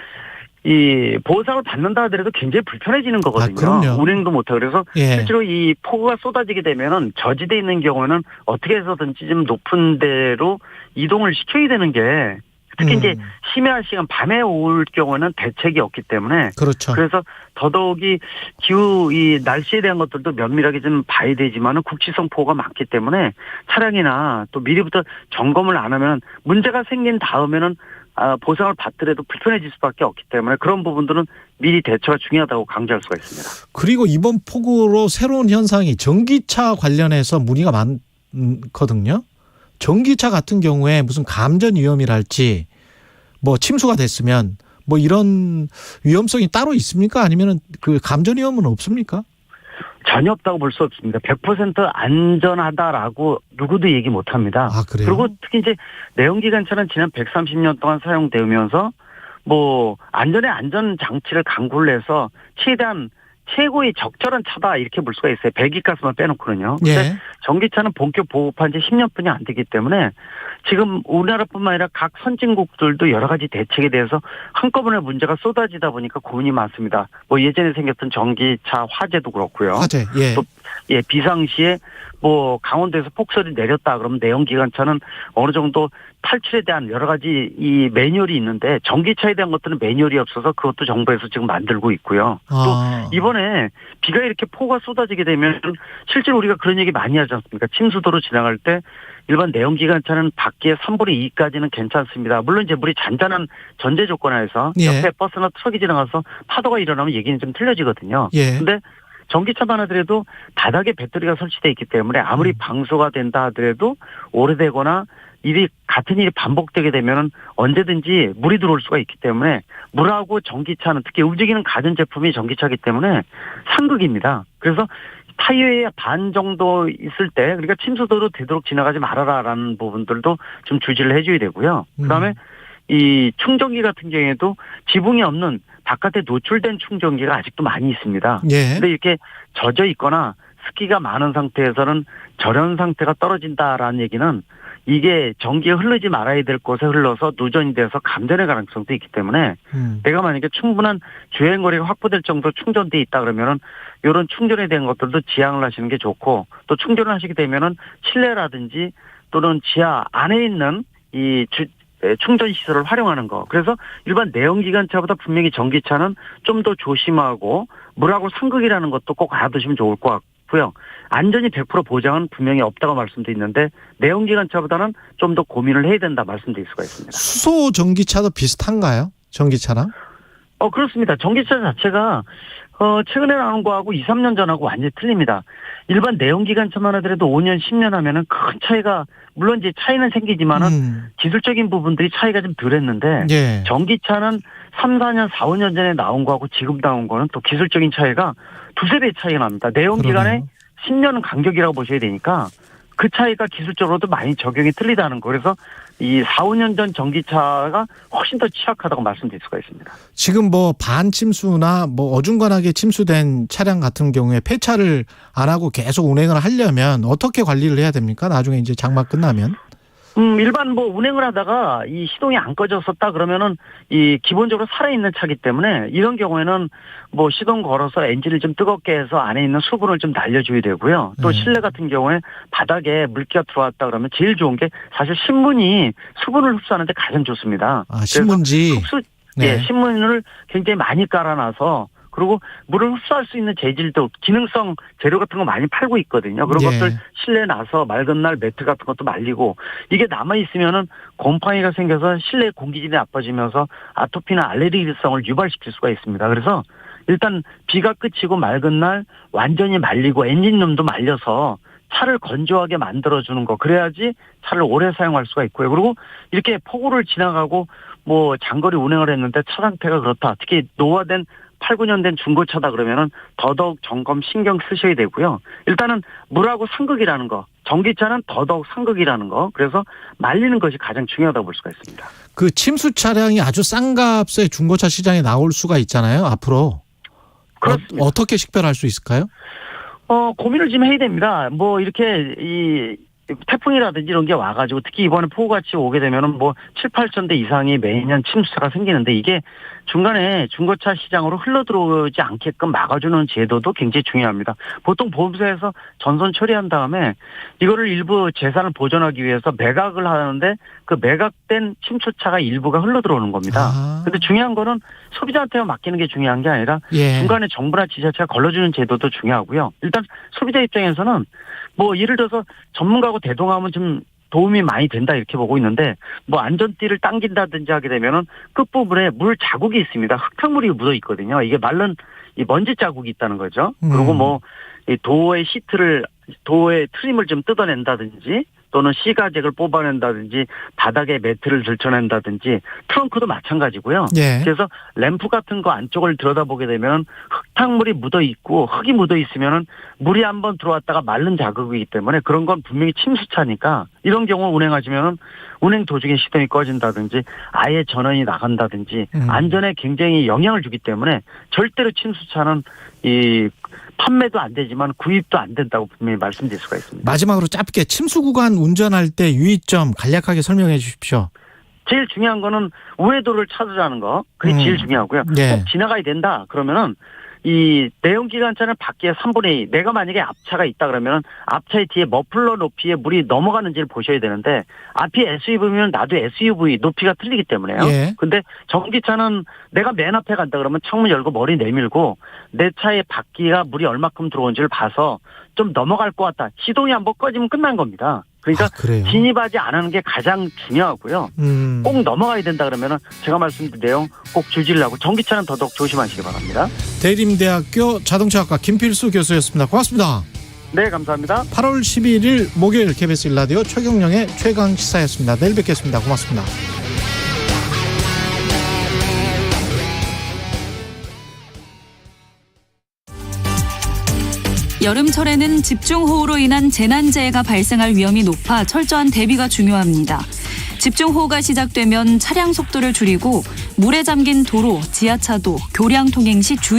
보상을 받는다 하더라도 굉장히 불편해지는 거거든요. 그럼요. 운행도 못하고. 그래서 예. 실제로 이 폭우가 쏟아지게 되면은 저지대에 있는 경우는 어떻게 해서든지 좀 높은 데로 이동을 시켜야 되는 게 특히 이제 심야한 시간 밤에 올 경우는 대책이 없기 때문에 그렇죠. 그래서 더더욱이 기후 이 날씨에 대한 것들도 면밀하게 좀 봐야 되지만은 국지성 폭우가 많기 때문에 차량이나 또 미리부터 점검을 안 하면 문제가 생긴 다음에는 보상을 받더라도 불편해질 수밖에 없기 때문에 그런 부분들은 미리 대처가 중요하다고 강조할 수가 있습니다. 그리고 이번 폭우로 새로운 현상이 전기차 관련해서 문의가 많거든요. 전기차 같은 경우에 무슨 감전 위험이랄지 뭐 침수가 됐으면 뭐 이런 위험성이 따로 있습니까? 아니면 그 감전 위험은 없습니까? 전혀 없다고 볼 수 없습니다. 100% 안전하다라고 누구도 얘기 못합니다. 그래요? 그리고 특히 이제 내연기관차는 지난 130년 동안 사용되면서 뭐 안전의 안전 장치를 강구를 해서 최대한 최고의 적절한 차다 이렇게 볼 수가 있어요. 배기가스만 빼놓고는요. 근데 전기차는 본격 보급한 지 10년뿐이 안 되기 때문에 지금 우리나라뿐만 아니라 각 선진국들도 여러 가지 대책에 대해서 한꺼번에 문제가 쏟아지다 보니까 고민이 많습니다. 뭐 예전에 생겼던 전기차 화재도 그렇고요. 화재, 또 비상시에 뭐 강원도에서 폭설이 내렸다 그러면 내연기관차는 어느 정도 탈출에 대한 여러 가지 이 매뉴얼이 있는데 전기차에 대한 것들은 매뉴얼이 없어서 그것도 정부에서 지금 만들고 있고요. 또 이번에 비가 이렇게 폭우가 쏟아지게 되면 실제로 우리가 그런 얘기 많이 하지 않습니까? 침수도로 지나갈 때 일반 내연기관차는 밖에 3분의 2까지는 괜찮습니다. 물론 이제 물이 잔잔한 전제 조건하에서 옆에 버스나 트럭이 지나가서 파도가 일어나면 얘기는 좀 틀려지거든요. 근데 전기차만 하더라도 바닥에 배터리가 설치되어 있기 때문에 아무리 방수가 된다 하더라도 오래되거나 같은 일이 반복되게 되면 언제든지 물이 들어올 수가 있기 때문에 물하고 전기차는 특히 움직이는 가전제품이 전기차이기 때문에 상극입니다. 그래서 타이어의 반 정도 있을 때 그러니까 침수도로 되도록 지나가지 말아라라는 부분들도 좀 주지를 해줘야 되고요. 그다음에 이 충전기 같은 경우에도 지붕이 없는 바깥에 노출된 충전기가 아직도 많이 있습니다. 근데 이렇게 젖어 있거나 습기가 많은 상태에서는 절연 상태가 떨어진다라는 얘기는 이게 전기가 흐르지 말아야 될 곳에 흘러서 누전이 돼서 감전의 가능성도 있기 때문에 내가 만약에 충분한 주행거리가 확보될 정도로 충전돼 있다 그러면은 이런 충전에 대한 것들도 지양을 하시는 게 좋고 또 충전을 하시게 되면은 실내라든지 또는 지하 안에 있는 이 충전 시설을 활용하는 거. 그래서 일반 내연기관차보다 분명히 전기차는 좀 더 조심하고 물하고 상극이라는 것도 꼭 알아두시면 좋을 것 같고요. 안전이 100% 보장은 분명히 없다고 말씀드리는데 내연기관차보다는 좀 더 고민을 해야 된다 말씀드릴 수가 있습니다. 수소 전기차도 비슷한가요? 전기차랑? 그렇습니다. 전기차 자체가 최근에 나온 거하고 2, 3년 전하고 완전히 틀립니다. 일반 내연기관차만 하더라도 5년, 10년 하면은 큰 차이가, 물론 이제 차이는 생기지만은 기술적인 부분들이 차이가 좀 덜했는데, 예. 전기차는 3, 4년, 4, 5년 전에 나온 거하고 지금 나온 거는 또 기술적인 차이가 두세 배 차이가 납니다. 내연기관에 10년은 간격이라고 보셔야 되니까 그 차이가 기술적으로도 많이 적용이 틀리다는 거. 그래서 이 4, 5년 전 전기차가 훨씬 더 취약하다고 말씀드릴 수가 있습니다. 지금 뭐 반침수나 뭐 어중간하게 침수된 차량 같은 경우에 폐차를 안 하고 계속 운행을 하려면 어떻게 관리를 해야 됩니까? 나중에 이제 장마 끝나면? 일반 뭐 운행을 하다가 이 시동이 안 꺼졌었다 그러면은 이 기본적으로 살아있는 차기 때문에 이런 경우에는 뭐 시동 걸어서 엔진을 좀 뜨겁게 해서 안에 있는 수분을 좀 날려줘야 되고요. 또 실내 같은 경우에 바닥에 물기가 들어왔다 그러면 제일 좋은 게 사실 신문이 수분을 흡수하는데 가장 좋습니다. 아, 신문지. 네. 신문을 굉장히 많이 깔아놔서 그리고 물을 흡수할 수 있는 재질도 기능성 재료 같은 거 많이 팔고 있거든요. 그런 것들 실내에 나서 맑은 날 매트 같은 것도 말리고 이게 남아있으면은 곰팡이가 생겨서 실내 공기질이 나빠지면서 아토피나 알레르기성을 유발시킬 수가 있습니다. 그래서 일단 비가 그치고 맑은 날 완전히 말리고 엔진룸도 말려서 차를 건조하게 만들어주는 거. 그래야지 차를 오래 사용할 수가 있고요. 그리고 이렇게 폭우를 지나가고 뭐 장거리 운행을 했는데 차 상태가 그렇다. 특히 노화된 8, 9년 된 중고차다 그러면은 더더욱 점검 신경 쓰셔야 되고요. 일단은 물하고 상극이라는 거, 전기차는 더더욱 상극이라는 거. 그래서 말리는 것이 가장 중요하다고 볼 수가 있습니다. 그 침수 차량이 아주 싼 값에 중고차 시장에 나올 수가 있잖아요. 앞으로. 그렇습니다. 어떻게 식별할 수 있을까요? 고민을 좀 해야 됩니다. 뭐 이렇게 이 태풍이라든지 이런 게 와가지고 특히 이번에 폭우같이 오게 되면은 뭐 7, 8천 대 이상이 매년 침수차가 생기는데 이게 중간에 중고차 시장으로 흘러들어오지 않게끔 막아주는 제도도 굉장히 중요합니다. 보통 보험사에서 전선 처리한 다음에 이거를 일부 재산을 보존하기 위해서 매각을 하는데 그 매각된 침수차가 일부가 흘러들어오는 겁니다. 근데 중요한 거는 소비자한테 맡기는 게 중요한 게 아니라 중간에 정부나 지자체가 걸러주는 제도도 중요하고요. 일단 소비자 입장에서는 뭐 예를 들어서 전문가하고 대동하면 좀 도움이 많이 된다 이렇게 보고 있는데 뭐 안전띠를 당긴다든지 하게 되면은 끝부분에 물 자국이 있습니다. 흙탕물이 묻어 있거든요. 이게 마른 이 먼지 자국이 있다는 거죠. 그리고 뭐 이 도어의 도어의 트림을 좀 뜯어낸다든지 또는 시가잭을 뽑아낸다든지 바닥에 매트를 들쳐낸다든지 트렁크도 마찬가지고요. 그래서 램프 같은 거 안쪽을 들여다보게 되면 흙탕물이 묻어 있고 흙이 묻어 있으면은 물이 한번 들어왔다가 마른 자국이기 때문에 그런 건 분명히 침수차니까 이런 경우 운행하시면은 운행 도중에 시동이 꺼진다든지 아예 전원이 나간다든지 안전에 굉장히 영향을 주기 때문에 절대로 침수차는 이 판매도 안 되지만 구입도 안 된다고 분명히 말씀드릴 수가 있습니다. 마지막으로 짧게 침수 구간 운전할 때 유의점 간략하게 설명해 주십시오. 제일 중요한 거는 우회도를 찾으라는 거. 그게 제일 중요하고요. 꼭 지나가야 된다. 그러면은 이 내연기관차는 밖에 3분의 2. 내가 만약에 앞차가 있다 그러면은 앞차의 뒤에 머플러 높이에 물이 넘어가는지를 보셔야 되는데 앞이 SUV면 나도 SUV 높이가 틀리기 때문에요. 근데 전기차는 내가 맨 앞에 간다 그러면 창문 열고 머리 내밀고 내 차의 바퀴가 물이 얼마큼 들어온지를 봐서 좀 넘어갈 것 같다. 시동이 한번 꺼지면 끝난 겁니다. 그러니까 진입하지 않는 게 가장 중요하고요. 꼭 넘어가야 된다 그러면은 제가 말씀드린 내용 꼭 주의하고 전기차는 더더욱 조심하시기 바랍니다. 대림대학교 자동차학과 김필수 교수였습니다. 고맙습니다. 네, 감사합니다. 8월 11일 목요일 KBS 1라디오 최경영의 최강시사였습니다. 내일 뵙겠습니다. 고맙습니다. 여름철에는 집중호우로 인한 재난재해가 발생할 위험이 높아 철저한 대비가 중요합니다. 집중호우가 시작되면 차량 속도를 줄이고 물에 잠긴 도로, 지하차도, 교량 통행 시